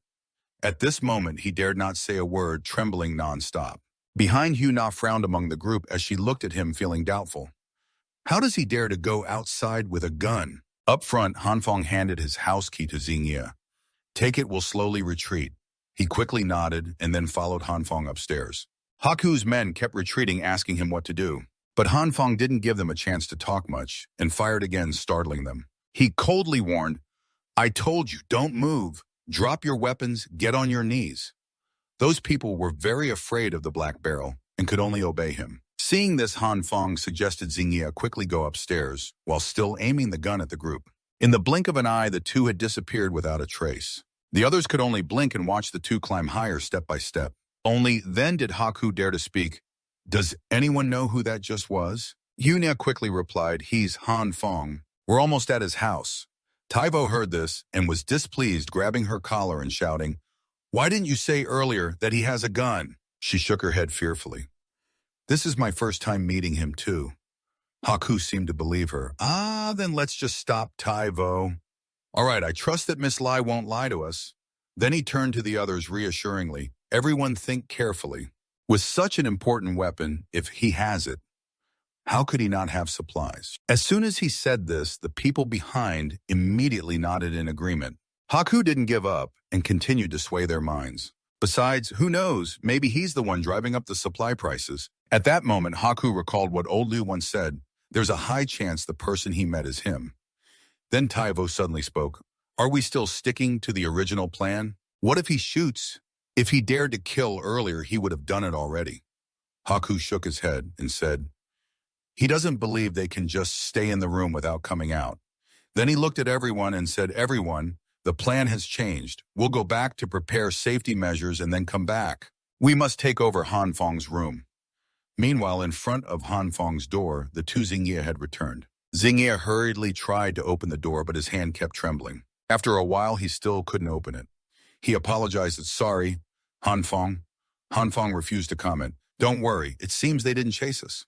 At this moment, he dared not say a word, trembling nonstop. Behind, Hyuna frowned among the group as she looked at him, feeling doubtful. How does he dare to go outside with a gun? Up front, Hanfong handed his house key to Zingia. Take it, we'll slowly retreat. He quickly nodded and then followed Hanfong upstairs. Haku's men kept retreating, asking him what to do. But Hanfong didn't give them a chance to talk much and fired again, startling them. He coldly warned, I told you, don't move. Drop your weapons, get on your knees. Those people were very afraid of the Black Barrel and could only obey him. Seeing this, Hanfong suggested Zingia quickly go upstairs while still aiming the gun at the group. In the blink of an eye, the two had disappeared without a trace. The others could only blink and watch the two climb higher step by step. Only then did Haku dare to speak. Does anyone know who that just was? Hyuna quickly replied, he's Hanfong. We're almost at his house. Taivo heard this and was displeased, grabbing her collar and shouting, why didn't you say earlier that he has a gun? She shook her head fearfully. This is my first time meeting him too. Haku seemed to believe her. Then let's just stop, Taivo. All right, I trust that Miss Lai won't lie to us. Then he turned to the others reassuringly. Everyone think carefully. With such an important weapon, if he has it, how could he not have supplies? As soon as he said this, the people behind immediately nodded in agreement. Haku didn't give up and continued to sway their minds. Besides, who knows, maybe he's the one driving up the supply prices. At that moment, Haku recalled what old Liu once said, there's a high chance the person he met is him. Then Taivo suddenly spoke. Are we still sticking to the original plan? What if he shoots? If he dared to kill earlier, he would have done it already. Haku shook his head and said, he doesn't believe they can just stay in the room without coming out. Then he looked at everyone and said, everyone, the plan has changed. We'll go back to prepare safety measures and then come back. We must take over Hanfong's room. Meanwhile, in front of Hanfong's door, the two Zingia had returned. Zingia hurriedly tried to open the door, but his hand kept trembling. After a while, he still couldn't open it. He apologized and sorry, Hanfong. Hanfong refused to comment. Don't worry, it seems they didn't chase us.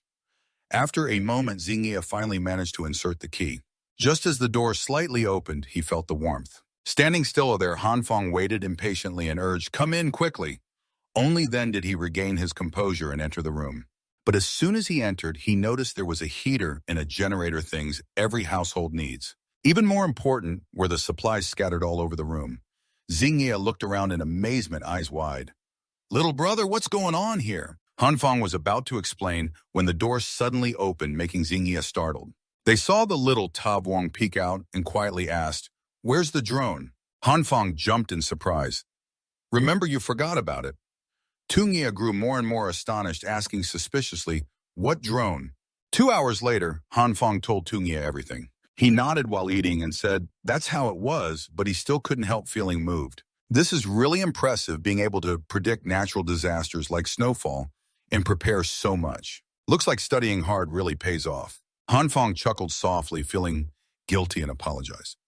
After a moment, Zingia finally managed to insert the key. Just as the door slightly opened, he felt the warmth. Standing still there, Hanfong waited impatiently and urged, come in quickly. Only then did he regain his composure and enter the room. But as soon as he entered, he noticed there was a heater and a generator, things every household needs. Even more important were the supplies scattered all over the room. Zingia looked around in amazement, eyes wide. Little brother, what's going on here? Hanfong was about to explain when the door suddenly opened, making Zingia startled. They saw the little Tavwong peek out and quietly asked, where's the drone? Hanfong jumped in surprise. Remember, you forgot about it. Tungia grew more and more astonished, asking suspiciously, what drone? 2 hours later, Hanfong told Tungia everything. He nodded while eating and said, that's how it was, but he still couldn't help feeling moved. This is really impressive, being able to predict natural disasters like snowfall and prepare so much. Looks like studying hard really pays off. Hanfong chuckled softly, feeling guilty, and apologized.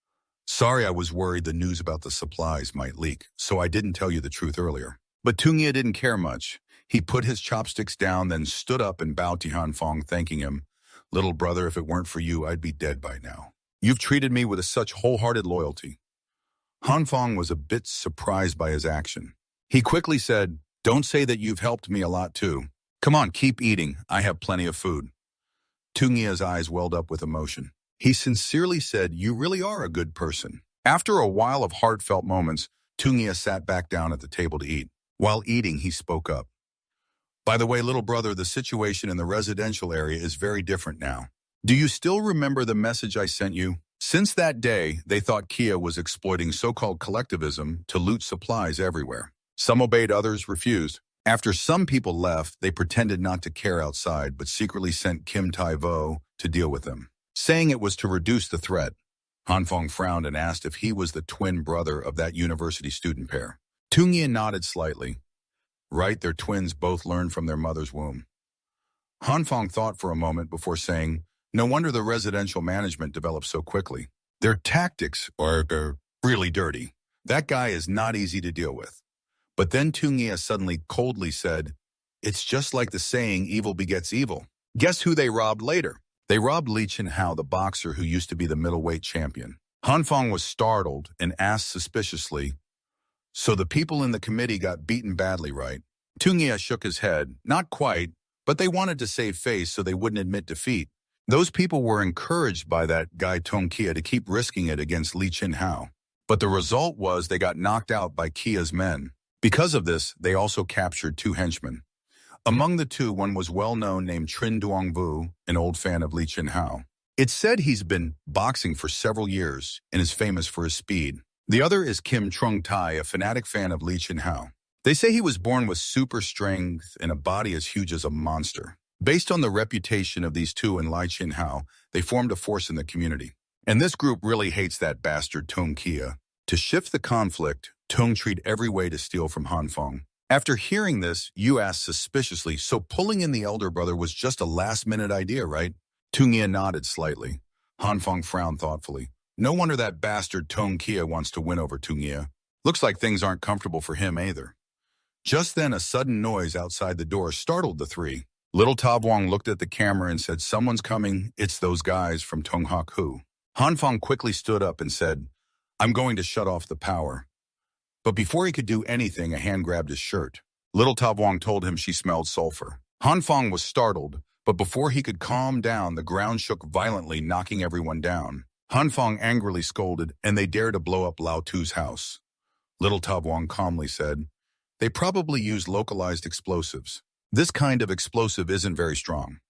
Sorry, I was worried the news about the supplies might leak, so I didn't tell you the truth earlier. But Tungia didn't care much. He put his chopsticks down, then stood up and bowed to Hanfong, thanking him. Little brother, if it weren't for you, I'd be dead by now. You've treated me with such wholehearted loyalty. Hanfong was a bit surprised by his action. He quickly said, don't say that you've helped me a lot too. Come on, keep eating. I have plenty of food. Tungia's eyes welled up with emotion. He sincerely said, you really are a good person. After a while of heartfelt moments, Tungia sat back down at the table to eat. While eating, he spoke up. By the way, little brother, the situation in the residential area is very different now. Do you still remember the message I sent you? Since that day, they thought Kia was exploiting so-called collectivism to loot supplies everywhere. Some obeyed, others refused. After some people left, they pretended not to care outside, but secretly sent Kim Tai-vo to deal with them, saying it was to reduce the threat. Hanfong frowned and asked if he was the twin brother of that university student pair. Tungia nodded slightly. Right, they're twins, both learned from their mother's womb. Hanfong thought for a moment before saying, no wonder the residential management developed so quickly. Their tactics are really dirty. That guy is not easy to deal with. But then Tungia suddenly coldly said, "It's just like the saying, evil begets evil." Guess who they robbed later? They robbed Li Chenhao, the boxer who used to be the middleweight champion. Han Fong was startled and asked suspiciously, "So the people in the committee got beaten badly, right?" Tungia shook his head. Not quite, but they wanted to save face so they wouldn't admit defeat. Those people were encouraged by that guy Tong Kia to keep risking it against Li Chenhao. But the result was they got knocked out by Kia's men. Because of this, they also captured 2 henchmen. Among the 2, one was well-known named Trin Duongvu, an old fan of Li Chenhao. It's said he's been boxing for several years and is famous for his speed. The other is Kim Trung Tai, a fanatic fan of Li Chenhao. They say he was born with super strength and a body as huge as a monster. Based on the reputation of these 2 and Li Chenhao, they formed a force in the community. And this group really hates that bastard Tong Kia. To shift the conflict, Tong tried every way to steal from Han Fong. After hearing this, Yu asked suspiciously, "So pulling in the elder brother was just a last-minute idea, right?" Tungia nodded slightly. Han Fong frowned thoughtfully. No wonder that bastard Tong Kia wants to win over Tungia. Looks like things aren't comfortable for him either. Just then, a sudden noise outside the door startled the 3. Little Ta Wong looked at the camera and said, "Someone's coming. It's those guys from Tong Hak Hu." Han Fong quickly stood up and said, "I'm going to shut off the power." But before he could do anything, a hand grabbed his shirt. Little Ta Wong told him she smelled sulfur. Han Fong was startled, but before he could calm down, the ground shook violently, knocking everyone down. Han Fong angrily scolded, "And they dare to blow up Lao Tu's house." Little Ta Wong calmly said, "They probably used localized explosives. This kind of explosive isn't very strong."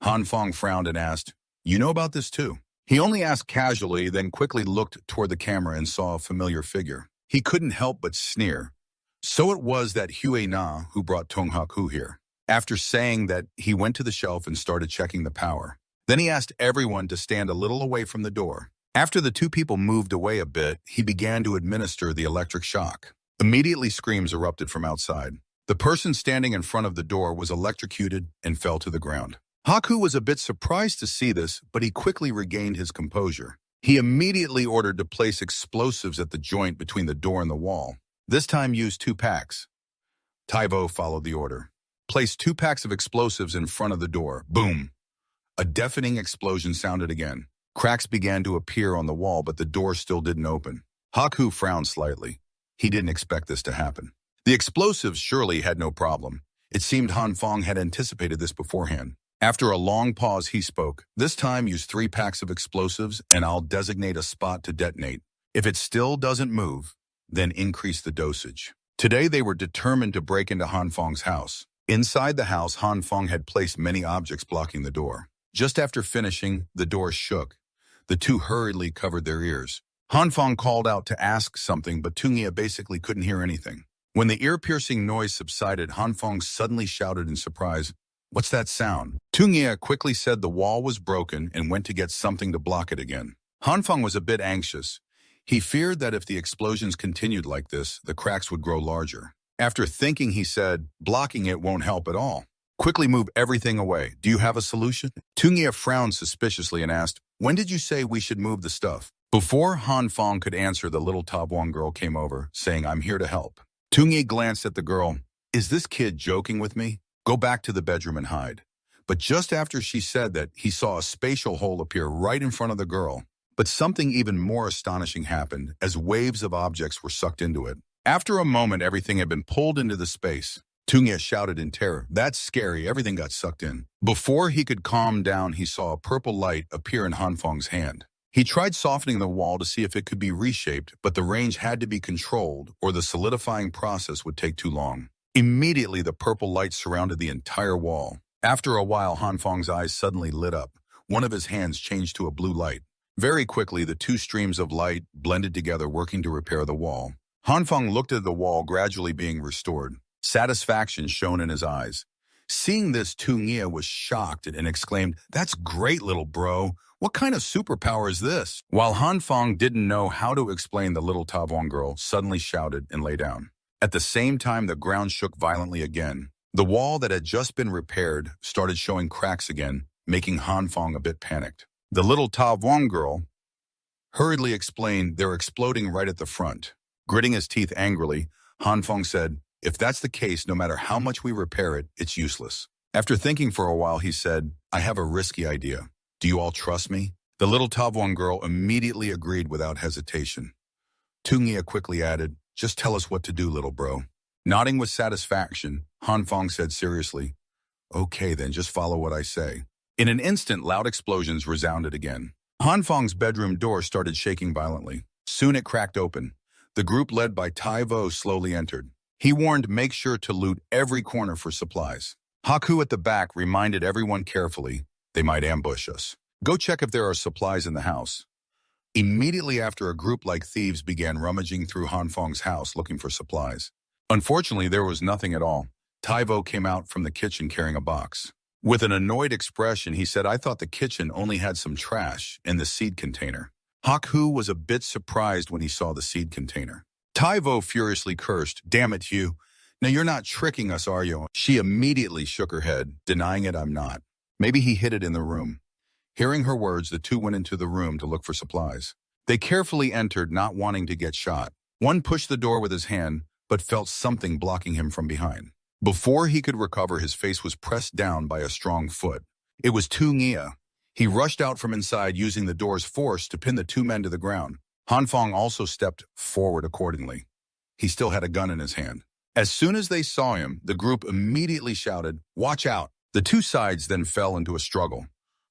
Han Fong frowned and asked, "You know about this too?" He only asked casually, then quickly looked toward the camera and saw a familiar figure. He couldn't help but sneer. So it was that Hue Na who brought Tong Hak Hu here. After saying that, he went to the shelf and started checking the power. Then he asked everyone to stand a little away from the door. After the 2 people moved away a bit, he began to administer the electric shock. Immediately, screams erupted from outside. The person standing in front of the door was electrocuted and fell to the ground. Haku was a bit surprised to see this, but he quickly regained his composure. He immediately ordered to place explosives at the joint between the door and the wall. This time used 2 packs. Taivo followed the order. Place 2 packs of explosives in front of the door. Boom! A deafening explosion sounded again. Cracks began to appear on the wall, but the door still didn't open. Haku frowned slightly. He didn't expect this to happen. The explosives surely had no problem. It seemed Han Fong had anticipated this beforehand. After a long pause, he spoke. "This time use 3 packs of explosives and I'll designate a spot to detonate. If it still doesn't move, then increase the dosage." Today they were determined to break into Han Fong's house. Inside the house, Han Fong had placed many objects blocking the door. Just after finishing, the door shook. The 2 hurriedly covered their ears. Han Fong called out to ask something, but Tungia basically couldn't hear anything. When the ear-piercing noise subsided, Han Fong suddenly shouted in surprise, "What's that sound?" Tungia quickly said the wall was broken and went to get something to block it again. Han Fong was a bit anxious. He feared that if the explosions continued like this, the cracks would grow larger. After thinking, he said, "Blocking it won't help at all. Quickly move everything away. Do you have a solution?" Tungia frowned suspiciously and asked, "When did you say we should move the stuff?" Before Han Fong could answer, the little Tabuan girl came over, saying, "I'm here to help." Tungia glanced at the girl. "Is this kid joking with me? Go back to the bedroom and hide." But just after she said that, he saw a spatial hole appear right in front of the girl. But something even more astonishing happened as waves of objects were sucked into it. After a moment, everything had been pulled into the space. Tungia shouted in terror, "That's scary, everything got sucked in." Before he could calm down, he saw a purple light appear in Han Fong's hand. He tried softening the wall to see if it could be reshaped, but the range had to be controlled or the solidifying process would take too long. Immediately, the purple light surrounded the entire wall. After a while, Han Fong's eyes suddenly lit up. One of his hands changed to a blue light. Very quickly, the 2 streams of light blended together, working to repair the wall. Han Fong looked at the wall gradually being restored. Satisfaction shone in his eyes. Seeing this, Tungia was shocked and exclaimed, "That's great, little bro. What kind of superpower is this?" While Han Fong didn't know how to explain, the little Tabuan girl suddenly shouted and lay down. At the same time, the ground shook violently again. The wall that had just been repaired started showing cracks again, making Han Fong a bit panicked. The little Tabuan girl hurriedly explained, "They're exploding right at the front." Gritting his teeth angrily, Han Fong said, If that's the case, no matter how much we repair it, it's useless. After thinking for a while, he said, I have a risky idea. Do you all trust me? The little Tavwan girl immediately agreed without hesitation. Tungia quickly added, just tell us what to do, little bro. Nodding with satisfaction, Han Fong said seriously, okay then, just follow what I say. In an instant, loud explosions resounded again. Han Fong's bedroom door started shaking violently. Soon it cracked open. The group led by Tai Vo slowly entered. He warned, make sure to loot every corner for supplies. Haku at the back reminded everyone carefully, they might ambush us. Go check if there are supplies in the house. Immediately after, a group like thieves began rummaging through Han Fong's house looking for supplies. Unfortunately, there was nothing at all. Tai Vo came out from the kitchen carrying a box. With an annoyed expression, he said, I thought the kitchen only had some trash in the seed container. Haku was a bit surprised when he saw the seed container. Tai Vo furiously cursed, damn it, Hugh. Now you're not tricking us, are you? She immediately shook her head, denying it, I'm not. Maybe he hid it in the room. Hearing her words, the two went into the room to look for supplies. They carefully entered, not wanting to get shot. One pushed the door with his hand, but felt something blocking him from behind. Before he could recover, his face was pressed down by a strong foot. It was Tungia. He rushed out from inside, using the door's force to pin the two men to the ground. Han Fong also stepped forward accordingly. He still had a gun in his hand. As soon as they saw him, the group immediately shouted, watch out! The two sides then fell into a struggle.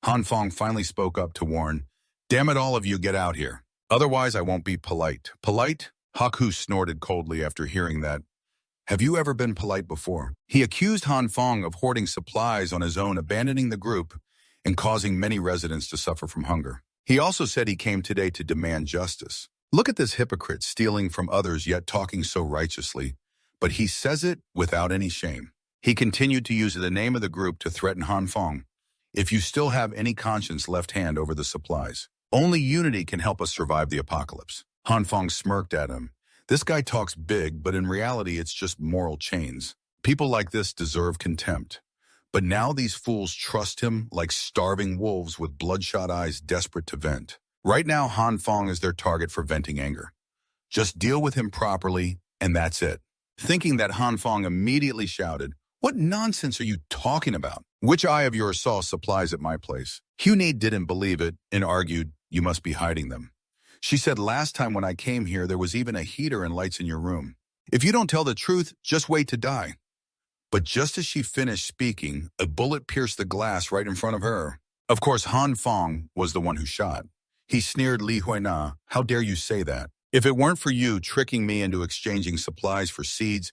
Han Fong finally spoke up to warn, damn it, all of you, get out here. Otherwise, I won't be polite. Polite? Haku snorted coldly after hearing that. Have you ever been polite before? He accused Han Fong of hoarding supplies on his own, abandoning the group, and causing many residents to suffer from hunger. He also said he came today to demand justice. Look at this hypocrite, stealing from others yet talking so righteously. But he says it without any shame. He continued to use the name of the group to threaten Han Fong. If you still have any conscience, left hand over the supplies. Only unity can help us survive the apocalypse. Han Fong smirked at him. This guy talks big, but in reality it's just moral chains. People like this deserve contempt. But now these fools trust him like starving wolves with bloodshot eyes desperate to vent. Right now, Han Fong is their target for venting anger. Just deal with him properly, and that's it. Thinking that, Han Fong immediately shouted, what nonsense are you talking about? Which eye of yours saw supplies at my place? Hunade didn't believe it and argued, you must be hiding them. She said, last time when I came here, there was even a heater and lights in your room. If you don't tell the truth, just wait to die. But just as she finished speaking, a bullet pierced the glass right in front of her. Of course, Han Fong was the one who shot. He sneered, Li Huina, how dare you say that? If it weren't for you tricking me into exchanging supplies for seeds,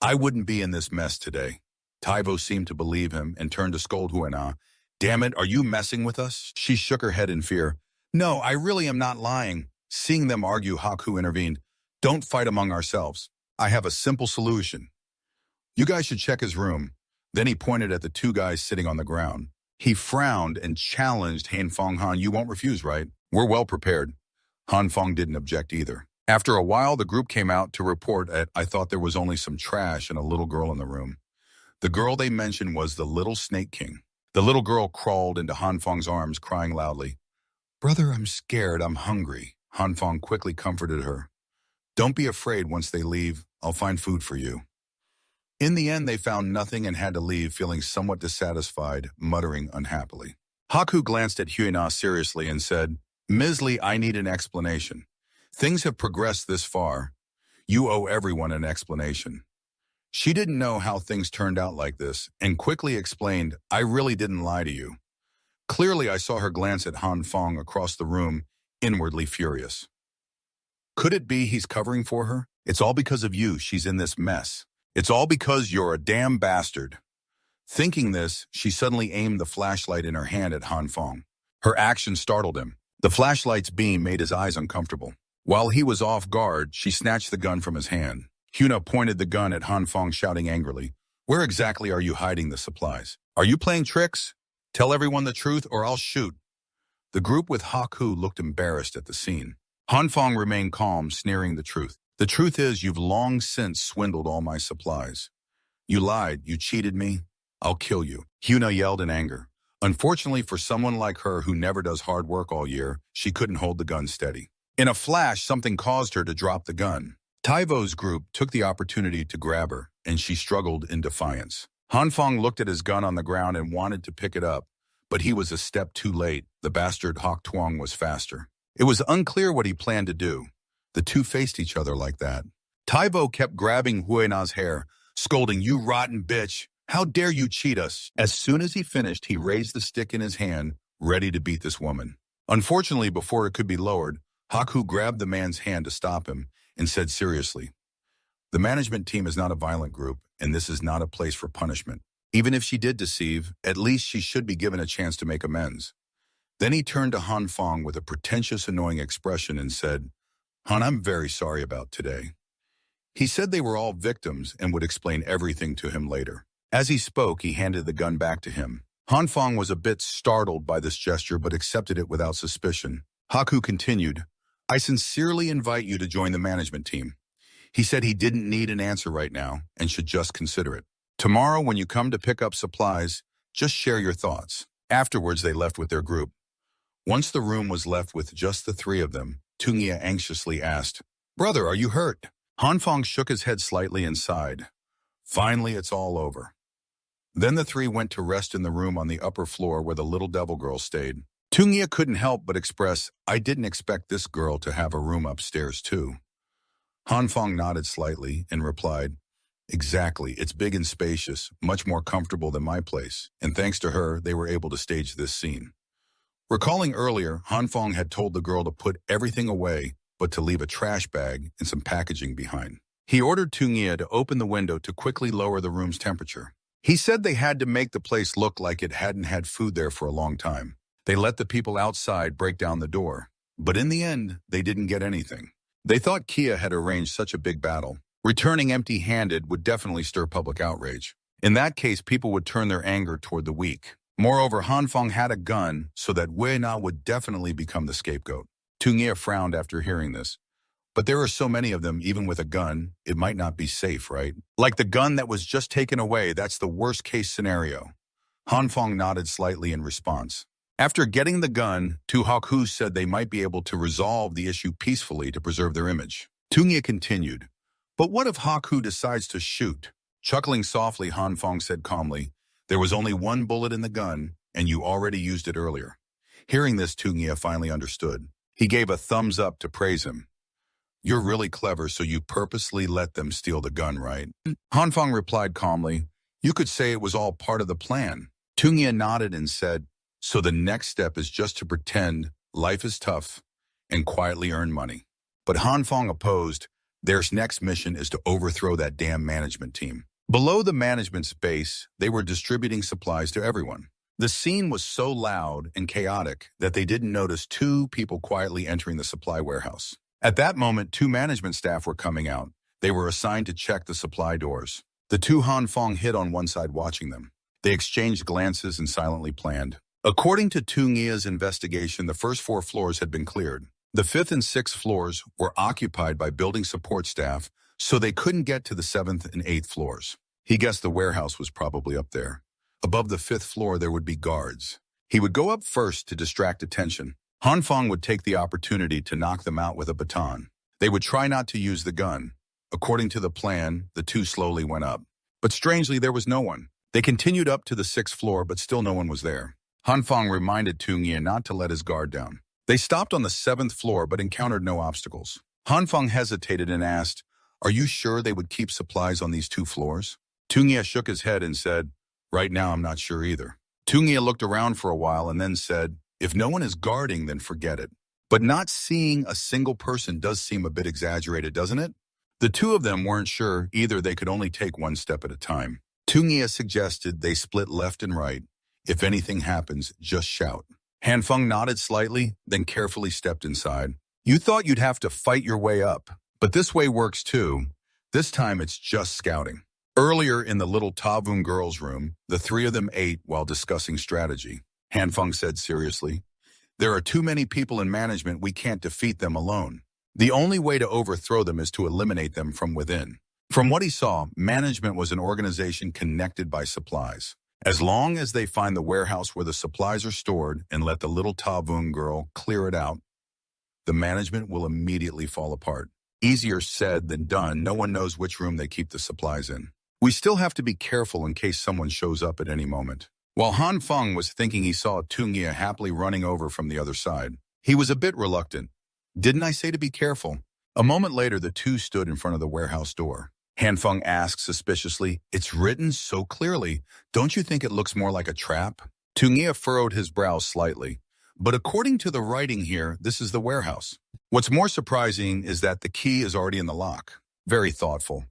I wouldn't be in this mess today. Tai Vo seemed to believe him and turned to scold Huina. Damn it, are you messing with us? She shook her head in fear. No, I really am not lying. Seeing them argue, Haku intervened. Don't fight among ourselves. I have a simple solution. You guys should check his room. Then he pointed at the two guys sitting on the ground. He frowned and challenged Han Fong. Han, you won't refuse, right? We're well prepared. Han Fong didn't object either. After a while, the group came out to report that I thought there was only some trash and a little girl in the room. The girl they mentioned was the little Snake King. The little girl crawled into Han Fong's arms, crying loudly. Brother, I'm scared. I'm hungry. Han Fong quickly comforted her. Don't be afraid. Once they leave, I'll find food for you. In the end, they found nothing and had to leave, feeling somewhat dissatisfied, muttering unhappily. Haku glanced at Huina seriously and said, Ms. Li, I need an explanation. Things have progressed this far. You owe everyone an explanation. She didn't know how things turned out like this and quickly explained, I really didn't lie to you. Clearly, I saw her glance at Han Fong across the room, inwardly furious. Could it be he's covering for her? It's all because of you she's in this mess. It's all because you're a damn bastard. Thinking this, she suddenly aimed the flashlight in her hand at Han Fong. Her action startled him. The flashlight's beam made his eyes uncomfortable. While he was off guard, she snatched the gun from his hand. Huna pointed the gun at Han Fong, shouting angrily, Where exactly are you hiding the supplies? Are you playing tricks? Tell everyone the truth or I'll shoot. The group with Haku looked embarrassed at the scene. Han Fong remained calm, sneering the truth. The truth is you've long since swindled all my supplies. You lied, you cheated me. I'll kill you. Huna yelled in anger. Unfortunately for someone like her who never does hard work all year, she couldn't hold the gun steady. In a flash, something caused her to drop the gun. Taivo's group took the opportunity to grab her, and she struggled in defiance. Hanfang looked at his gun on the ground and wanted to pick it up, but he was a step too late. The bastard Hawk Tuong was faster. It was unclear what he planned to do. The two faced each other like that. Taivo kept grabbing Huena's hair, scolding, "You rotten bitch! How dare you cheat us?" As soon as he finished, he raised the stick in his hand, ready to beat this woman. Unfortunately, before it could be lowered, Haku grabbed the man's hand to stop him and said seriously, "The management team is not a violent group, and this is not a place for punishment. Even if she did deceive, at least she should be given a chance to make amends." Then he turned to Han Fong with a pretentious, annoying expression and said, "Han, I'm very sorry about today." He said they were all victims and would explain everything to him later. As he spoke, he handed the gun back to him. Han Fong was a bit startled by this gesture but accepted it without suspicion. Haku continued, "I sincerely invite you to join the management team." He said he didn't need an answer right now and should just consider it. "Tomorrow, when you come to pick up supplies, just share your thoughts." Afterwards, they left with their group. Once the room was left with just the three of them, Tungia anxiously asked, "Brother, are you hurt?" Hanfang shook his head slightly and sighed. "Finally, it's all over." Then the three went to rest in the room on the upper floor where the little devil girl stayed. Tungia couldn't help but express, "I didn't expect this girl to have a room upstairs too." Hanfang nodded slightly and replied, "Exactly, it's big and spacious, much more comfortable than my place, and thanks to her, they were able to stage this scene." Recalling earlier, Hanfang had told the girl to put everything away, but to leave a trash bag and some packaging behind. He ordered Tungia to open the window to quickly lower the room's temperature. He said they had to make the place look like it hadn't had food there for a long time. They let the people outside break down the door, but in the end, they didn't get anything. They thought Kia had arranged such a big battle. Returning empty-handed would definitely stir public outrage. In that case, people would turn their anger toward the weak. Moreover, Hanfang had a gun, so that Weina would definitely become the scapegoat. Tungia frowned after hearing this. "But there are so many of them, even with a gun, it might not be safe, right? Like the gun that was just taken away, that's the worst-case scenario." Hanfang nodded slightly in response. After getting the gun, Tu Haku said they might be able to resolve the issue peacefully to preserve their image. Tungia continued, "But what if Haku decides to shoot?" Chuckling softly, Hanfang said calmly, "There was only one bullet in the gun, and you already used it earlier." Hearing this, Tungia finally understood. He gave a thumbs up to praise him. "You're really clever, so you purposely let them steal the gun, right?" Hanfang replied calmly, "You could say it was all part of the plan." Tungia nodded and said, "So the next step is just to pretend life is tough and quietly earn money." But Hanfang opposed. Their next mission is to overthrow that damn management team. Below the management's base, they were distributing supplies to everyone. The scene was so loud and chaotic that they didn't notice two people quietly entering the supply warehouse. At that moment, two management staff were coming out. They were assigned to check the supply doors. The two Hanfang hid on one side watching them. They exchanged glances and silently planned. According to Tungia's investigation, the first 4 floors had been cleared. The 5th and 6th floors were occupied by building support staff, so they couldn't get to the 7th and 8th floors. He guessed the warehouse was probably up there. Above the 5th floor, there would be guards. He would go up first to distract attention. Hanfang would take the opportunity to knock them out with a baton. They would try not to use the gun. According to the plan, the two slowly went up. But strangely, there was no one. They continued up to the 6th floor, but still no one was there. Hanfang reminded Tungia not to let his guard down. They stopped on the 7th floor, but encountered no obstacles. Hanfang hesitated and asked, "Are you sure they would keep supplies on these 2 floors?" Tungia shook his head and said, "Right now, I'm not sure either." Tungia looked around for a while and then said, "If no one is guarding, then forget it." But not seeing a single person does seem a bit exaggerated, doesn't it? The two of them weren't sure either. They could only take one step at a time. Tungia suggested they split left and right. "If anything happens, just shout." Hanfang nodded slightly, then carefully stepped inside. "You thought you'd have to fight your way up, but this way works too. This time it's just scouting." Earlier in the little Tavun girls' room, the 3 of them ate while discussing strategy. Hanfang said seriously, "There are too many people in management. We can't defeat them alone. The only way to overthrow them is to eliminate them from within." From what he saw, management was an organization connected by supplies. As long as they find the warehouse where the supplies are stored and let the little Tavun girl clear it out, the management will immediately fall apart. Easier said than done. No one knows which room they keep the supplies in. We still have to be careful in case someone shows up at any moment. While Han Feng was thinking he saw Tungia happily running over from the other side, he was a bit reluctant. Didn't I say to be careful? A moment later, the two stood in front of the warehouse door. Han Feng asked suspiciously, "It's written so clearly. Don't you think it looks more like a trap?" Tungia furrowed his brows slightly. "But according to the writing here, this is the warehouse." What's more surprising is that the key is already in the lock. Very thoughtful.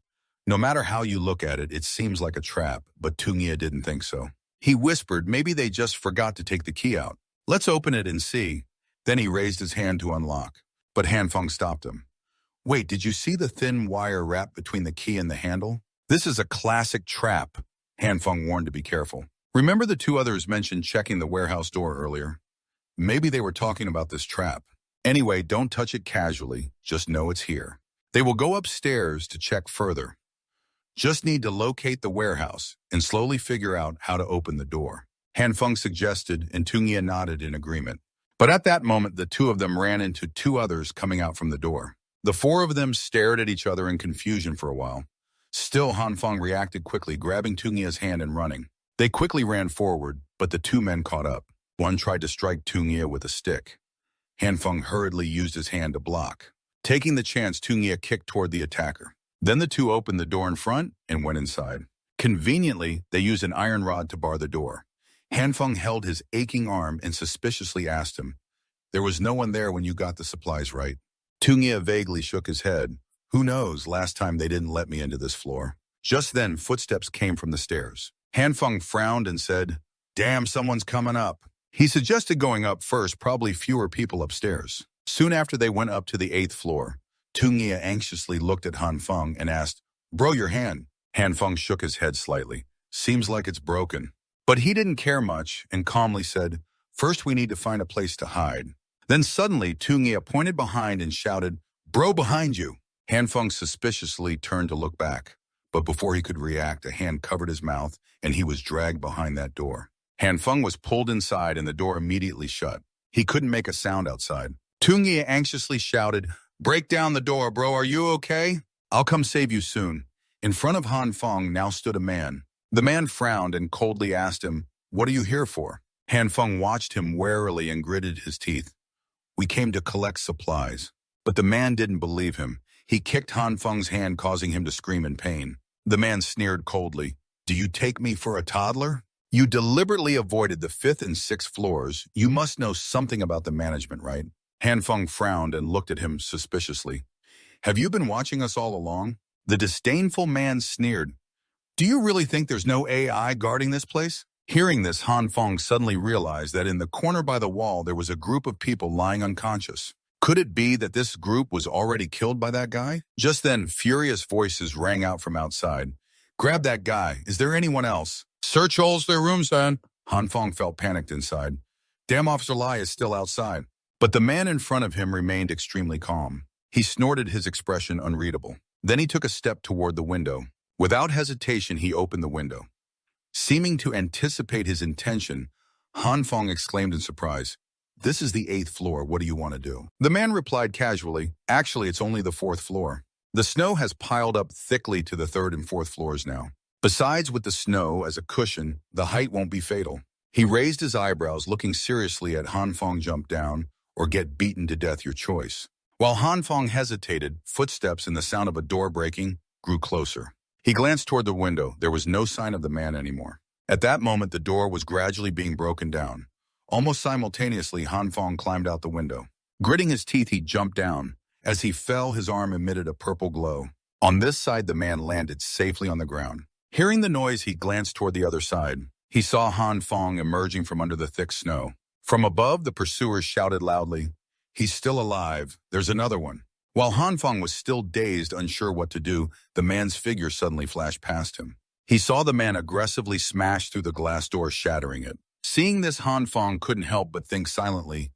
No matter how you look at it, it seems like a trap, but Tungia didn't think so. He whispered, "Maybe they just forgot to take the key out. Let's open it and see." Then he raised his hand to unlock, but Han Feng stopped him. "Wait, did you see the thin wire wrap between the key and the handle? This is a classic trap." Han Feng warned to be careful. Remember the two others mentioned checking the warehouse door earlier? Maybe they were talking about this trap. Anyway, don't touch it casually. Just know it's here. They will go upstairs to check further. Just need to locate the warehouse and slowly figure out how to open the door. Han Feng suggested, and Tungia nodded in agreement. But at that moment, the two of them ran into two others coming out from the door. The four of them stared at each other in confusion for a while. Still, Han Feng reacted quickly, grabbing Tungia's hand and running. They quickly ran forward, but the two men caught up. One tried to strike Tungia with a stick. Han Feng hurriedly used his hand to block. Taking the chance, Tungia kicked toward the attacker. Then the two opened the door in front and went inside. Conveniently, they used an iron rod to bar the door. Han Feng held his aching arm and suspiciously asked him, "There was no one there when you got the supplies, right?" Tungia vaguely shook his head. "Who knows, last time they didn't let me into this floor." Just then, footsteps came from the stairs. Han Feng frowned and said, "Damn, someone's coming up." He suggested going up first, probably fewer people upstairs. Soon after they went up to the 8th floor, Tungia anxiously looked at Han Feng and asked, "Bro, your hand." Han Feng shook his head slightly. "Seems like it's broken." But he didn't care much and calmly said, "First we need to find a place to hide." Then suddenly, Tungia pointed behind and shouted, "Bro, behind you." Han Feng suspiciously turned to look back. But before he could react, a hand covered his mouth and he was dragged behind that door. Han Feng was pulled inside and the door immediately shut. He couldn't make a sound outside. Tungia anxiously shouted, "Break down the door, bro. Are you okay?" "I'll come save you soon." In front of Han Feng now stood a man. The man frowned and coldly asked him, "What are you here for?" Han Feng watched him warily and gritted his teeth. "We came to collect supplies." But the man didn't believe him. He kicked Han Feng's hand, causing him to scream in pain. The man sneered coldly, "Do you take me for a toddler? You deliberately avoided the 5th and 6th floors. You must know something about the management, right?" Han Feng frowned and looked at him suspiciously. "Have you been watching us all along?" The disdainful man sneered. "Do you really think there's no AI guarding this place?" Hearing this, Han Feng suddenly realized that in the corner by the wall there was a group of people lying unconscious. Could it be that this group was already killed by that guy? Just then, furious voices rang out from outside. "Grab that guy. Is there anyone else?" "Search all their rooms, then." Han Feng felt panicked inside. Damn, Officer Lai is still outside. But the man in front of him remained extremely calm. He snorted, his expression unreadable. Then he took a step toward the window. Without hesitation, he opened the window. Seeming to anticipate his intention, Han Feng exclaimed in surprise, "This is the 8th floor. What do you want to do?" The man replied casually, "Actually, it's only the 4th floor. The snow has piled up thickly to the 3rd and 4th floors now. Besides, with the snow as a cushion, the height won't be fatal." He raised his eyebrows, looking seriously at Han Feng. "Jump down or get beaten to death, your choice." While Han Feng hesitated, footsteps and the sound of a door breaking grew closer. He glanced toward the window. There was no sign of the man anymore. At that moment, the door was gradually being broken down. Almost simultaneously, Han Feng climbed out the window. Gritting his teeth, he jumped down. As he fell, his arm emitted a purple glow. On this side, the man landed safely on the ground. Hearing the noise, he glanced toward the other side. He saw Han Feng emerging from under the thick snow. From above, the pursuers shouted loudly, "He's still alive. There's another one." While Han Feng was still dazed, unsure what to do, the man's figure suddenly flashed past him. He saw the man aggressively smash through the glass door, shattering it. Seeing this, Han Feng couldn't help but think silently,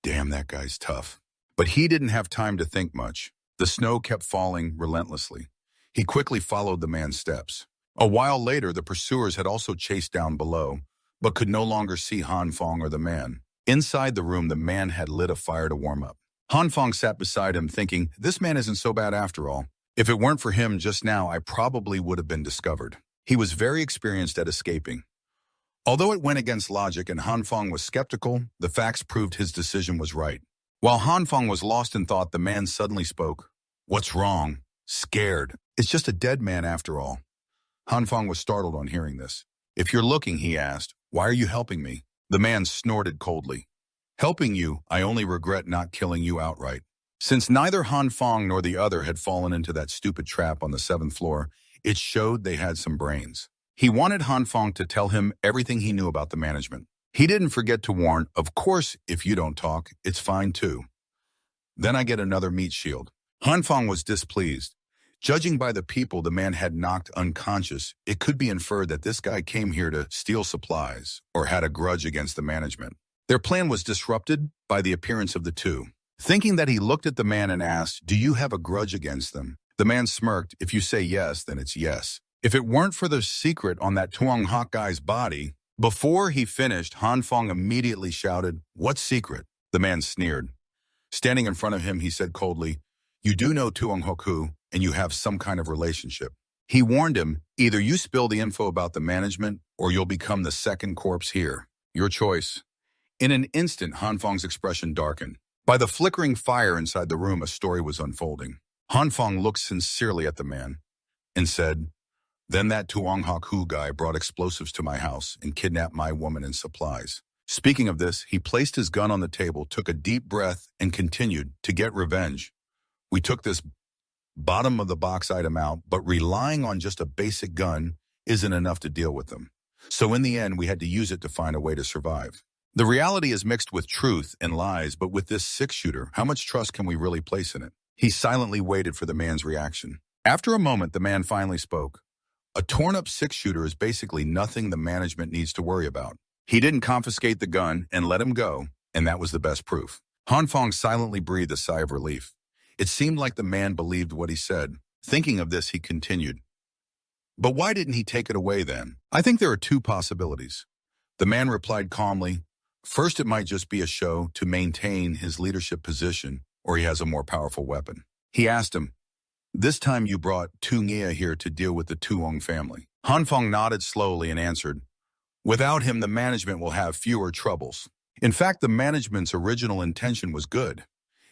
"Damn, that guy's tough." But he didn't have time to think much. The snow kept falling relentlessly. He quickly followed the man's steps. A while later, the pursuers had also chased down below, but could no longer see Han Feng or the man. Inside the room, the man had lit a fire to warm up. Han Fong sat beside him thinking, this man isn't so bad after all. If it weren't for him just now, I probably would have been discovered. He was very experienced at escaping. Although it went against logic and Han Fong was skeptical, the facts proved his decision was right. While Han Fong was lost in thought, the man suddenly spoke. What's wrong? Scared. It's just a dead man after all. Han Fong was startled on hearing this. If you're looking, he asked, why are you helping me? The man snorted coldly. Helping you, I only regret not killing you outright. Since neither Han Fong nor the other had fallen into that stupid trap on the 7th floor, it showed they had some brains. He wanted Han Fong to tell him everything he knew about the management. He didn't forget to warn, of course, if you don't talk, it's fine too. Then I get another meat shield. Han Fong was displeased. Judging by the people the man had knocked unconscious, it could be inferred that this guy came here to steal supplies or had a grudge against the management. Their plan was disrupted by the appearance of the two. Thinking that he looked at the man and asked, do you have a grudge against them? The man smirked, if you say yes, then it's yes. If it weren't for the secret on that Tuong Hak guy's body. Before he finished, Han Fong immediately shouted, what secret? The man sneered. Standing in front of him, he said coldly, you do know Tuong Hoku, and you have some kind of relationship. He warned him, either you spill the info about the management, or you'll become the second corpse here. Your choice. In an instant, Han Fong's expression darkened. By the flickering fire inside the room, a story was unfolding. Han Fong looked sincerely at the man and said, then that Tuong Hoku guy brought explosives to my house and kidnapped my woman and supplies. Speaking of this, he placed his gun on the table, took a deep breath, and continued, to get revenge. We took this bottom-of-the-box item out, but relying on just a basic gun isn't enough to deal with them. So in the end, we had to use it to find a way to survive. The reality is mixed with truth and lies, but with this six-shooter, how much trust can we really place in it? He silently waited for the man's reaction. After a moment, the man finally spoke. A torn-up six-shooter is basically nothing the management needs to worry about. He didn't confiscate the gun and let him go, and that was the best proof. Han Fong silently breathed a sigh of relief. It seemed like the man believed what he said. Thinking of this, he continued. But why didn't he take it away then? I think there are two possibilities. The man replied calmly, first, it might just be a show to maintain his leadership position, or he has a more powerful weapon. He asked him, this time you brought Tu Nghia here to deal with the Tuong family. Han Fong nodded slowly and answered, without him, the management will have fewer troubles. In fact, the management's original intention was good.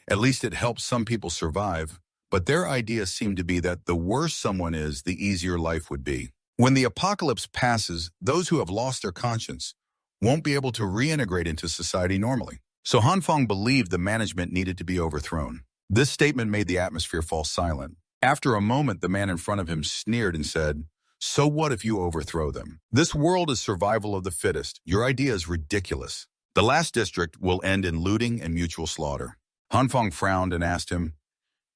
At least it helped some people survive, but their idea seemed to be that the worse someone is, the easier life would be. When the apocalypse passes, those who have lost their conscience won't be able to reintegrate into society normally. So Han Fong believed the management needed to be overthrown. This statement made the atmosphere fall silent. After a moment, the man in front of him sneered and said, so what if you overthrow them? This world is survival of the fittest. Your idea is ridiculous. The last district will end in looting and mutual slaughter. Han Fong frowned and asked him,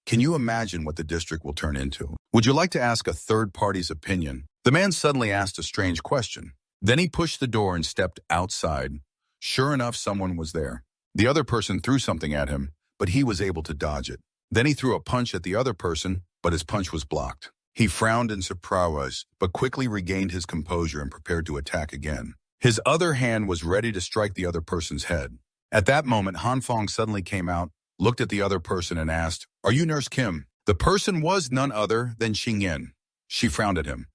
can you imagine what the district will turn into? Would you like to ask a third party's opinion? The man suddenly asked a strange question. Then he pushed the door and stepped outside. Sure enough, someone was there. The other person threw something at him, but he was able to dodge it. Then he threw a punch at the other person, but his punch was blocked. He frowned in surprise, but quickly regained his composure and prepared to attack again. His other hand was ready to strike the other person's head. At that moment, Han Fong suddenly came out, looked at the other person and asked, are you Nurse Kim? The person was none other than Xing Yin. She frowned at him.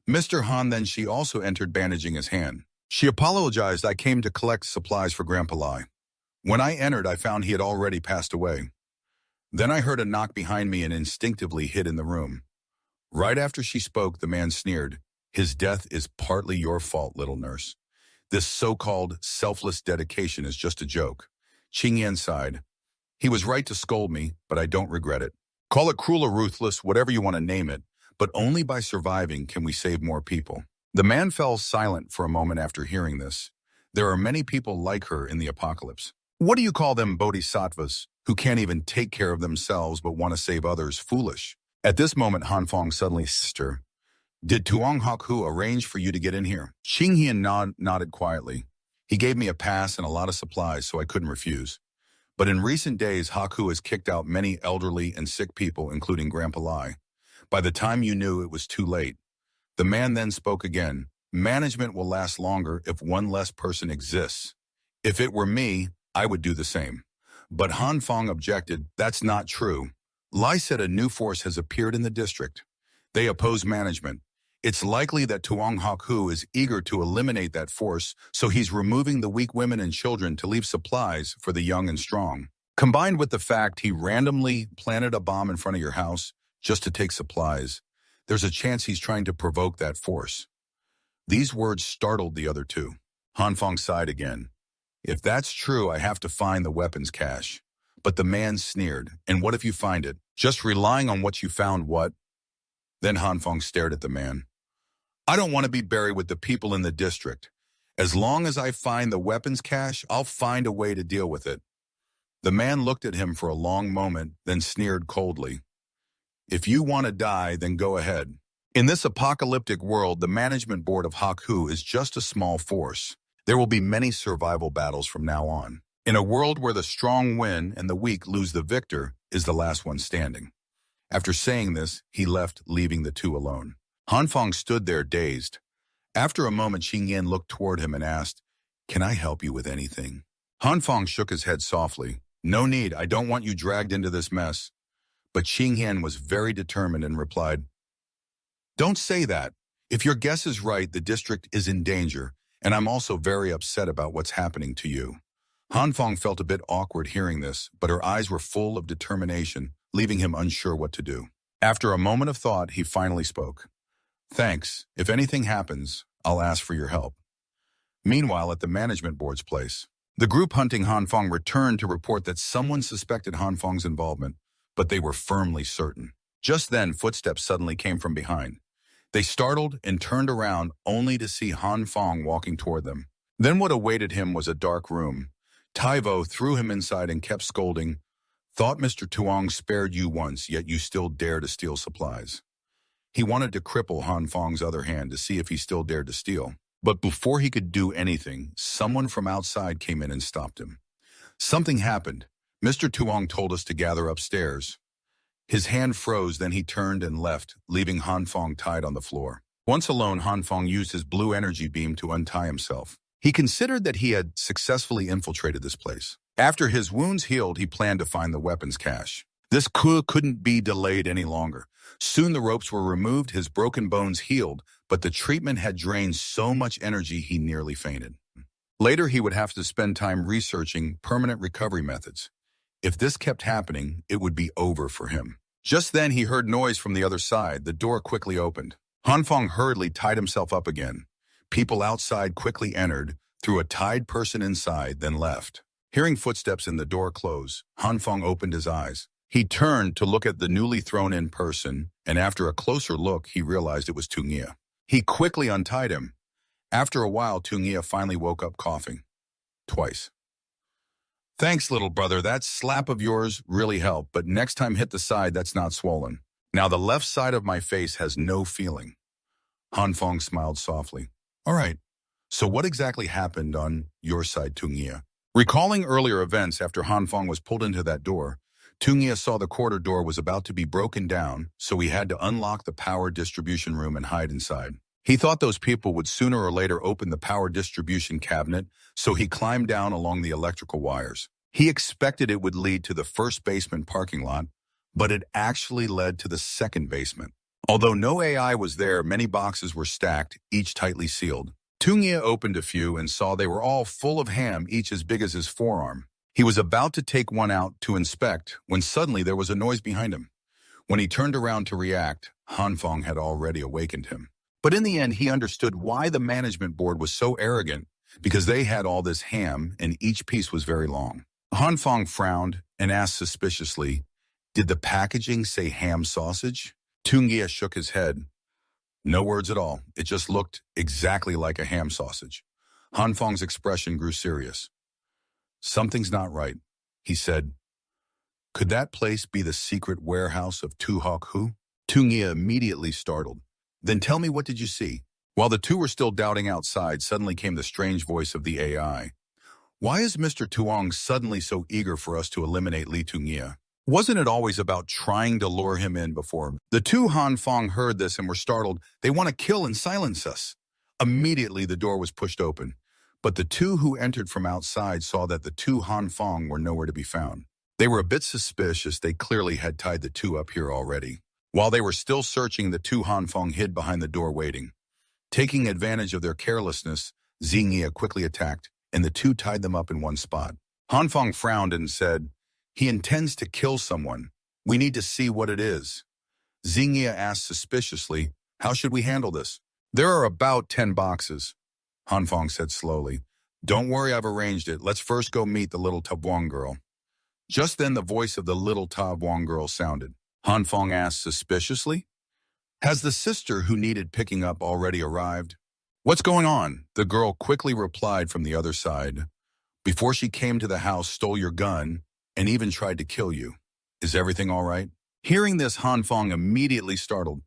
Mr. Han, then she also entered, bandaging his hand. She apologized. I came to collect supplies for Grandpa Lai. When I entered, I found he had already passed away. Then I heard a knock behind me and instinctively hid in the room. Right after she spoke, the man sneered. His death is partly your fault, little nurse. This so-called selfless dedication is just a joke. Xing Yin sighed. He was right to scold me, but I don't regret it. Call it cruel or ruthless, whatever you want to name it, but only by surviving can we save more people. The man fell silent for a moment after hearing this. There are many people like her in the apocalypse. What do you call them, bodhisattvas, who can't even take care of themselves but want to save others? Foolish. At this moment, Han Fong suddenly stirred. Did Tuong Hoku arrange for you to get in here? Xing Yin nodded quietly. He gave me a pass and a lot of supplies, so I couldn't refuse. But in recent days, Haku has kicked out many elderly and sick people, including Grandpa Lai. By the time you knew, it was too late. The man then spoke again. Management will last longer if one less person exists. If it were me, I would do the same. But Han Fong objected, "That's not true. Lai said a new force has appeared in the district. They oppose management. It's likely that Tuong Hok Hu is eager to eliminate that force, so he's removing the weak women and children to leave supplies for the young and strong. Combined with the fact he randomly planted a bomb in front of your house just to take supplies, there's a chance he's trying to provoke that force." These words startled the other two. Han Fong sighed again. "If that's true, I have to find the weapons cache." But the man sneered, "And what if you find it? Just relying on what you found, what?" Then Han Fong stared at the man. "I don't want to be buried with the people in the district. As long as I find the weapons cache, I'll find a way to deal with it." The man looked at him for a long moment, then sneered coldly. "If you want to die, then go ahead. In this apocalyptic world, the management board of Haku is just a small force. There will be many survival battles from now on. In a world where the strong win and the weak lose, the victor is the last one standing." After saying this, he left, leaving the two alone. Han Fong stood there dazed. After a moment, Xing Yan looked toward him and asked, "Can I help you with anything?" Han Fong shook his head softly. "No need, I don't want you dragged into this mess." But Xing Yan was very determined and replied, "Don't say that. If your guess is right, the district is in danger, and I'm also very upset about what's happening to you." Han Fong felt a bit awkward hearing this, but her eyes were full of determination, leaving him unsure what to do. After a moment of thought, he finally spoke. "Thanks. If anything happens, I'll ask for your help." Meanwhile, at the management board's place, the group hunting Han Fong returned to report that someone suspected Han Fong's involvement, but they were firmly certain. Just then, footsteps suddenly came from behind. They startled and turned around only to see Han Fong walking toward them. Then what awaited him was a dark room. Taivo threw him inside and kept scolding, "Thought Mr. Tuong spared you once, yet you still dare to steal supplies." He wanted to cripple Han Fong's other hand to see if he still dared to steal. But before he could do anything, someone from outside came in and stopped him. "Something happened. Mr. Tuong told us to gather upstairs." His hand froze, then he turned and left, leaving Han Fong tied on the floor. Once alone, Han Fong used his blue energy beam to untie himself. He considered that he had successfully infiltrated this place. After his wounds healed, he planned to find the weapons cache. This coup couldn't be delayed any longer. Soon the ropes were removed, his broken bones healed, but the treatment had drained so much energy he nearly fainted. Later, he would have to spend time researching permanent recovery methods. If this kept happening, it would be over for him. Just then, he heard noise from the other side. The door quickly opened. Han Fong hurriedly tied himself up again. People outside quickly entered, threw a tied person inside, then left. Hearing footsteps in the door close, Han Fong opened his eyes. He turned to look at the newly thrown-in person, and after a closer look, he realized it was Tungia. He quickly untied him. After a while, Tungia finally woke up coughing. Twice. "Thanks, little brother. That slap of yours really helped, but next time hit the side that's not swollen. Now the left side of my face has no feeling." Han Fong smiled softly. "All right, so what exactly happened on your side, Tungia?" Recalling earlier events after Han Fong was pulled into that door, Tungia saw the corridor door was about to be broken down, so he had to unlock the power distribution room and hide inside. He thought those people would sooner or later open the power distribution cabinet, so he climbed down along the electrical wires. He expected it would lead to the first basement parking lot, but it actually led to the second basement. Although no AI was there, many boxes were stacked, each tightly sealed. Tungia opened a few and saw they were all full of ham, each as big as his forearm. He was about to take one out to inspect when suddenly there was a noise behind him. When he turned around to react, Han Fong had already awakened him. But in the end, he understood why the management board was so arrogant, because they had all this ham and each piece was very long. Han Fong frowned and asked suspiciously, "Did the packaging say ham sausage?" Tungia shook his head. "No words at all. It just looked exactly like a ham sausage." Han Fong's expression grew serious. "Something's not right," he said. "Could that place be the secret warehouse of Tu Hok Hu?" Tungia immediately startled. "Then tell me, what did you see?" While the two were still doubting outside, suddenly came the strange voice of the AI. "Why is Mr. Tuong suddenly so eager for us to eliminate Li Tungia? Wasn't it always about trying to lure him in before?" The two Han Fong heard this and were startled. "They want to kill and silence us." Immediately, the door was pushed open. But the two who entered from outside saw that the two Han Fong were nowhere to be found. They were a bit suspicious. They clearly had tied the two up here already. While they were still searching, the two Han Fong hid behind the door waiting. Taking advantage of their carelessness, Xingye quickly attacked, and the two tied them up in one spot. Han Fong frowned and said, "He intends to kill someone. We need to see what it is." Xingye asked suspiciously, "How should we handle this?" "There are about 10 boxes," Han Fong said slowly. "Don't worry, I've arranged it. Let's first go meet the little Tabuang girl." Just then the voice of the little Tabuang girl sounded. Han Fong asked suspiciously, "Has the sister who needed picking up already arrived?" "What's going on?" The girl quickly replied from the other side. "Before she came to the house, stole your gun, and even tried to kill you. Is everything all right?" Hearing this, Han Fong immediately startled.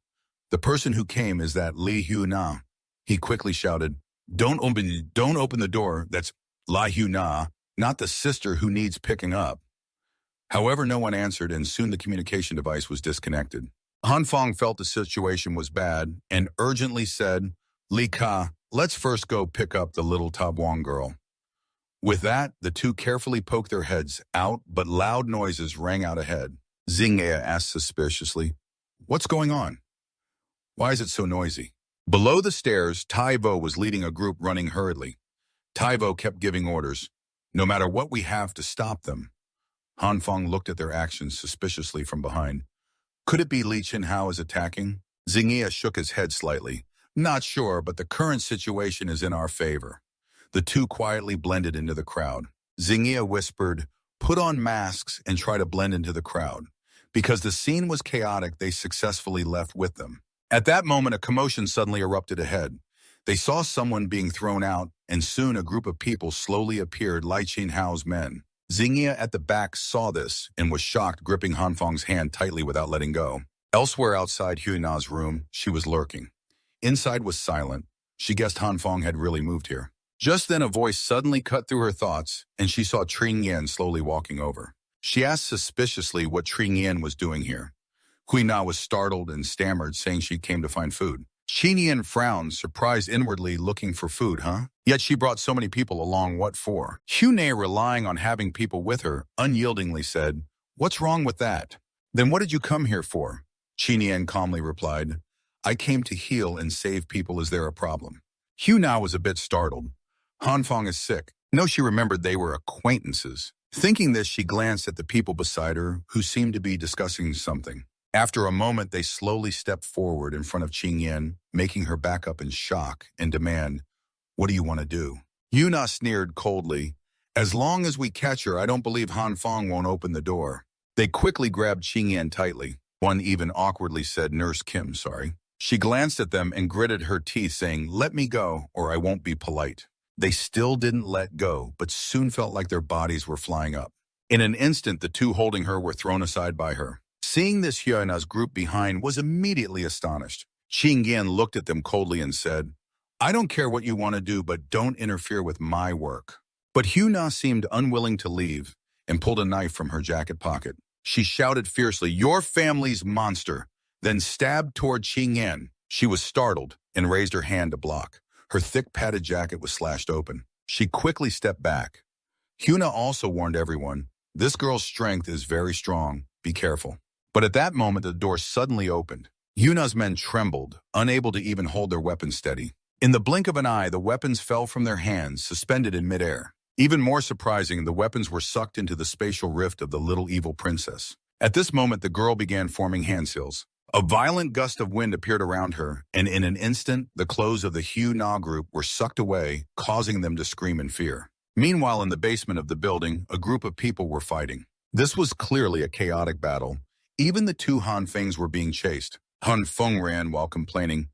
"The person who came is that Li Hu Na." He quickly shouted, Don't open the door. That's Li Hu Na, not the sister who needs picking up." However, no one answered, and soon the communication device was disconnected. Han Fong felt the situation was bad and urgently said, "Li Ka, let's first go pick up the little Tabuang girl." With that, the two carefully poked their heads out, but loud noises rang out ahead. Xingye asked suspiciously, "What's going on? Why is it so noisy?" Below the stairs, Taivo was leading a group running hurriedly. Taivo kept giving orders, "No matter what, we have to stop them." Han Fong looked at their actions suspiciously from behind. Could it be Li Chenhao is attacking? Xingye shook his head slightly. "Not sure, but the current situation is in our favor." The two quietly blended into the crowd. Xingye whispered, "Put on masks and try to blend into the crowd." Because the scene was chaotic, they successfully left with them. At that moment, a commotion suddenly erupted ahead. They saw someone being thrown out, and soon a group of people slowly appeared, Li Chenhao's men. Xingye at the back saw this and was shocked, gripping Han Fong's hand tightly without letting go. Elsewhere outside Huna's room, she was lurking. Inside was silent. She guessed Han Fong had really moved here. Just then a voice suddenly cut through her thoughts, and she saw Tring Yan slowly walking over. She asked suspiciously what Tring Yan was doing here. Huina was startled and stammered, saying she came to find food. Tring Yan frowned, surprised inwardly, looking for food, huh? Yet she brought so many people along, what for? Hune, relying on having people with her, unyieldingly said, "What's wrong with that?" "Then what did you come here for?" Tring Yan calmly replied, "I came to heal and save people. Is there a problem?" Huna was a bit startled. Han Fong is sick. No, she remembered they were acquaintances. Thinking this, she glanced at the people beside her, who seemed to be discussing something. After a moment, they slowly stepped forward in front of Tring Yan, making her back up in shock and demand, "What do you want to do?" Yuna sneered coldly, "As long as we catch her, I don't believe Han Fong won't open the door." They quickly grabbed Tring Yan tightly. One even awkwardly said, "Nurse Kim, sorry." She glanced at them and gritted her teeth, saying, "Let me go, or I won't be polite." They still didn't let go, but soon felt like their bodies were flying up. In an instant, the two holding her were thrown aside by her. Seeing this, Hyena's group behind was immediately astonished. Tring Yan looked at them coldly and said, "I don't care what you want to do, but don't interfere with my work." But Hyuna seemed unwilling to leave and pulled a knife from her jacket pocket. She shouted fiercely, "Your family's monster," then stabbed toward Tring Yan. She was startled and raised her hand to block. Her thick padded jacket was slashed open. She quickly stepped back. Hyuna also warned everyone, "This girl's strength is very strong. Be careful." But at that moment, the door suddenly opened. Hyuna's men trembled, unable to even hold their weapons steady. In the blink of an eye, the weapons fell from their hands, suspended in midair. Even more surprising, the weapons were sucked into the spatial rift of the little evil princess. At this moment, the girl began forming hand seals. A violent gust of wind appeared around her, and in an instant, the clothes of the Hyuna group were sucked away, causing them to scream in fear. Meanwhile, in the basement of the building, a group of people were fighting. This was clearly a chaotic battle. Even the two Han Fengs were being chased. Han Feng ran while complaining,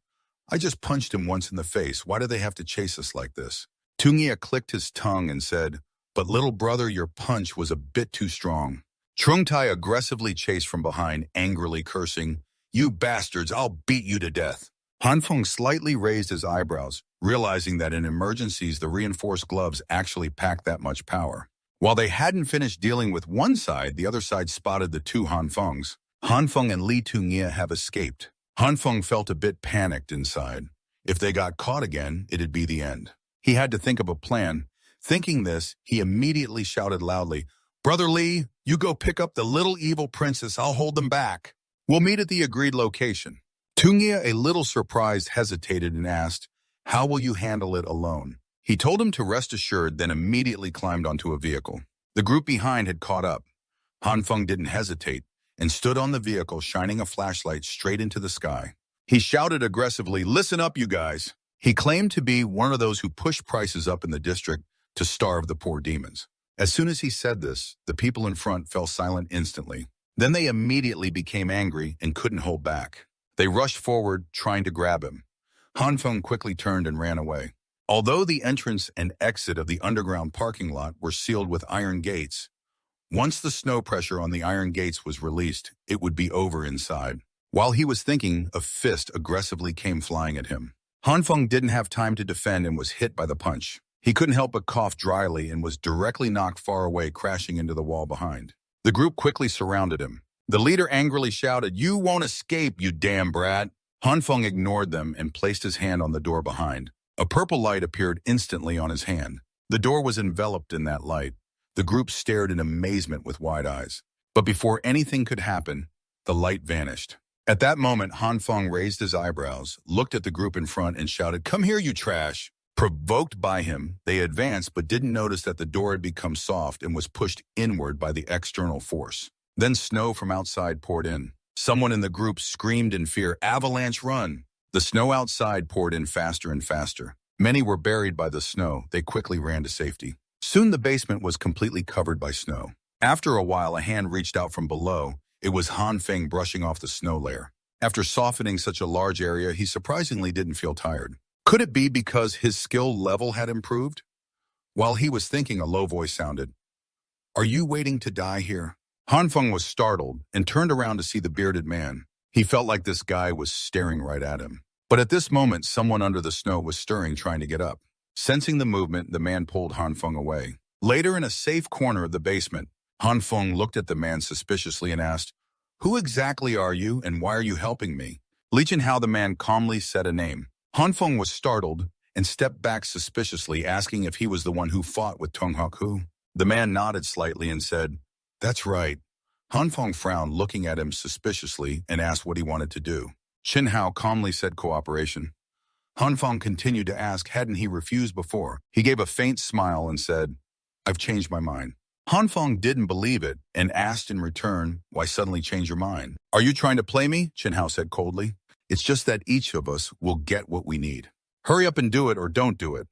"I just punched him once in the face. Why do they have to chase us like this?" Tungia clicked his tongue and said, "But little brother, your punch was a bit too strong." Trung Tai aggressively chased from behind, angrily cursing, "You bastards, I'll beat you to death." Han Feng slightly raised his eyebrows, realizing that in emergencies the reinforced gloves actually packed that much power. While they hadn't finished dealing with one side, the other side spotted the two Han Fengs. Han Feng and Li Tungia have escaped. Han Feng felt a bit panicked inside. If they got caught again, it'd be the end. He had to think of a plan. Thinking this, he immediately shouted loudly, "Brother Lee, you go pick up the little evil princess. I'll hold them back. We'll meet at the agreed location." Tungia, a little surprised, hesitated and asked, "How will you handle it alone?" He told him to rest assured, then immediately climbed onto a vehicle. The group behind had caught up. Hanfeng didn't hesitate and stood on the vehicle, shining a flashlight straight into the sky. He shouted aggressively, "Listen up, you guys." He claimed to be one of those who push prices up in the district to starve the poor demons. As soon as he said this, the people in front fell silent instantly. Then they immediately became angry and couldn't hold back. They rushed forward, trying to grab him. Hanfeng quickly turned and ran away. Although the entrance and exit of the underground parking lot were sealed with iron gates, once the snow pressure on the iron gates was released, it would be over inside. While he was thinking, a fist aggressively came flying at him. Hanfeng didn't have time to defend and was hit by the punch. He couldn't help but cough dryly and was directly knocked far away, crashing into the wall behind. The group quickly surrounded him. The leader angrily shouted, "You won't escape, you damn brat!" Hanfeng ignored them and placed his hand on the door behind. A purple light appeared instantly on his hand. The door was enveloped in that light. The group stared in amazement with wide eyes. But before anything could happen, the light vanished. At that moment, Hanfeng raised his eyebrows, looked at the group in front, and shouted, "Come here, you trash!" Provoked by him, they advanced but didn't notice that the door had become soft and was pushed inward by the external force. Then snow from outside poured in. Someone in the group screamed in fear, "Avalanche, run!" The snow outside poured in faster and faster. Many were buried by the snow. They quickly ran to safety. Soon the basement was completely covered by snow. After a while, a hand reached out from below. It was Hanfeng brushing off the snow layer. After softening such a large area, he surprisingly didn't feel tired. Could it be because his skill level had improved? While he was thinking, a low voice sounded, "Are you waiting to die here?" Hanfeng was startled and turned around to see the bearded man. He felt like this guy was staring right at him. But at this moment, someone under the snow was stirring, trying to get up. Sensing the movement, the man pulled Hanfeng away. Later, in a safe corner of the basement, Hanfeng looked at the man suspiciously and asked, "Who exactly are you and why are you helping me?" Lichen Hao, the man, calmly said a name. Hanfeng was startled and stepped back suspiciously, asking if he was the one who fought with Tong Haku. The man nodded slightly and said, "That's right." Hanfeng frowned, looking at him suspiciously, and asked what he wanted to do. Qin Hao calmly said cooperation. Hanfeng continued to ask, hadn't he refused before? He gave a faint smile and said, "I've changed my mind." Hanfeng didn't believe it and asked in return, "Why suddenly change your mind?" "Are you trying to play me?" Qin Hao said coldly. "It's just that each of us will get what we need. Hurry up and do it or don't do it."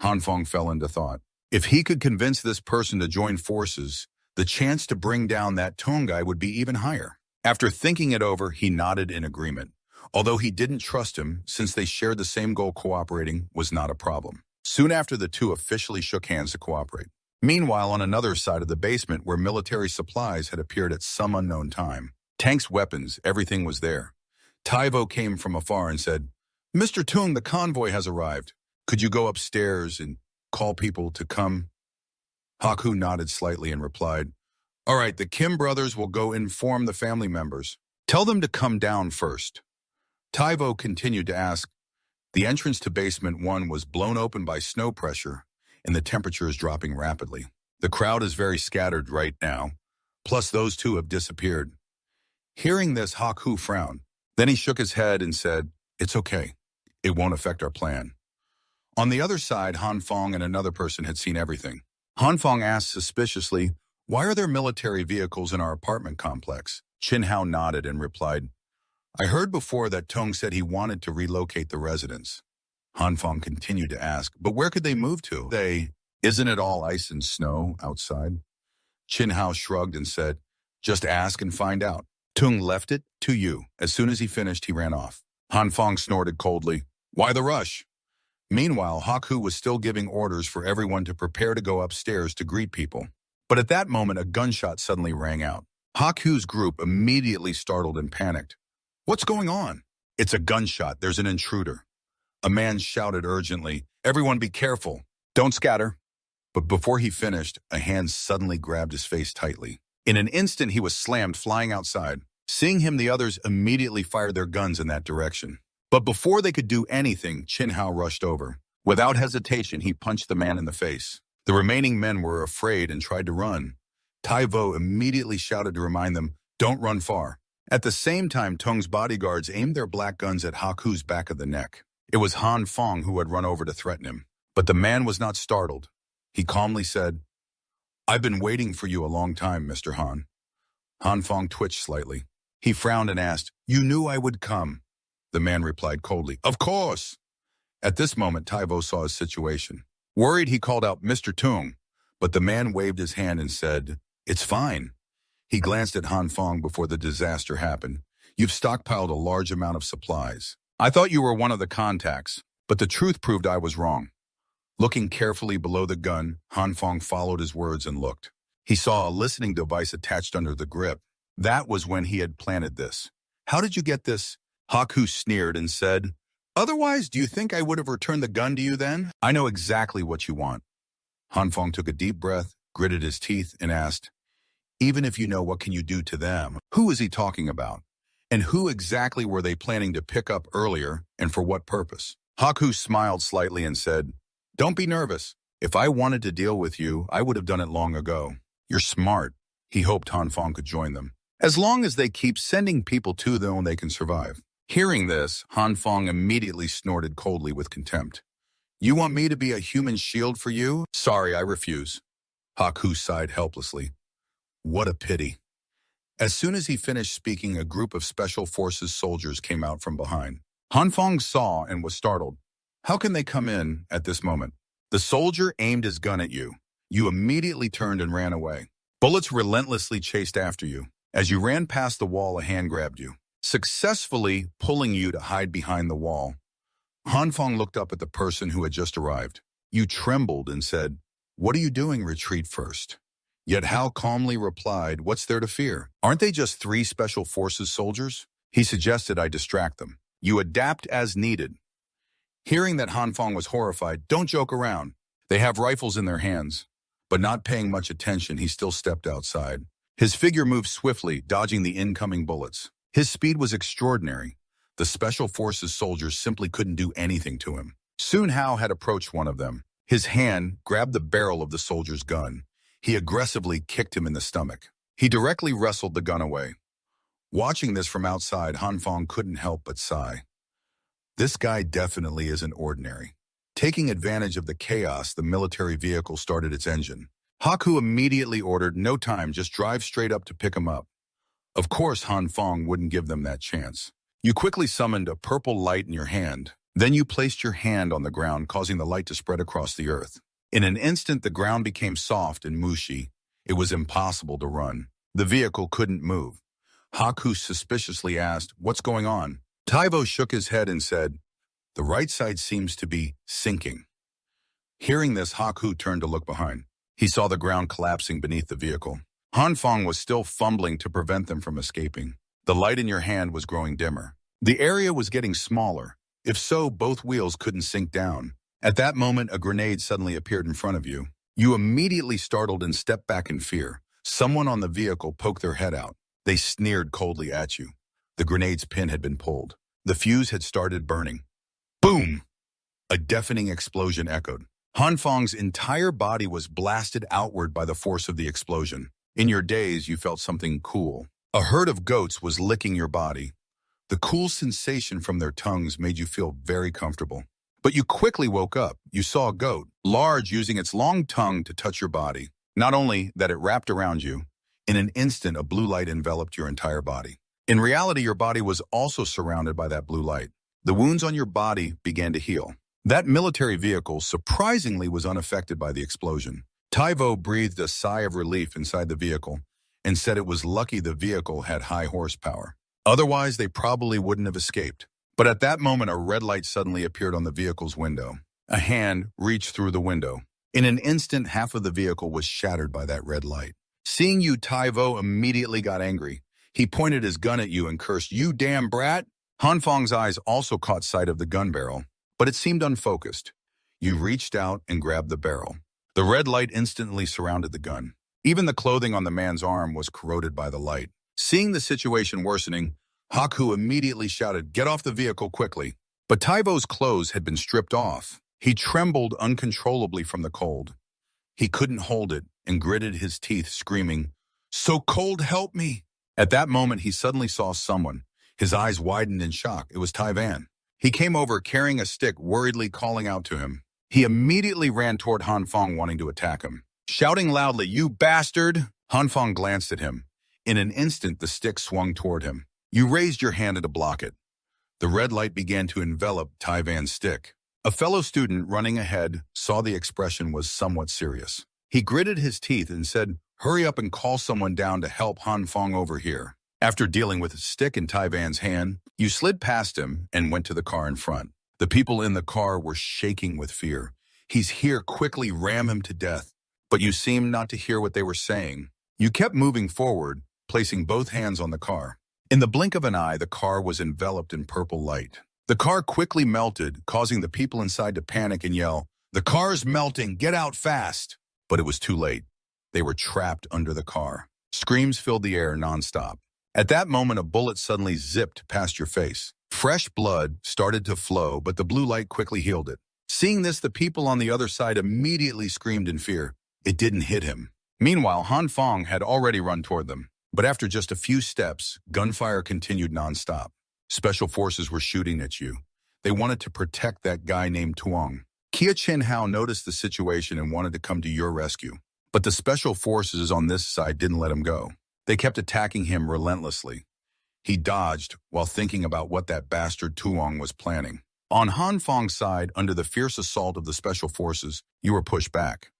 Hanfeng fell into thought. If he could convince this person to join forces, the chance to bring down that Tong guy would be even higher. After thinking it over, he nodded in agreement. Although he didn't trust him, since they shared the same goal, cooperating was not a problem. Soon after, the two officially shook hands to cooperate. Meanwhile, on another side of the basement, where military supplies had appeared at some unknown time, tanks, weapons, everything was there. Taivo came from afar and said, "Mr. Tung, the convoy has arrived. Could you go upstairs and call people to come?" Haku nodded slightly and replied, "All right, the Kim brothers will go inform the family members. Tell them to come down first." Taivo continued to ask, "The entrance to basement 1 was blown open by snow pressure, and the temperature is dropping rapidly. The crowd is very scattered right now, plus those two have disappeared." Hearing this, Haku frowned. Then he shook his head and said, "It's okay. It won't affect our plan." On the other side, Hanfeng and another person had seen everything. Hanfeng asked suspiciously, "Why are there military vehicles in our apartment complex?" Qin Hao nodded and replied, "I heard before that Tong said he wanted to relocate the residents." Hanfeng continued to ask, "But where could they move to? Isn't it all ice and snow outside?" Qin Hao shrugged and said, "Just ask and find out. Tung left it to you." As soon as he finished, he ran off. Hanfeng snorted coldly, "Why the rush?" Meanwhile, Haku was still giving orders for everyone to prepare to go upstairs to greet people. But at that moment, a gunshot suddenly rang out. Haku's group immediately startled and panicked. "What's going on?" "It's a gunshot. There's an intruder." A man shouted urgently, "Everyone be careful. Don't scatter." But before he finished, a hand suddenly grabbed his face tightly. In an instant, he was slammed, flying outside. Seeing him, the others immediately fired their guns in that direction. But before they could do anything, Qin Hao rushed over. Without hesitation, he punched the man in the face. The remaining men were afraid and tried to run. Taivo immediately shouted to remind them, "Don't run far." At the same time, Tung's bodyguards aimed their black guns at Haku's back of the neck. It was Han Fong who had run over to threaten him. But the man was not startled. He calmly said, "I've been waiting for you a long time, Mr. Han." Han Fong twitched slightly. He frowned and asked, "You knew I would come?" The man replied coldly, "Of course." At this moment, Taivo saw his situation. Worried, he called out, "Mr. Tung," but the man waved his hand and said, "It's fine." He glanced at Han Fong before the disaster happened. "You've stockpiled a large amount of supplies. I thought you were one of the contacts, but the truth proved I was wrong." Looking carefully below the gun, Han Fong followed his words and looked. He saw a listening device attached under the grip. That was when he had planted this. "How did you get this?" Haku sneered and said, "Otherwise, do you think I would have returned the gun to you then? I know exactly what you want." Han Fong took a deep breath, gritted his teeth, and asked, "Even if you know, what can you do to them? Who is he talking about? And who exactly were they planning to pick up earlier, and for what purpose?" Haku smiled slightly and said, "Don't be nervous. If I wanted to deal with you, I would have done it long ago. You're smart." He hoped Han Fong could join them. "As long as they keep sending people to them, they can survive." Hearing this, Han Fong immediately snorted coldly with contempt. "You want me to be a human shield for you? Sorry, I refuse." Haku sighed helplessly. What a pity. As soon as he finished speaking, a group of Special Forces soldiers came out from behind. Han Fong saw and was startled. How can they come in at this moment? The soldier aimed his gun at you. You immediately turned and ran away. Bullets relentlessly chased after you. As you ran past the wall, a hand grabbed you, successfully pulling you to hide behind the wall. Han Fong looked up at the person who had just arrived. You trembled and said, "What are you doing? Retreat first." Yet Hao calmly replied, "What's there to fear? Aren't they just 3 Special Forces soldiers?" He suggested I distract them. You adapt as needed. Hearing that, Han Fong was horrified. "Don't joke around. They have rifles in their hands." But not paying much attention, he still stepped outside. His figure moved swiftly, dodging the incoming bullets. His speed was extraordinary. The Special Forces soldiers simply couldn't do anything to him. Soon Hao had approached one of them. His hand grabbed the barrel of the soldier's gun. He aggressively kicked him in the stomach. He directly wrestled the gun away. Watching this from outside, Han Fong couldn't help but sigh. This guy definitely isn't ordinary. Taking advantage of the chaos, the military vehicle started its engine. Haku immediately ordered, "No time, just drive straight up to pick him up." Of course, Han Fong wouldn't give them that chance. You quickly summoned a purple light in your hand. Then you placed your hand on the ground, causing the light to spread across the earth. In an instant, the ground became soft and mushy. It was impossible to run. The vehicle couldn't move. Haku suspiciously asked, "What's going on?" Taivo shook his head and said, "The right side seems to be sinking." Hearing this, Haku turned to look behind. He saw the ground collapsing beneath the vehicle. Han Fong was still fumbling to prevent them from escaping. The light in your hand was growing dimmer. The area was getting smaller. If so, both wheels couldn't sink down. At that moment, a grenade suddenly appeared in front of you. You immediately startled and stepped back in fear. Someone on the vehicle poked their head out. They sneered coldly at you. The grenade's pin had been pulled. The fuse had started burning. Boom! A deafening explosion echoed. Han Fong's entire body was blasted outward by the force of the explosion. In your daze, you felt something cool. A herd of goats was licking your body. The cool sensation from their tongues made you feel very comfortable. But you quickly woke up. You saw a goat, large, using its long tongue to touch your body. Not only that, it wrapped around you. In an instant, a blue light enveloped your entire body. In reality, your body was also surrounded by that blue light. The wounds on your body began to heal. That military vehicle, surprisingly, was unaffected by the explosion. Taivo breathed a sigh of relief inside the vehicle and said it was lucky the vehicle had high horsepower. Otherwise, they probably wouldn't have escaped. But at that moment, a red light suddenly appeared on the vehicle's window. A hand reached through the window. In an instant, half of the vehicle was shattered by that red light. Seeing you, Taivo immediately got angry. He pointed his gun at you and cursed, "You damn brat!" Han Fong's eyes also caught sight of the gun barrel, but it seemed unfocused. You reached out and grabbed the barrel. The red light instantly surrounded the gun. Even the clothing on the man's arm was corroded by the light. Seeing the situation worsening, Haku immediately shouted, "Get off the vehicle quickly." But Taivo's clothes had been stripped off. He trembled uncontrollably from the cold. He couldn't hold it and gritted his teeth, screaming, "So cold, help me!" At that moment, he suddenly saw someone. His eyes widened in shock. It was Tai Van. He came over carrying a stick, worriedly calling out to him. He immediately ran toward Han Fong, wanting to attack him. Shouting loudly, "You bastard!" Han Fong glanced at him. In an instant, the stick swung toward him. You raised your hand to block it. The red light began to envelop Tai Van's stick. A fellow student running ahead saw the expression was somewhat serious. He gritted his teeth and said, "Hurry up and call someone down to help Han Fong over here." After dealing with a stick in Tai Van's hand, you slid past him and went to the car in front. The people in the car were shaking with fear. "He's here, quickly ram him to death." But you seemed not to hear what they were saying. You kept moving forward, placing both hands on the car. In the blink of an eye, the car was enveloped in purple light. The car quickly melted, causing the people inside to panic and yell, "The car's melting, get out fast!" But it was too late. They were trapped under the car. Screams filled the air nonstop. At that moment, a bullet suddenly zipped past your face. Fresh blood started to flow, but the blue light quickly healed it. Seeing this, the people on the other side immediately screamed in fear. It didn't hit him. Meanwhile, Han Fong had already run toward them. But after just a few steps, gunfire continued nonstop. Special forces were shooting at you. They wanted to protect that guy named Tuong. Kia Chin Hao noticed the situation and wanted to come to your rescue. But the special forces on this side didn't let him go. They kept attacking him relentlessly. He dodged while thinking about what that bastard Tuong was planning. On Han Fong's side, under the fierce assault of the special forces, you were pushed back.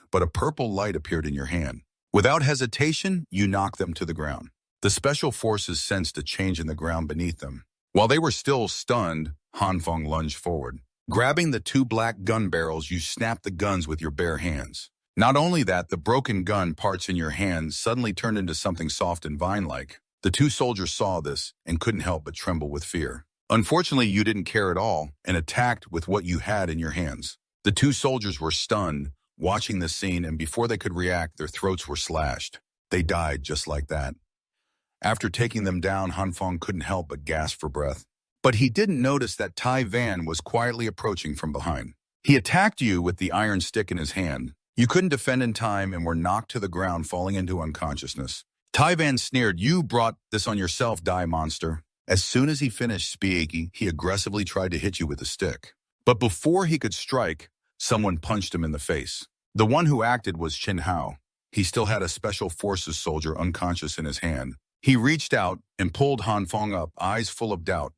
But a purple light appeared in your hand. Without hesitation, you knocked them to the ground. The special forces sensed a change in the ground beneath them. While they were still stunned, Han Fong lunged forward. Grabbing the two black gun barrels, you snapped the guns with your bare hands. Not only that, the broken gun parts in your hands suddenly turned into something soft and vine-like. The two soldiers saw this and couldn't help but tremble with fear. Unfortunately, you didn't care at all and attacked with what you had in your hands. The two soldiers were stunned, watching the scene, and before they could react, their throats were slashed. They died just like that. After taking them down, Han Fong couldn't help but gasp for breath. But he didn't notice that Tai Van was quietly approaching from behind. He attacked you with the iron stick in his hand. You couldn't defend in time and were knocked to the ground, falling into unconsciousness. Tai Van sneered, "You brought this on yourself, die monster." As soon as he finished speaking, he aggressively tried to hit you with a stick. But before he could strike, someone punched him in the face. The one who acted was Chin Hao. He still had a special forces soldier unconscious in his hand. He reached out and pulled Han Fong up, eyes full of doubt.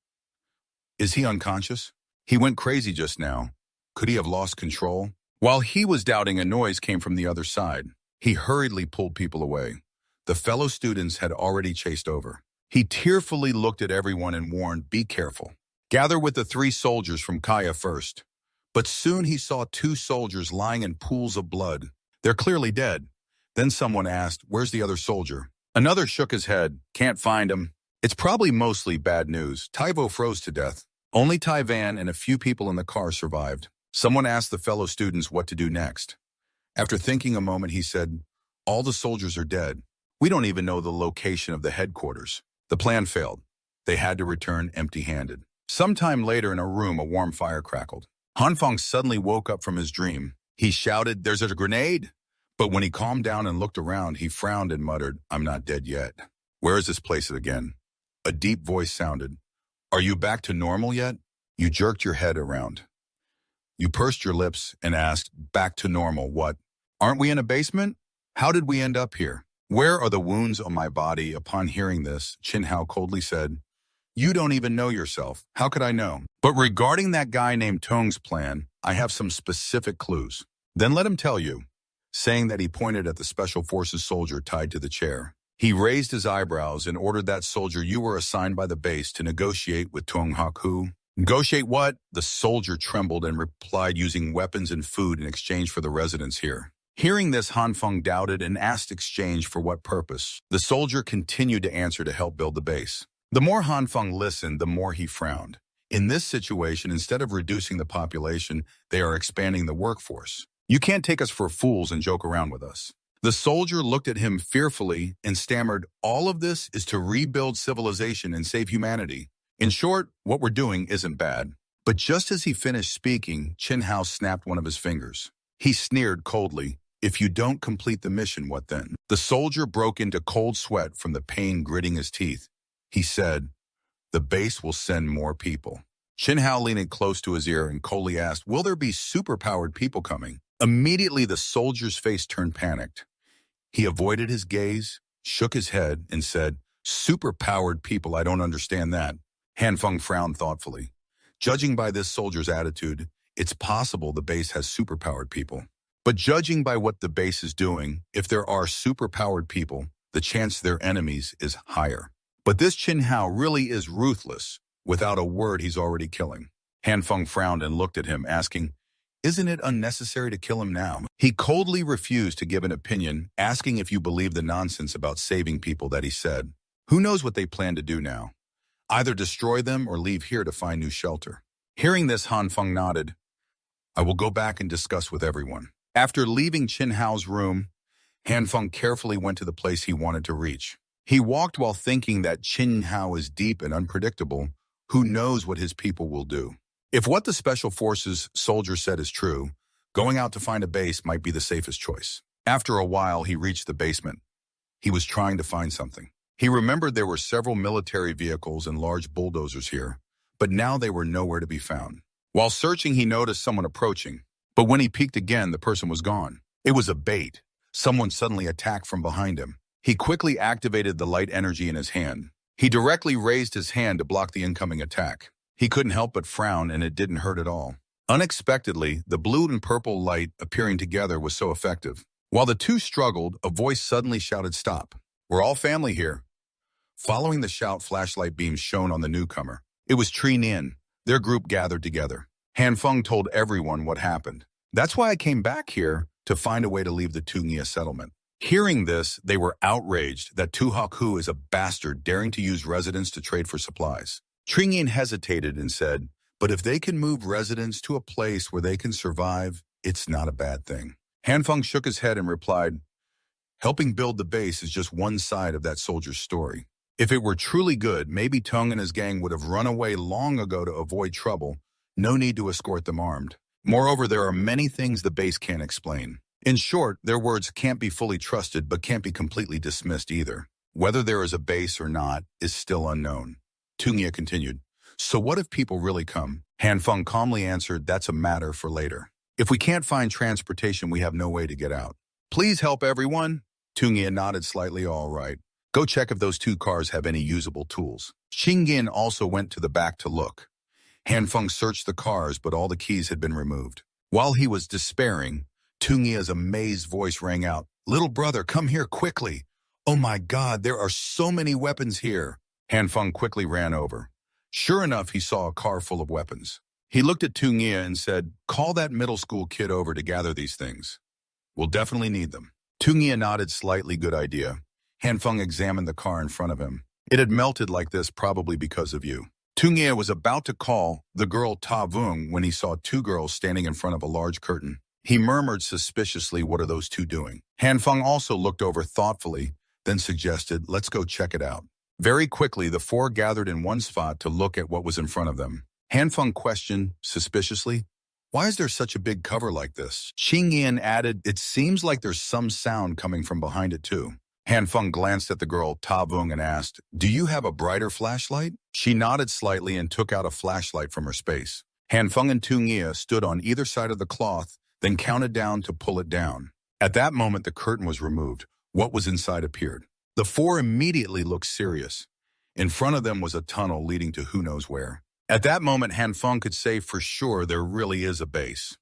Is he unconscious? He went crazy just now. Could he have lost control? While he was doubting, a noise came from the other side. He hurriedly pulled people away. The fellow students had already chased over. He tearfully looked at everyone and warned, "Be careful. Gather with the 3 soldiers from Kaya first." But soon he saw 2 soldiers lying in pools of blood. They're clearly dead. Then someone asked, "Where's the other soldier?" Another shook his head. "Can't find him." It's probably mostly bad news. Taivo froze to death. Only Tai Van and a few people in the car survived. Someone asked the fellow students what to do next. After thinking a moment, he said, "All the soldiers are dead. We don't even know the location of the headquarters." The plan failed. They had to return empty-handed. Sometime later in a room, a warm fire crackled. Han Fong suddenly woke up from his dream. He shouted, "There's a grenade!" But when he calmed down and looked around, he frowned and muttered, "I'm not dead yet. Where is this place again?" A deep voice sounded, "Are you back to normal yet?" You jerked your head around. You pursed your lips and asked, "Back to normal, what? Aren't we in a basement? How did we end up here? Where are the wounds on my body?" Upon hearing this, Chin Hao coldly said, "You don't even know yourself. How could I know? But regarding that guy named Tong's plan, I have some specific clues." "Then let him tell you," saying that he pointed at the special forces soldier tied to the chair. He raised his eyebrows and ordered that soldier you were assigned by the base to negotiate with Tong Hak-hu. "Negotiate what?" The soldier trembled and replied, "Using weapons and food in exchange for the residents here." Hearing this, Han Fong doubted and asked exchange for what purpose. The soldier continued to answer to help build the base. The more Han Fong listened, the more he frowned. In this situation, instead of reducing the population, they are expanding the workforce. You can't take us for fools and joke around with us. The soldier looked at him fearfully and stammered, "All of this is to rebuild civilization and save humanity. In short, what we're doing isn't bad." But just as he finished speaking, Chin Hao snapped one of his fingers. He sneered coldly. If you don't complete the mission, what then? The soldier broke into cold sweat from the pain gritting his teeth. He said, the base will send more people. Chin Hao leaned close to his ear and coldly asked, will there be superpowered people coming? Immediately, the soldier's face turned panicked. He avoided his gaze, shook his head, and said, superpowered people, I don't understand that. Han Feng frowned thoughtfully. Judging by this soldier's attitude, it's possible the base has superpowered people. But judging by what the base is doing, if there are superpowered people, the chance they're enemies is higher. But this Chin Hao really is ruthless. Without a word, he's already killing. Han Feng frowned and looked at him, asking, isn't it unnecessary to kill him now? He coldly refused to give an opinion, asking if you believe the nonsense about saving people that he said. Who knows what they plan to do now? Either destroy them or leave here to find new shelter. Hearing this, Han Feng nodded. I will go back and discuss with everyone. After leaving Chin Hao's room, Han Feng carefully went to the place he wanted to reach. He walked while thinking that Chin Hao is deep and unpredictable. Who knows what his people will do? If what the Special Forces soldier said is true, going out to find a base might be the safest choice. After a while, he reached the basement. He was trying to find something. He remembered there were several military vehicles and large bulldozers here, but now they were nowhere to be found. While searching, he noticed someone approaching, but when he peeked again, the person was gone. It was a bait. Someone suddenly attacked from behind him. He quickly activated the light energy in his hand. He directly raised his hand to block the incoming attack. He couldn't help but frown, and it didn't hurt at all. Unexpectedly, the blue and purple light appearing together was so effective. While the two struggled, a voice suddenly shouted, stop. We're all family here. Following the shout, flashlight beams shone on the newcomer. It was Tri Nian. Their group gathered together. Han Feng told everyone what happened. That's why I came back here, to find a way to leave the Tungia settlement. Hearing this, they were outraged that Tu Haku is a bastard daring to use residents to trade for supplies. Tri Nian hesitated and said, but if they can move residents to a place where they can survive, it's not a bad thing. Han Feng shook his head and replied, helping build the base is just one side of that soldier's story. If it were truly good, maybe Tung and his gang would have run away long ago to avoid trouble. No need to escort them armed. Moreover, there are many things the base can't explain. In short, their words can't be fully trusted but can't be completely dismissed either. Whether there is a base or not is still unknown. Tungia continued, so what if people really come? Han Feng calmly answered, that's a matter for later. If we can't find transportation, we have no way to get out. Please help everyone. Tungia nodded slightly, all right. Go check if those two cars have any usable tools. Xingyin also went to the back to look. Han Feng searched the cars, but all the keys had been removed. While he was despairing, Tungia's amazed voice rang out, little brother, come here quickly. Oh my God, there are so many weapons here. Han Feng quickly ran over. Sure enough, he saw a car full of weapons. He looked at Tungia and said, call that middle school kid over to gather these things. We'll definitely need them. Tungia nodded slightly, good idea. Han Feng examined the car in front of him. It had melted like this probably because of you. Tungia was about to call the girl Ta Vung when he saw two girls standing in front of a large curtain. He murmured suspiciously, what are those two doing? Han Feng also looked over thoughtfully, then suggested, let's go check it out. Very quickly, the four gathered in one spot to look at what was in front of them. Han Feng questioned suspiciously, why is there such a big cover like this? Xingyan added, it seems like there's some sound coming from behind it too. Han Feng glanced at the girl Ta Vung and asked, do you have a brighter flashlight? She nodded slightly and took out a flashlight from her space. Han Feng and Tungia stood on either side of the cloth, then counted down to pull it down. At that moment, the curtain was removed. What was inside appeared. The four immediately looked serious. In front of them was a tunnel leading to who knows where. At that moment, Han Feng could say for sure there really is a base.